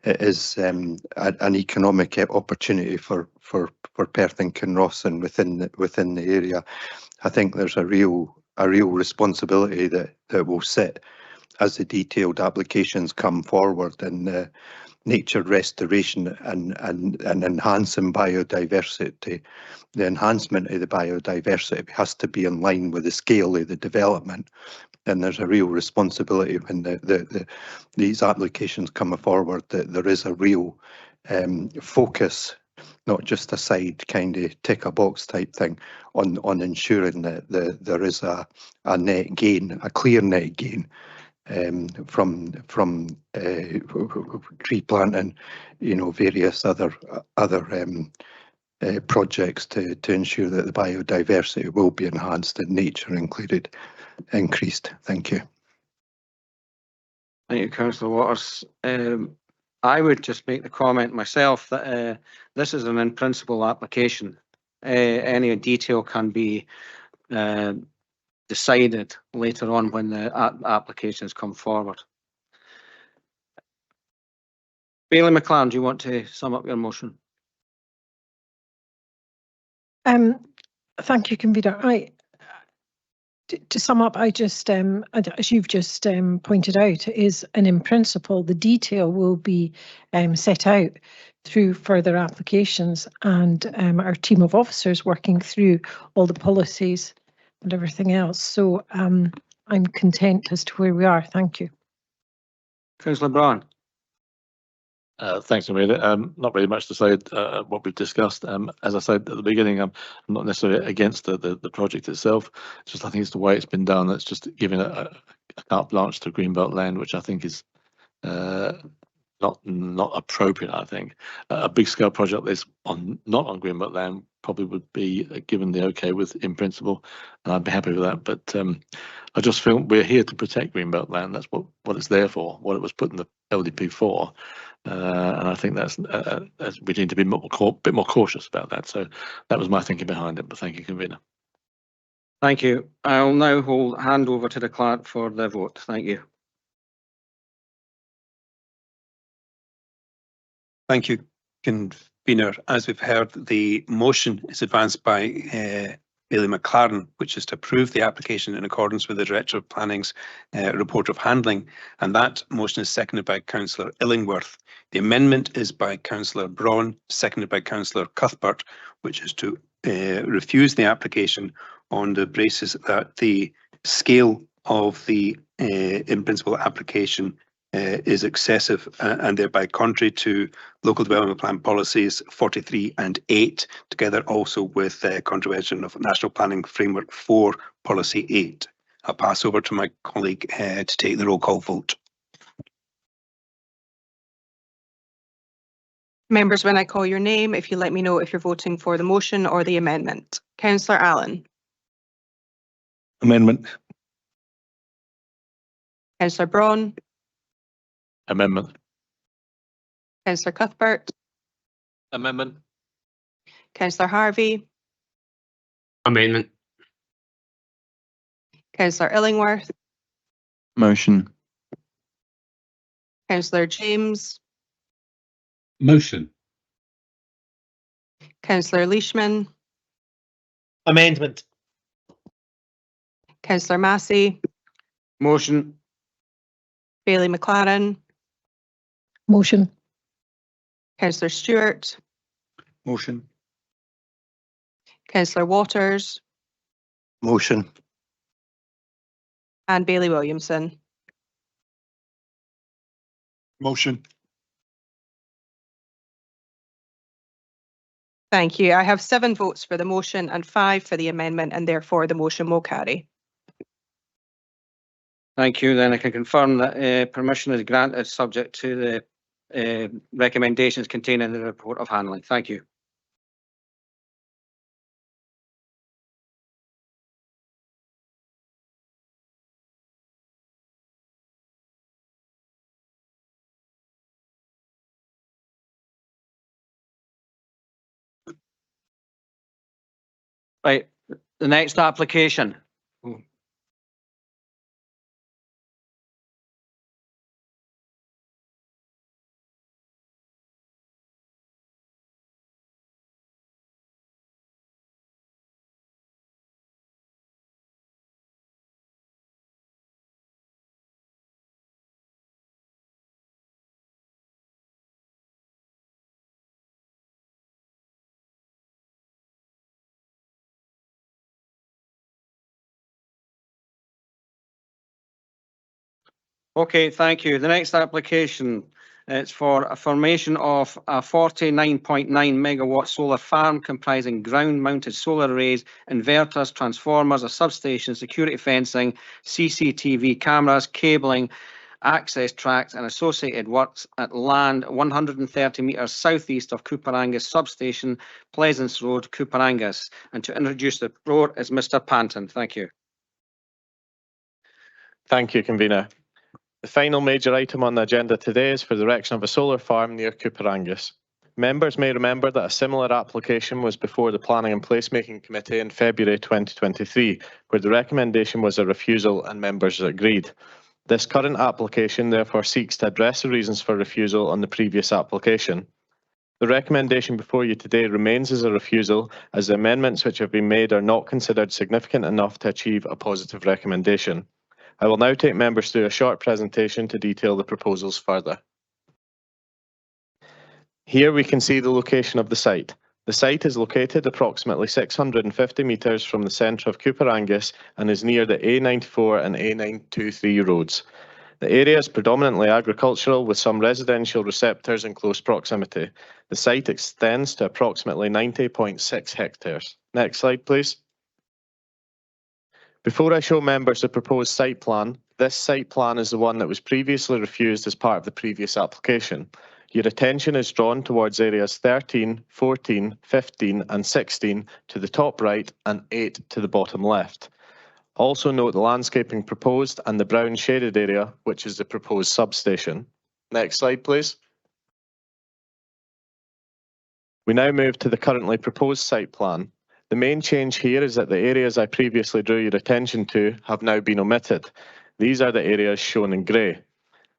S14: is an economic opportunity for Perth and Kinross and within the area. I think there's a real responsibility that will sit as the detailed applications come forward, and nature restoration and enhancing biodiversity. The enhancement of the biodiversity has to be in line with the scale of the development, and there's a real responsibility when these applications come forward that there is a real focus, not just a side kind of tick a box type thing, on ensuring that there is a net gain, a clear net gain from tree planting, various other projects to ensure that the biodiversity will be enhanced and nature increased. Thank you.
S1: Thank you, Councillor Waters. I would just make the comment myself that this is an in-principle application. Any detail can be decided later on when the applications come forward. Bailey McLaren, do you want to sum up your motion?
S12: Thank you, Convener. To sum up, I just, as you've just pointed out, is an in principle. The detail will be set out through further applications, and our team of officers working through all the policies and everything else. So I'm content as to where we are. Thank you.
S1: Councillor Brown.
S7: Thanks, Amelia. Not really much to say what we've discussed. As I said at the beginning, I'm not necessarily against the project itself. It's just I think it's the way it's been done that's just giving a carte blanche to Greenbelt land, which I think is not appropriate. I think a big scale project that's not on Greenbelt land probably would be given the okay with in principle, and I'd be happy with that. But I just feel we're here to protect Greenbelt land. That's what it's there for, what it was put in the LDP for. And I think that's we need to be a bit more cautious about that. So that was my thinking behind it. But thank you, Convener.
S1: Thank you. I'll now hand over to the clerk for the vote. Thank you.
S10: Thank you, Convener. As we've heard, the motion is advanced by Bailey McLaren, which is to approve the application in accordance with the Director of Planning's report of handling, and that motion is seconded by Councillor Illingworth. The amendment is by Councillor Braun, seconded by Councillor Cuthbert, which is to refuse the application on the basis that the scale of the in-principle application is excessive and thereby contrary to local development plan policies 43 and 8, together also with contravention of National Planning Framework 4 policy 8. I'll pass over to my colleague to take the roll call vote.
S21: Members, when I call your name, if you let me know if you're voting for the motion or the amendment. Councillor Allen.
S11: Amendment.
S21: Councillor Braun.
S7: Amendment.
S21: Councillor Cuthbert.
S8: Amendment.
S21: Councillor Harvey.
S13: Amendment.
S21: Councillor Illingworth.
S18: Motion.
S21: Councillor James.
S6: Motion.
S21: Councillor Leishman.
S1: Amendment.
S21: Councillor Massey.
S1: Motion.
S21: Bailey McLaren.
S12: Motion.
S21: Councillor Stewart.
S11: Motion.
S21: Councillor Waters.
S14: Motion.
S21: And Bailey Williamson.
S15: Motion.
S21: Thank you. I have 7 votes for the motion and 5 for the amendment, and therefore the motion will carry.
S1: Thank you. Then I can confirm that permission is granted subject to the recommendations contained in the report of handling. Thank you. Right, the next application. Okay, thank you. The next application, it's for a formation of a 49.9 megawatt solar farm comprising ground-mounted solar arrays, inverters, transformers, a substation, security fencing, CCTV cameras, cabling, access tracks and associated works at land 130 metres southeast of Cooper Angus substation, Pleasance Road, Cooper Angus. And to introduce the report is Mr. Panton. Thank you.
S4: Thank you, Convener. The final major item on the agenda today is for the erection of a solar farm near Cooper Angus. Members may remember that a similar application was before the Planning and Placemaking Committee in February 2023, where the recommendation was a refusal and members agreed. This current application therefore seeks to address the reasons for refusal on the previous application. The recommendation before you today remains as a refusal, as the amendments which have been made are not considered significant enough to achieve a positive recommendation. I will now take members through a short presentation to detail the proposals further. Here we can see the location of the site. The site is located approximately 650 metres from the centre of Cooper Angus and is near the A94 and A923 roads. The area is predominantly agricultural with some residential receptors in close proximity. The site extends to approximately 90.6 hectares. Next slide, please. Before I show members the proposed site plan, this site plan is the one that was previously refused as part of the previous application. Your attention is drawn towards areas 13, 14, 15 and 16 to the top right and 8 to the bottom left. Also note the landscaping proposed and the brown shaded area, which is the proposed substation. Next slide, please. We now move to the currently proposed site plan. The main change here is that the areas I previously drew your attention to have now been omitted. These are the areas shown in grey.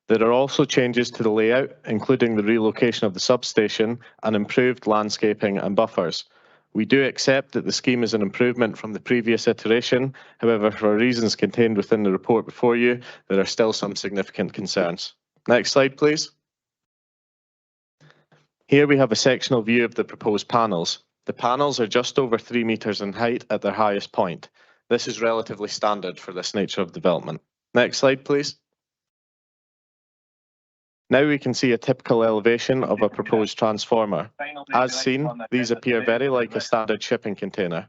S4: There are also changes to the layout, including the relocation of the substation and improved landscaping and buffers. We do accept that the scheme is an improvement from the previous iteration. However, for reasons contained within the report before you, there are still some significant concerns. Next slide, please. Here we have a sectional view of the proposed panels. The panels are just over 3 metres in height at their highest point. This is relatively standard for this nature of development. Next slide, please. Now we can see a typical elevation of a proposed transformer. As seen, these appear very like a standard shipping container.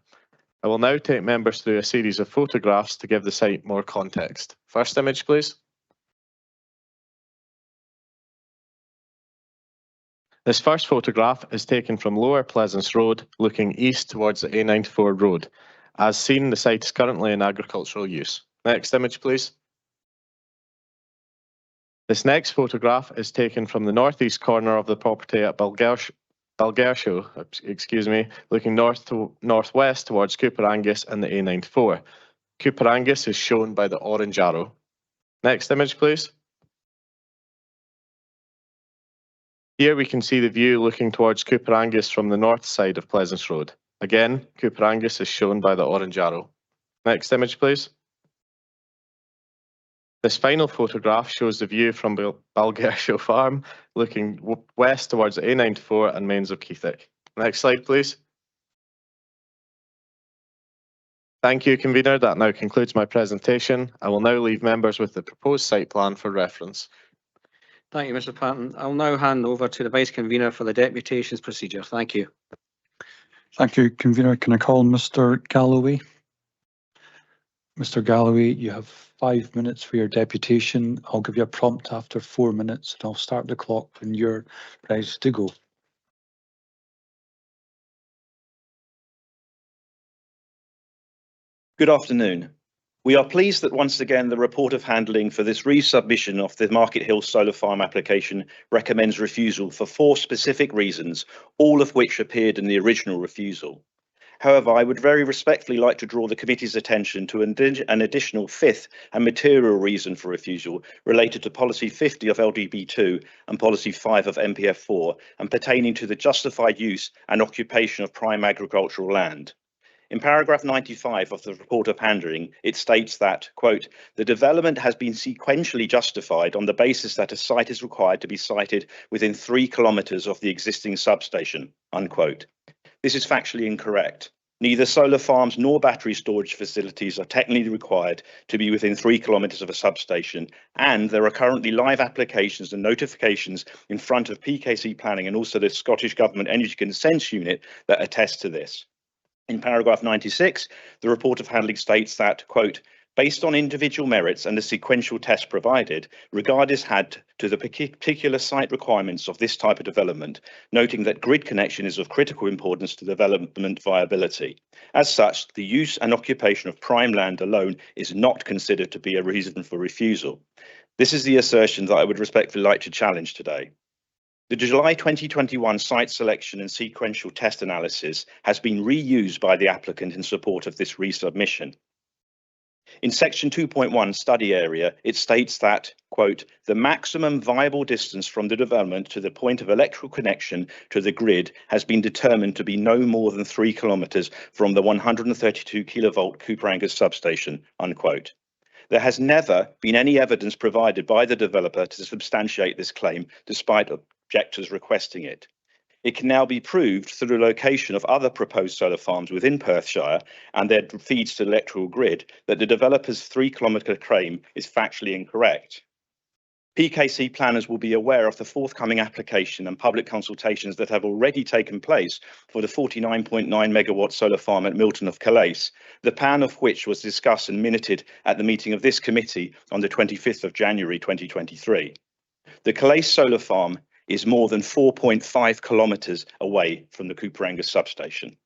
S4: I will now take members through a series of photographs to give the site more context. First image, please. This first photograph is taken from Lower Pleasance Road, looking east towards the A94 road. As seen, the site is currently in agricultural use. Next image, please. This next photograph is taken from the northeast corner of the property at Balgershow, looking northwest towards Cooper Angus and the A94. Cooper Angus is shown by the orange arrow. Next image, please. Here we can see the view looking towards Cooper Angus from the north side of Pleasance Road. Again, Cooper Angus is shown by the orange arrow. Next image, please. This final photograph shows the view from Balgershow Farm, looking west towards the A94 and Mains of Keithick. Next slide, please. Thank you, Convener. That now concludes my presentation. I will now leave members with the proposed site plan for reference.
S1: Thank you, Mr. Patton. I'll now hand over to the Vice Convener for the deputations procedure. Thank you.
S5: Thank you, Convener. Can I call Mr. Galloway? Mr. Galloway, you have 5 minutes for your deputation. I'll give you a prompt after 4 minutes and I'll start the clock when you're ready to go.
S20: Good afternoon. We are pleased that once again the report of handling for this resubmission of the Market Hill Solar Farm application recommends refusal for 4 specific reasons, all of which appeared in the original refusal. However, I would very respectfully like to draw the committee's attention to an additional 5th and material reason for refusal related to Policy 50 of LDB2 and Policy 5 of MPF4 and pertaining to the justified use and occupation of prime agricultural land. In paragraph 95 of the report of handling, it states that, quote, the development has been sequentially justified on the basis that a site is required to be sited within 3 kilometres of the existing substation, unquote. This is factually incorrect. Neither solar farms nor battery storage facilities are technically required to be within 3 kilometres of a substation, and there are currently live applications and notifications in front of PKC Planning and also the Scottish Government Energy Consents Unit that attest to this. In paragraph 96, the report of handling states that, quote, based on individual merits and the sequential test provided, regard is had to the particular site requirements of this type of development, noting that grid connection is of critical importance to development viability. As such, the use and occupation of prime land alone is not considered to be a reason for refusal. This is the assertion that I would respectfully like to challenge today. The July 2021 site selection and sequential test analysis has been reused by the applicant in support of this resubmission. In section 2.1 study area, it states that, quote, the maximum viable distance from the development to the point of electrical connection to the grid has been determined to be no more than 3 kilometres from the 132 kilovolt Cooper Angus substation, unquote. There has never been any evidence provided by the developer to substantiate this claim, despite objectors requesting it. It can now be proved through the location of other proposed solar farms within Perthshire and their feeds to the electrical grid that the developer's 3 kilometre claim is factually incorrect. PKC planners will be aware of the forthcoming application and public consultations that have already taken place for the 49.9 megawatt solar farm at Milton of Calais, the plan of which was discussed and minuted at the meeting of this committee on the 25th of January 2023. The Calais solar farm is more than 4.5 kilometres away from the Cooper Angus substation.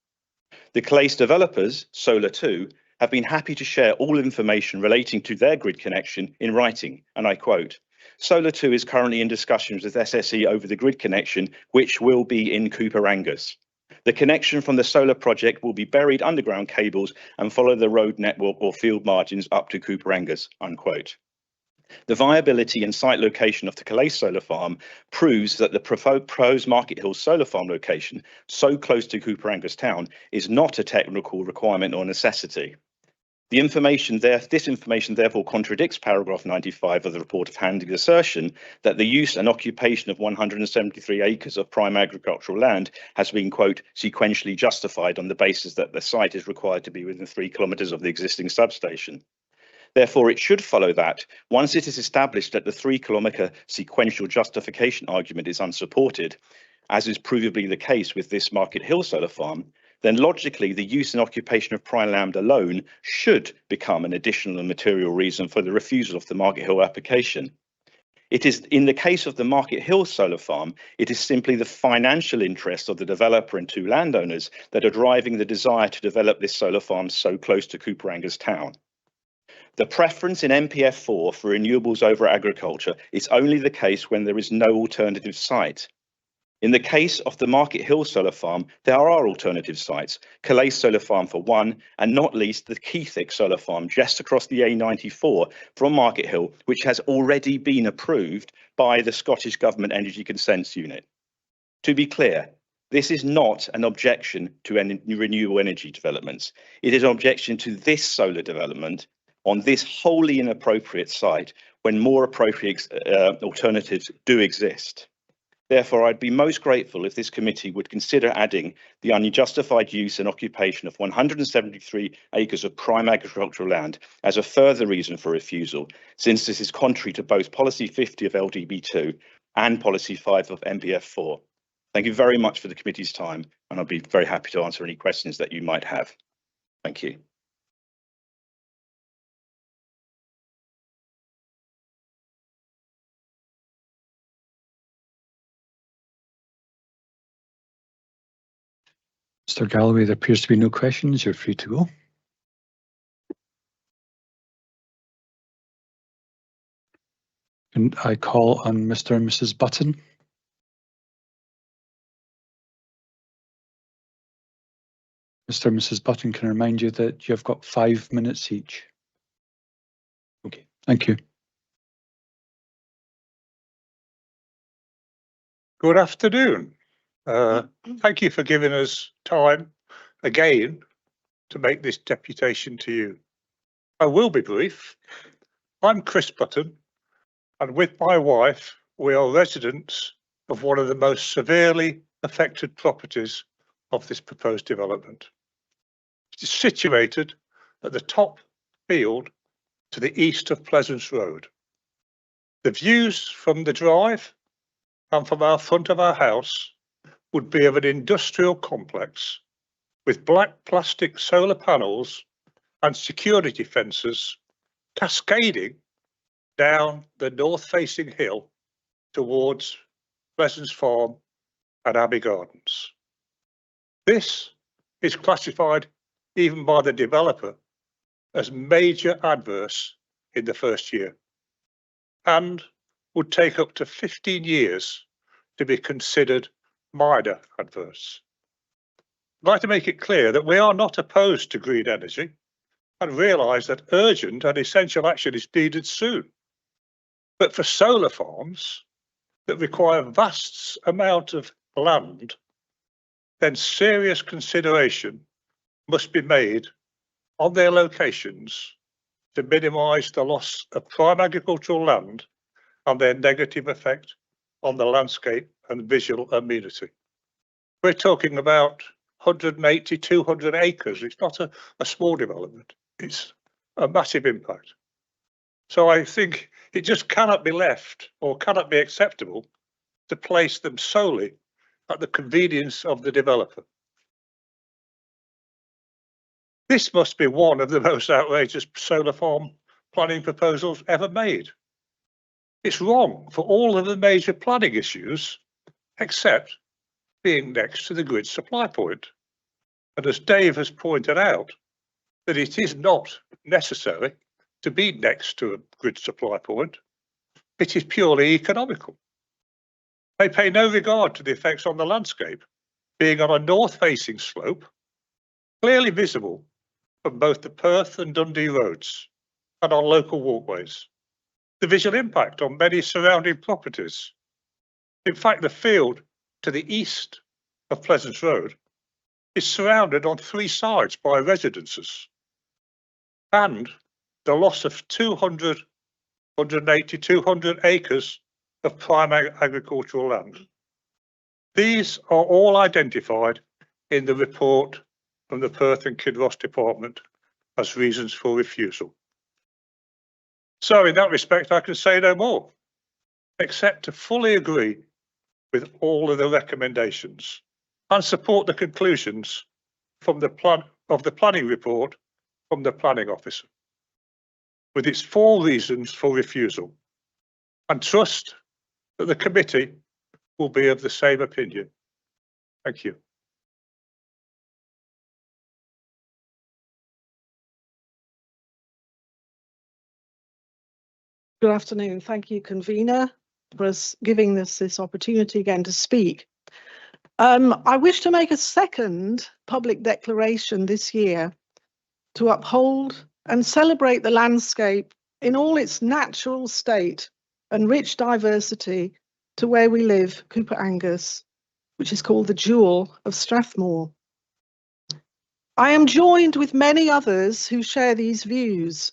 S20: The Calais developers, Solar 2, have been happy to share all information relating to their grid connection in writing, and I quote, Solar 2 is currently in discussions with SSE over the grid connection, which will be in Cooper Angus. The connection from the solar project will be buried underground cables and follow the road network or field margins up to Cooper Angus, unquote. The viability and site location of the Calais solar farm proves that the proposed Market Hill solar farm location, so close to Cooper Angus town, is not a technical requirement or necessity. This information therefore contradicts paragraph 95 of the report of handling assertion that the use and occupation of 173 acres of prime agricultural land has been, quote, sequentially justified on the basis that the site is required to be within 3 kilometres of the existing substation. Therefore, it should follow that once it is established that the 3 kilometre sequential justification argument is unsupported, as is provably the case with this Market Hill solar farm, then logically the use and occupation of prime land alone should become an additional and material reason for the refusal of the Market Hill application. It is in the case of the Market Hill solar farm, it is simply the financial interests of the developer and 2 landowners that are driving the desire to develop this solar farm so close to Cooper Angus town. The preference in MPF 4 for renewables over agriculture is only the case when there is no alternative site. In the case of the Market Hill solar farm, there are alternative sites, Calais solar farm for one, and not least the Keithick solar farm just across the A94 from Market Hill, which has already been approved by the Scottish Government Energy Consents Unit. To be clear, this is not an objection to any renewable energy developments. It is an objection to this solar development on this wholly inappropriate site when more appropriate alternatives do exist. Therefore, I'd be most grateful if this committee would consider adding the unjustified use and occupation of 173 acres of prime agricultural land as a further reason for refusal, since this is contrary to both Policy 50 of LDB2 and Policy 5 of MPF 4. Thank you very much for the committee's time, and I'll be very happy to answer any questions that you might have. Thank you.
S5: Mr. Galloway, there appears to be no questions. You're free to go. And I call on Mr. and Mrs. Button. Mr. and Mrs. Button, can I remind you that you've got 5 minutes each? Okay, thank you.
S3: Good afternoon. Thank you for giving us time again to make this deputation to you. I will be brief. I'm Chris Button, and with my wife, we are residents of one of the most severely affected properties of this proposed development. It's situated at the top field to the east of Pleasance Road. The views from the drive and from our front of our house would be of an industrial complex with black plastic solar panels and security fences cascading down the north-facing hill towards Pleasance Farm and Abbey Gardens. This is classified even by the developer as major adverse in the first year and would take up to 15 years to be considered minor adverse. I'd like to make it clear that we are not opposed to green energy and realise that urgent and essential action is needed soon. But for solar farms that require vast amount of land, then serious consideration must be made on their locations to minimise the loss of prime agricultural land and their negative effect on the landscape and visual amenity. We're talking about 180, 200 acres. It's not a small development. It's a massive impact. So I think it just cannot be left or cannot be acceptable to place them solely at the convenience of the developer. This must be one of the most outrageous solar farm planning proposals ever made. It's wrong for all of the major planning issues, except being next to the grid supply point. And as Dave has pointed out, that it is not necessary to be next to a grid supply point. It is purely economical. They pay no regard to the effects on the landscape, being on a north-facing slope, clearly visible from both the Perth and Dundee roads and on local walkways. The visual impact on many surrounding properties. In fact, the field to the east of Pleasance Road is surrounded on three sides by residences, and the loss of 200, 180, 200 acres of prime agricultural land. These are all identified in the report from the Perth and Kinross Department as reasons for refusal. So in that respect, I can say no more, except to fully agree with all of the recommendations and support the conclusions from the planning report from the planning officer, with its 4 reasons for refusal, and trust that the committee will be of the same opinion. Thank you.
S2: Good afternoon. Thank you, convener, for us giving us this opportunity again to speak. I wish to make a second public declaration this year to uphold and celebrate the landscape in all its natural state and rich diversity to where we live, Cooper Angus, which is called the Jewel of Strathmore. I am joined with many others who share these views.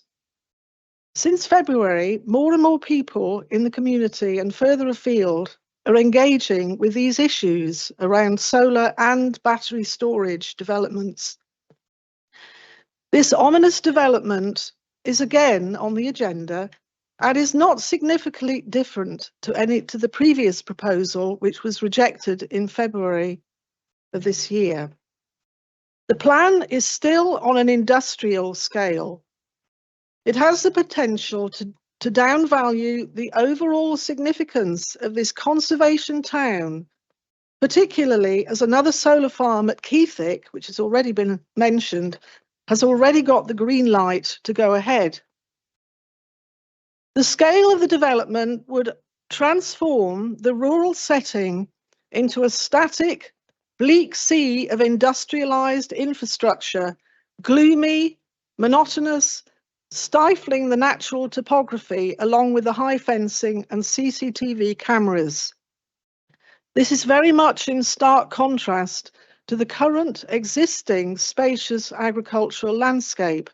S2: Since February, more and more people in the community and further afield are engaging with these issues around solar and battery storage developments. This ominous development is again on the agenda and is not significantly different to the previous proposal, which was rejected in February of this year. The plan is still on an industrial scale. It has the potential to downvalue the overall significance of this conservation town, particularly as another solar farm at Keithick, which has already been mentioned, has already got the green light to go ahead. The scale of the development would transform the rural setting into a static, bleak sea of industrialised infrastructure, gloomy, monotonous, stifling the natural topography along with the high fencing and CCTV cameras. This is very much in stark contrast to the current existing spacious agricultural landscape.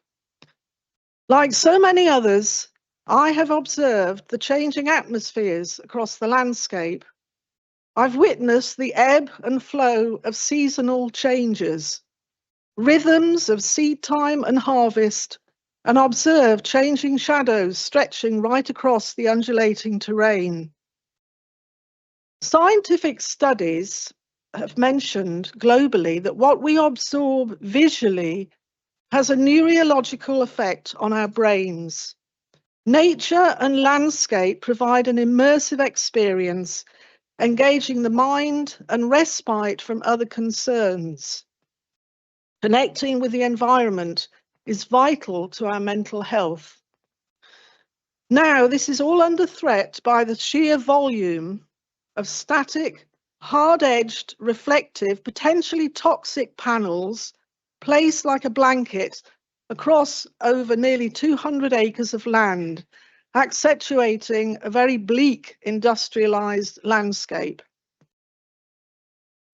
S2: Like so many others, I have observed the changing atmospheres across the landscape. I've witnessed the ebb and flow of seasonal changes. rhythms of seed time and harvest, and observe changing shadows stretching right across the undulating terrain. Scientific studies have mentioned globally that what we absorb visually has a neurological effect on our brains. Nature and landscape provide an immersive experience, engaging the mind and respite from other concerns. Connecting with the environment is vital to our mental health. Now, this is all under threat by the sheer volume of static, hard-edged, reflective, potentially toxic panels placed like a blanket across over nearly 200 acres of land, accentuating a very bleak industrialized landscape.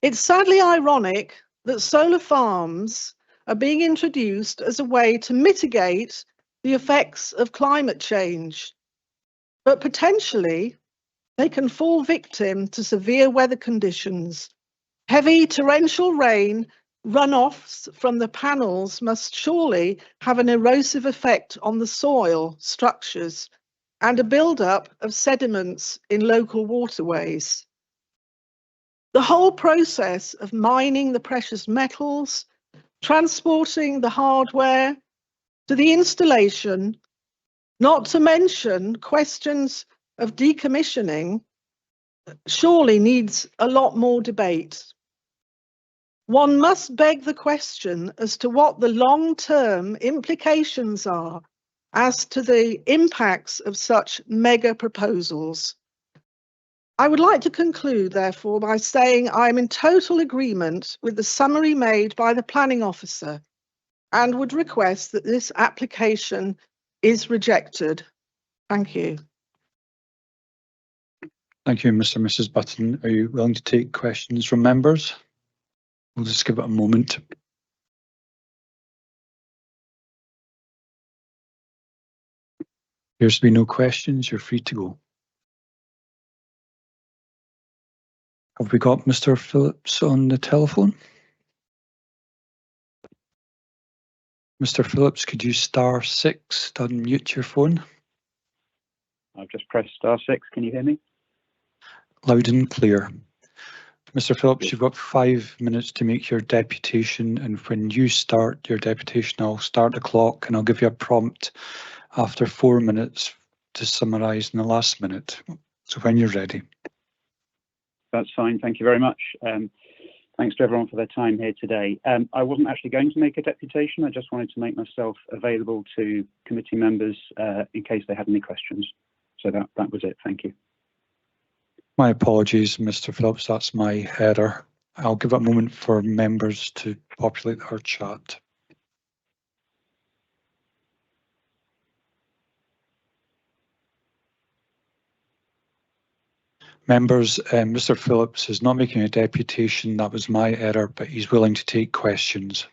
S2: It's sadly ironic that solar farms are being introduced as a way to mitigate the effects of climate change, but potentially they can fall victim to severe weather conditions. Heavy torrential rain runoffs from the panels must surely have an erosive effect on the soil structures and a buildup of sediments in local waterways. The whole process of mining the precious metals, transporting the hardware to the installation, not to mention questions of decommissioning, surely needs a lot more debate. One must beg the question as to what the long-term implications are as to the impacts of such mega proposals. I would like to conclude, therefore, by saying I am in total agreement with the summary made by the planning officer and would request that this application is rejected. Thank you.
S5: Thank you, Mr. and Mrs. Button. Are you willing to take questions from members? We'll just give it a moment. Appears to be no questions. You're free to go. Have we got Mr. Phillips on the telephone? Mr. Phillips, could you star 6 to unmute your phone?
S19: I've just pressed star 6. Can you hear me?
S5: Loud and clear. Mr. Phillips, you've got 5 minutes to make your deputation, and when you start your deputation, I'll start the clock and I'll give you a prompt after 4 minutes to summarise in the last minute. So when you're ready.
S19: That's fine. Thank you very much. Thanks to everyone for their time here today. I wasn't actually going to make a deputation. I just wanted to make myself available to committee members in case they had any questions. So that was it. Thank you.
S5: My apologies, Mr. Phillips. That's my error. I'll give a moment for members to populate our chat. Members, Mr. Phillips is not making a deputation. That was my error, but he's willing to take questions.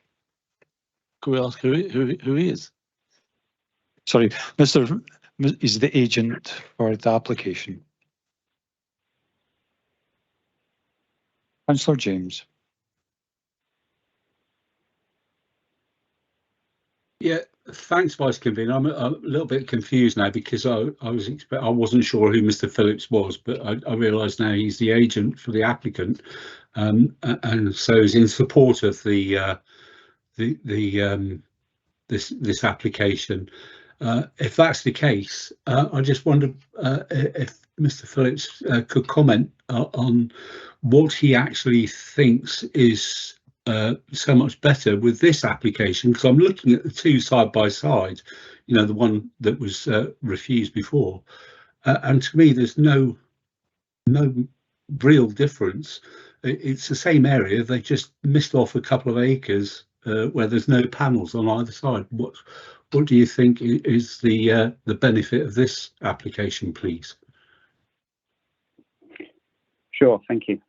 S7: Can we ask who he is?
S5: Sorry, is the agent for the application. Councillor James.
S6: Yeah, thanks, Vice Convener. I'm a little bit confused now because I wasn't sure who Mr. Phillips was, but I realise now he's the agent for the applicant, and so is in support of this application. If that's the case, I just wonder if Mr. Phillips could comment on what he actually thinks is so much better with this application, because I'm looking at the two side by side, you know, the one that was refused before, and to me there's no real difference. It's the same area, they just missed off a couple of acres where there's no panels on either side. What do you think is the benefit of this application, please?
S19: Sure, thank you.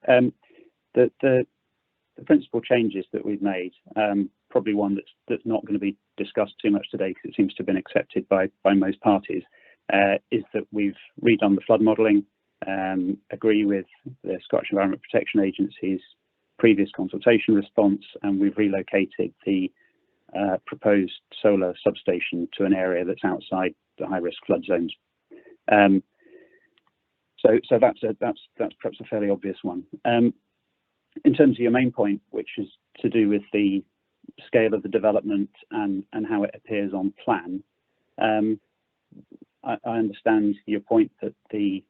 S19: The principal changes that we've made, probably one that's not going to be discussed too much today because it seems to have been accepted by most parties, is that we've redone the flood modelling, agree with the Scottish Environment Protection Agency's previous consultation response, and we've relocated the proposed solar substation to an area that's outside the high-risk flood zones. So that's perhaps a fairly obvious one. In terms of your main point, which is to do with the scale of the development and how it appears on plan, I understand your point that the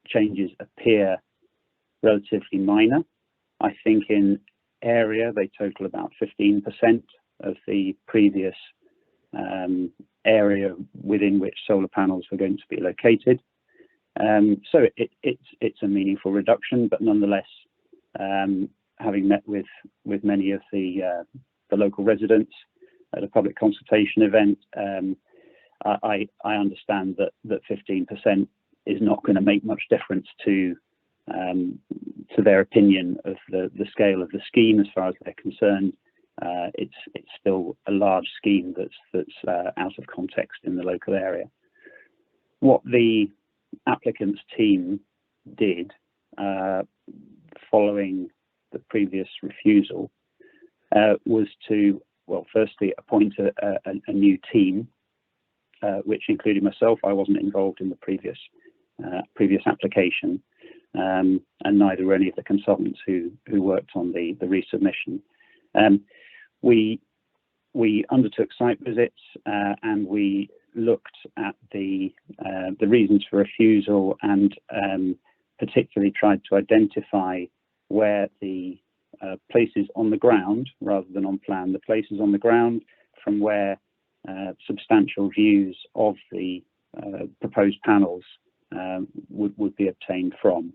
S19: changes appear relatively minor. I think in area they total about 15% of the previous area within which solar panels were going to be located. So it's a meaningful reduction, but nonetheless, having met with many of the local residents at a public consultation event, I understand that 15% is not going to make much difference to their opinion of the scale of the scheme as far as they're concerned. It's still a large scheme that's out of context in the local area. What the applicant's team did following the previous refusal was to, well, firstly appoint a new team, which included myself. I wasn't involved in the previous application, and neither were any of the consultants who worked on the resubmission. We undertook site visits and we looked at the reasons for refusal, and particularly tried to identify where the places on the ground, rather than on plan, the places on the ground from where substantial views of the proposed panels would be obtained from,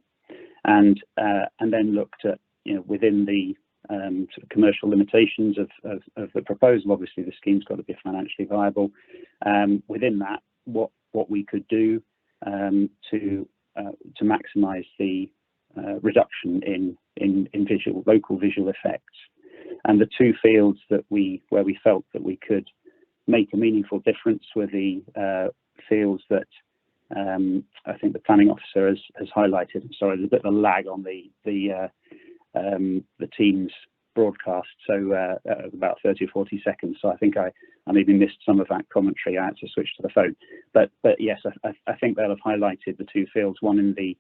S19: and then looked at, within the sort of commercial limitations of the proposal. Obviously, the scheme's got to be financially viable. Within that, what we could do to maximise the reduction in local visual effects. And the two fields where we felt that we could make a meaningful difference were the fields that I think the planning officer has highlighted. Sorry, there's a bit of a lag on the Teams broadcast, so about 30 or 40 seconds. So I think I maybe missed some of that commentary. I had to switch to the phone. But yes, I think they'll have highlighted the two fields, one in the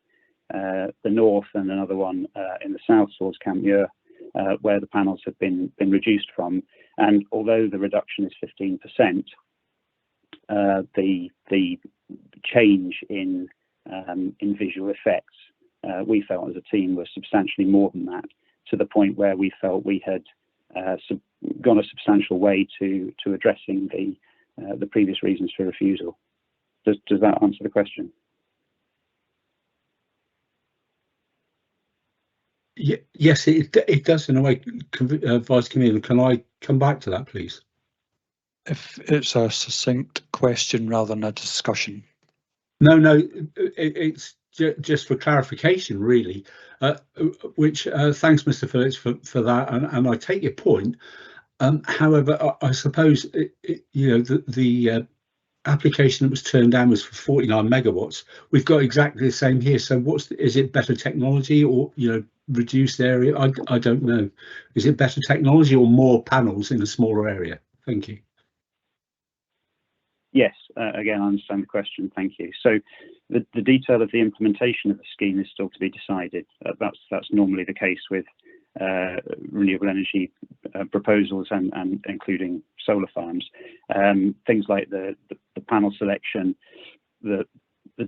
S19: north and another one in the south towards Camp Muir, where the panels have been reduced from. And although the reduction is 15%, the change in visual effects, we felt as a team, was substantially more than that, to the point where we felt we had gone a substantial way to addressing the previous reasons for refusal. Does that answer the question?
S6: Yes, it does in a way. Vice Convener, can I come back to that, please?
S5: If it's a succinct question rather than a discussion.
S6: No, it's just for clarification, really. Which thanks, Mr. Phillips, for that, and I take your point. However, I suppose the application that was turned down was for 49 megawatts. We've got exactly the same here. So is it better technology, or reduced area? I don't know. Is it better technology or more panels in a smaller area? Thank you.
S19: Yes, again, I understand the question. Thank you. So the detail of the implementation of the scheme is still to be decided. That's normally the case with renewable energy proposals and including solar farms. Things like the panel selection, the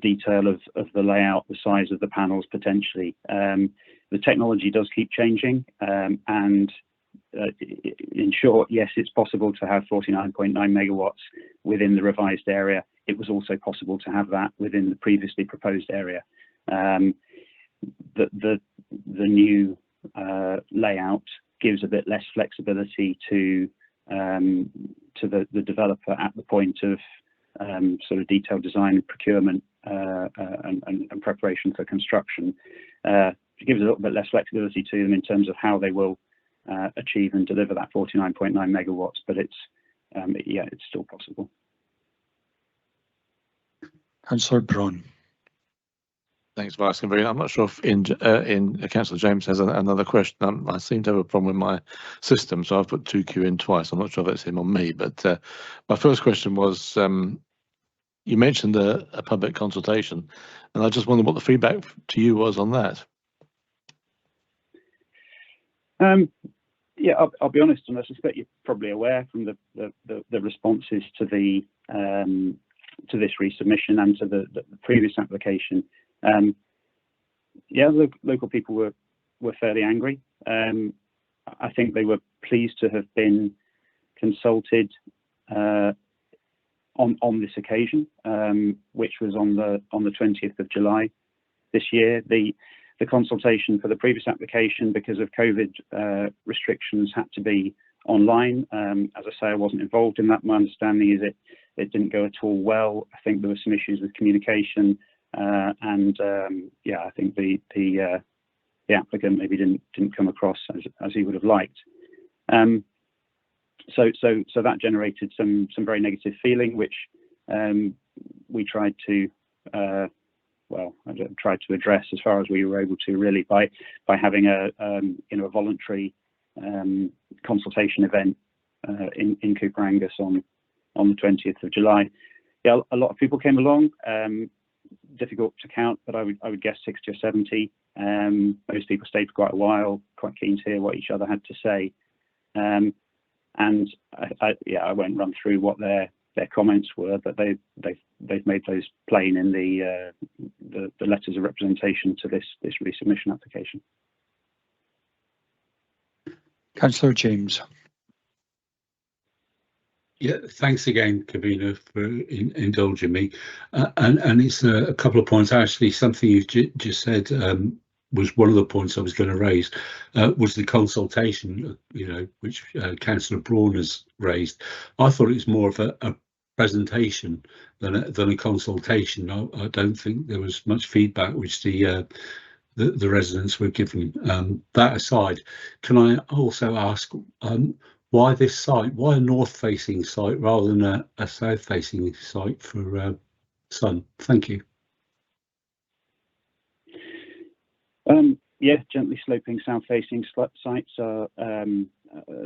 S19: detail of the layout, the size of the panels potentially. The technology does keep changing, and in short, yes, it's possible to have 49.9 megawatts within the revised area. It was also possible to have that within the previously proposed area. The new layout gives a bit less flexibility to the developer at the point of sort of detailed design, procurement, and preparation for construction. It gives a little bit less flexibility to them in terms of how they will achieve and deliver that 49.9 megawatts, but it's still possible.
S5: Councillor Braun.
S7: Thanks, Vice Convener. I'm not sure if Councillor James has another question. I seem to have a problem with my system, so I've put 2Q in twice. I'm not sure if that's him or me, but my first question was, you mentioned a public consultation, and I just wondered what the feedback to you was on that.
S19: Yeah, I'll be honest, and I suspect you're probably aware from the responses to this resubmission and to the previous application. Yeah, local people were fairly angry. I think they were pleased to have been consulted on this occasion, which was on the 20th of July this year. The consultation for the previous application, because of COVID restrictions, had to be online. As I say, I wasn't involved in that. My understanding is it didn't go at all well. I think there were some issues with communication, and yeah, I think the applicant maybe didn't come across as he would have liked. So that generated some very negative feeling, which we tried to tried to address as far as we were able to, really, by having a voluntary consultation event in Cooper Angus on the 20th of July. Yeah, a lot of people came along. Difficult to count, but I would guess 60 or 70. Most people stayed for quite a while, quite keen to hear what each other had to say. And I won't run through what their comments were, but they've made those plain in the letters of representation to this resubmission application.
S5: Councillor James.
S6: Yeah, thanks again, Kavina, for indulging me. And it's a couple of points. Actually, something you just said was one of the points I was going to raise, was the consultation, which Councillor Braun has raised. I thought it was more of a presentation than a consultation. I don't think there was much feedback which the residents were given. That aside, can I also ask why this site? Why a north-facing site rather than a south-facing site for Sun? Thank you. Yeah, gently sloping south-facing sites are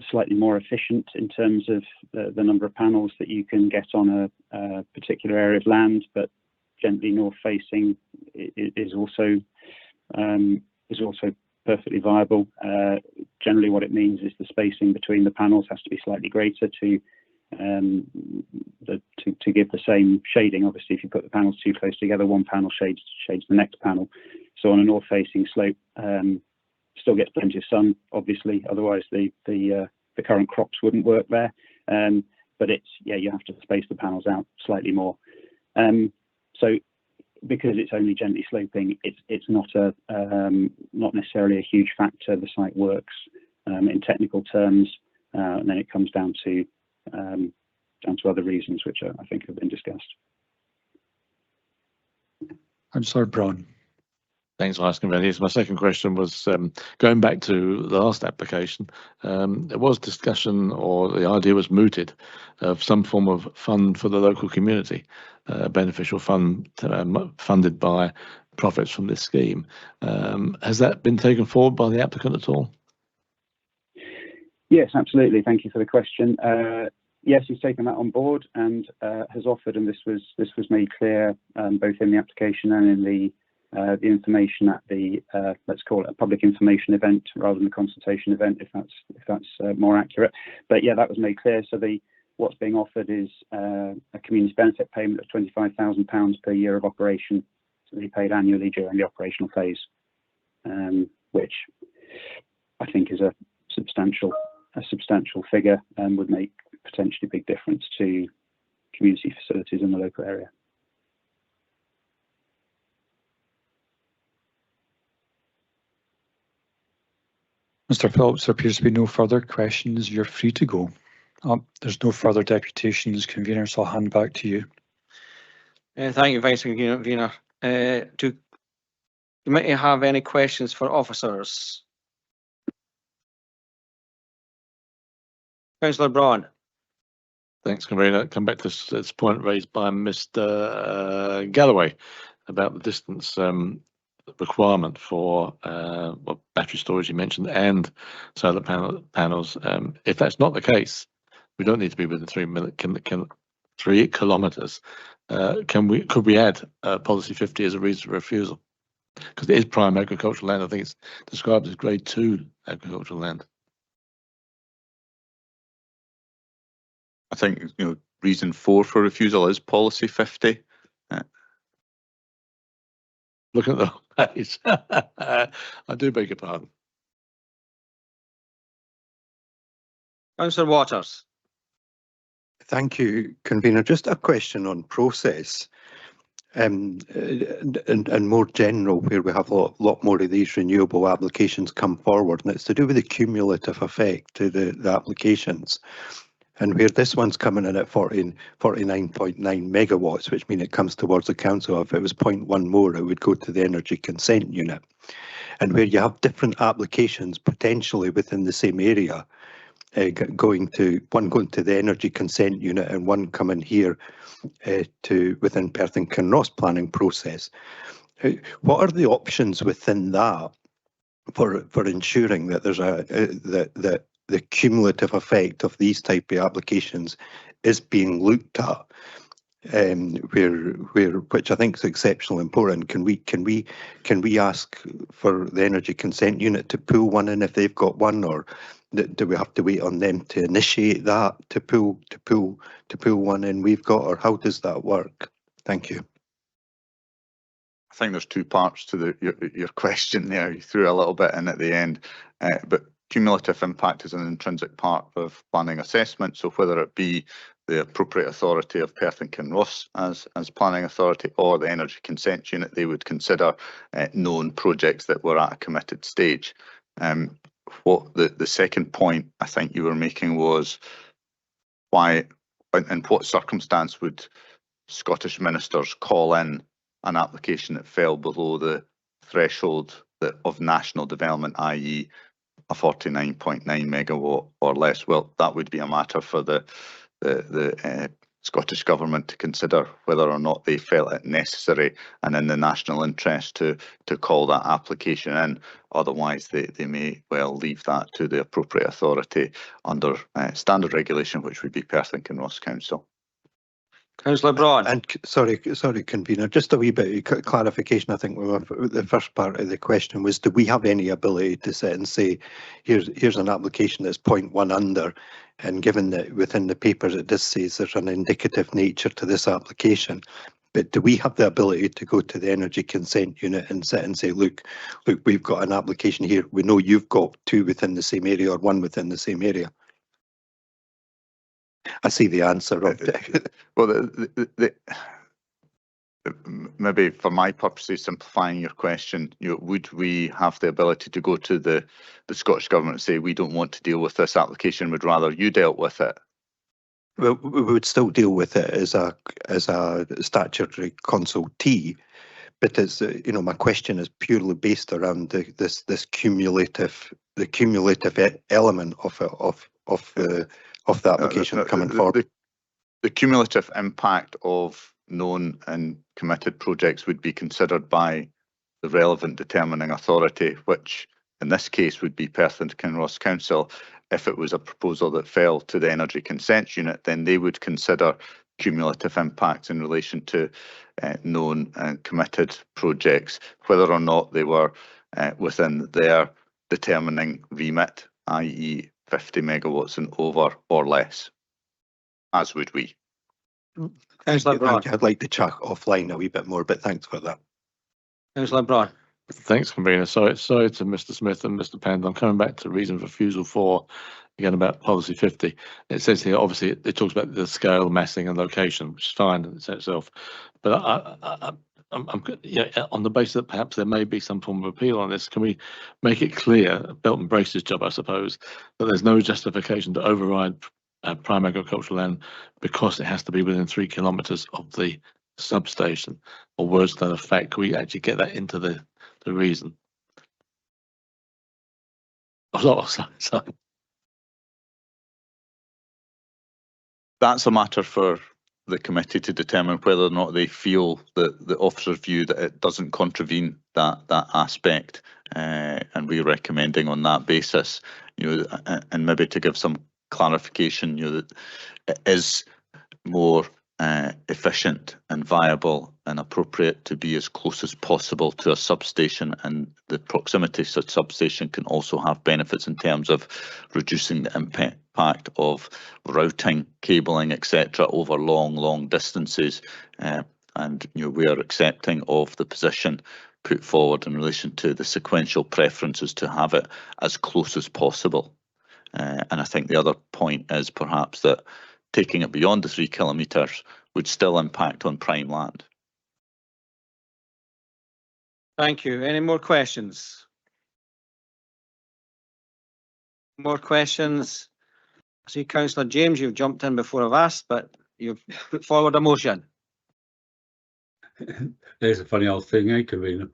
S6: slightly more efficient in terms of the number of panels that you can get on a particular area of land, but gently north-facing is also perfectly viable. Generally, what it means is the spacing between the panels has to be slightly greater to give the same shading. Obviously, if you put the panels too close together, one panel shades the next panel. So on a north-facing slope, still gets plenty of sun, obviously. Otherwise, the current crops wouldn't work there. But you have to space the panels out slightly more. So because it's only gently sloping, it's not necessarily a huge factor. The site works in technical terms, and then it comes down to other reasons which I think have been discussed.
S5: Councillor Braun.
S7: Thanks for asking about this. My second question was going back to the last application. There was discussion, or the idea was mooted, of some form of fund for the local community, a beneficial fund funded by profits from this scheme. Has that been taken forward by the applicant at all?
S19: Yes, absolutely. Thank you for the question. Yes, he's taken that on board and has offered, and this was made clear both in the application and in the information at the let's call it a public information event rather than a consultation event, if that's more accurate. But yeah, that was made clear. So what's being offered is a community benefit payment of £25,000 per year of operation to be paid annually during the operational phase, which I think is a substantial figure and would make potentially a big difference to community facilities in the local area.
S5: Mr. Phillips, there appears to be no further questions. You're free to go. There's no further deputations, convener, so I'll hand back to you.
S1: Thank you, Vice Convener. Do committee have any questions for officers? Councillor Braun.
S7: Thanks, Convener. Come back to this point raised by Mr. Galloway about the distance. requirement for well, battery storage you mentioned and solar panels. If that's not the case, we don't need to be within 3 kilometres. Could we add policy 50 as a reason for refusal? Because it is prime agricultural land. I think it's described as grade 2 agricultural land.
S17: I think reason 4 for refusal is policy 50.
S7: Looking at the page, I do beg your pardon.
S1: Councillor Waters.
S14: Thank you, convener. Just a question on process, and more general, where we have a lot more of these renewable applications come forward, and it's to do with the cumulative effect to the applications. And where this one's coming in at 49.9 megawatts, which means it comes towards the council. If it was 0.1 more, it would go to the energy consent unit. And where you have different applications potentially within the same area, going to the energy consent unit and one coming here to within Perth and Kinross planning process. What are the options within that for ensuring that there's that the cumulative effect of these type of applications is being looked at, which I think is exceptionally important. Can we ask for the energy consent unit to pull one in if they've got one, or do we have to wait on them to initiate that to pull one in we've got, or how does that work? Thank you.
S17: I think there's two parts to your question there. You threw a little bit in at the end, but cumulative impact is an intrinsic part of planning assessment. So whether it be the appropriate authority of Perth and Kinross as planning authority or the energy consent unit, they would consider known projects that were at a committed stage. What the second point I think you were making was why, in what circumstance would Scottish ministers call in an application that fell below the threshold of national development, i.e. a 49.9 megawatt or less? Well, that would be a matter for the Scottish Government to consider whether or not they felt it necessary and in the national interest to call that application in. Otherwise, they may well leave that to the appropriate authority under standard regulation, which would be Perth and Kinross Council.
S1: Councillor Braun.
S14: And sorry, convener, just a wee bit of clarification. I think the first part of the question was, do we have any ability to sit and say, here's an application that's 0.1 under, and given that within the papers it does say there's an indicative nature to this application, but do we have the ability to go to the energy consent unit and sit and say, look, we've got an application here. We know you've got two within the same area or one within the same area. I see the answer.
S17: Well, maybe for my purposes, simplifying your question, would we have the ability to go to the Scottish Government and say, we don't want to deal with this application, would rather you dealt with it?
S14: Well, we would still deal with it as a statutory consultee, but as my question is purely based around this cumulative element of the application coming forward.
S17: The cumulative impact of known and committed projects would be considered by the relevant determining authority, which in this case would be Perth and Kinross Council. If it was a proposal that fell to the energy consent unit, then they would consider cumulative impacts in relation to known and committed projects, whether or not they were within their determining remit, i.e. 50 megawatts and over or less, as would we.
S14: I'd like to chat offline a wee bit more, but thanks for that.
S1: Councillor Braun.
S7: Thanks, convener. Sorry to Mr. Smith and Mr. Pend. I'm coming back to reason for refusal 4, again about policy 50. It says here, obviously, it talks about the scale, massing, and location, which is fine in itself. But I'm on the basis that perhaps there may be some form of appeal on this. Can we make it clear, belt and braces job, I suppose, that there's no justification to override prime agricultural land because it has to be within 3 kilometres of the substation, or words to that effect? Can we actually get that into the reason? Oh, sorry.
S17: That's a matter for the committee to determine whether or not they feel that the officer's view that it doesn't contravene that aspect, and we're recommending on that basis, and maybe to give some clarification, that it is more efficient and viable and appropriate to be as close as possible to a substation, and the proximity to a substation can also have benefits in terms of reducing the impact of routing, cabling, etc. over long distances, and we are accepting of the position put forward in relation to the sequential preferences to have it as close as possible. And I think the other point is perhaps that taking it beyond the 3 kilometres would still impact on prime land.
S1: Thank you. Any more questions? More questions? I see Councillor James, you've jumped in before I've asked, but you've put forward a motion.
S6: There's a funny old thing, eh, Convener?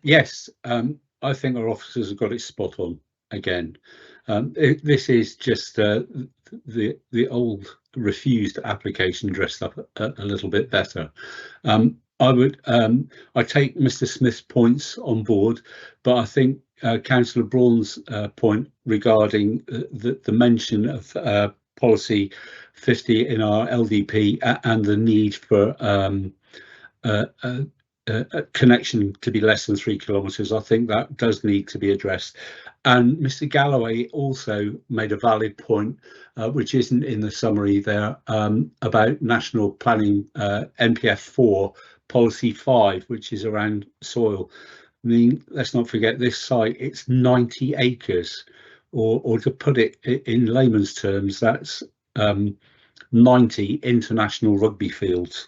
S6: Yes, I think our officers have got it spot on again. This is just the old refused application dressed up a little bit better. I take Mr. Smith's points on board, but I think Councillor Braun's point regarding the mention of policy 50 in our LDP and the need for a connection to be less than 3 kilometres, I think that does need to be addressed. And Mr. Galloway also made a valid point, which isn't in the summary there, about national planning NPF 4 policy 5, which is around soil. I mean, let's not forget this site, it's 90 acres, or to put it in layman's terms, that's 90 international rugby fields,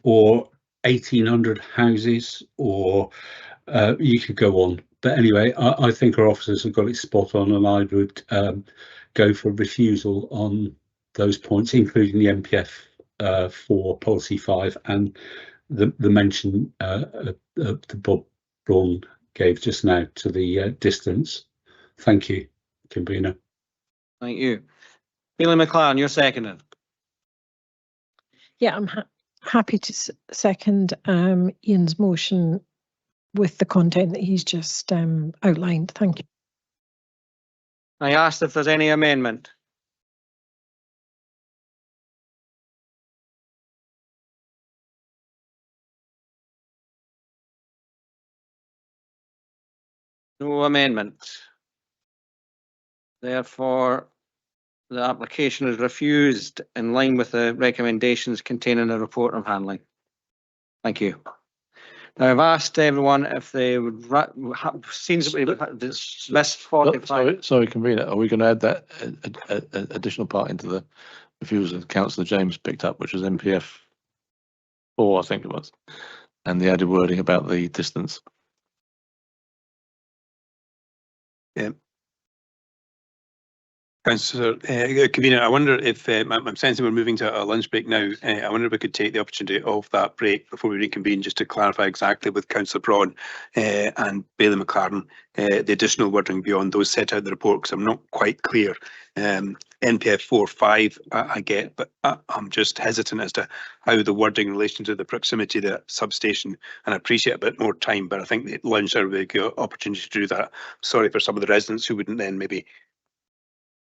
S6: or 1,800 houses, or you could go on. But anyway, I think our officers have got it spot on, and I would go for refusal on those points, including the NPF 4 policy 5 and the mention that Bob Braun gave just now to the distance. Thank you, Convener.
S1: Thank you. Billy McLaren, you're seconding.
S12: Yeah, I'm happy to second Ian's motion with the content that he's just outlined. Thank you.
S1: I asked if there's any amendment. No amendment. Therefore, the application is refused in line with the recommendations contained in the report on handling. Thank you. Now, I've asked everyone if they would seems this list 45.
S7: Sorry, Convener, are we going to add that additional part into the refusal that Councillor James picked up, which was NPF 4, I think it was, and the added wording about the distance?
S10: Yeah. Councillor Convener, I wonder if I'm sensing we're moving to a lunch break now. I wonder if we could take the opportunity of that break before we reconvene, just to clarify exactly with Councillor Braun and Bailey McLaren the additional wording beyond those set out in the report, because I'm not quite clear. NPF 4.5 I get, but I'm just hesitant as to how the wording in relation to the proximity to the substation, and I appreciate a bit more time, but I think the lunch hour would be a good opportunity to do that. Sorry for some of the residents who wouldn't then maybe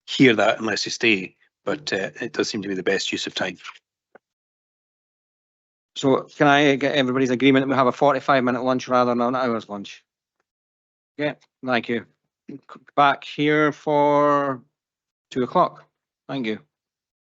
S10: hear that unless you stay, but it does seem to be the best use of time.
S1: So can I get everybody's agreement that we have a 45-minute lunch rather than an hour's lunch? Yeah, thank you. Back here for 2 o'clock. Thank you.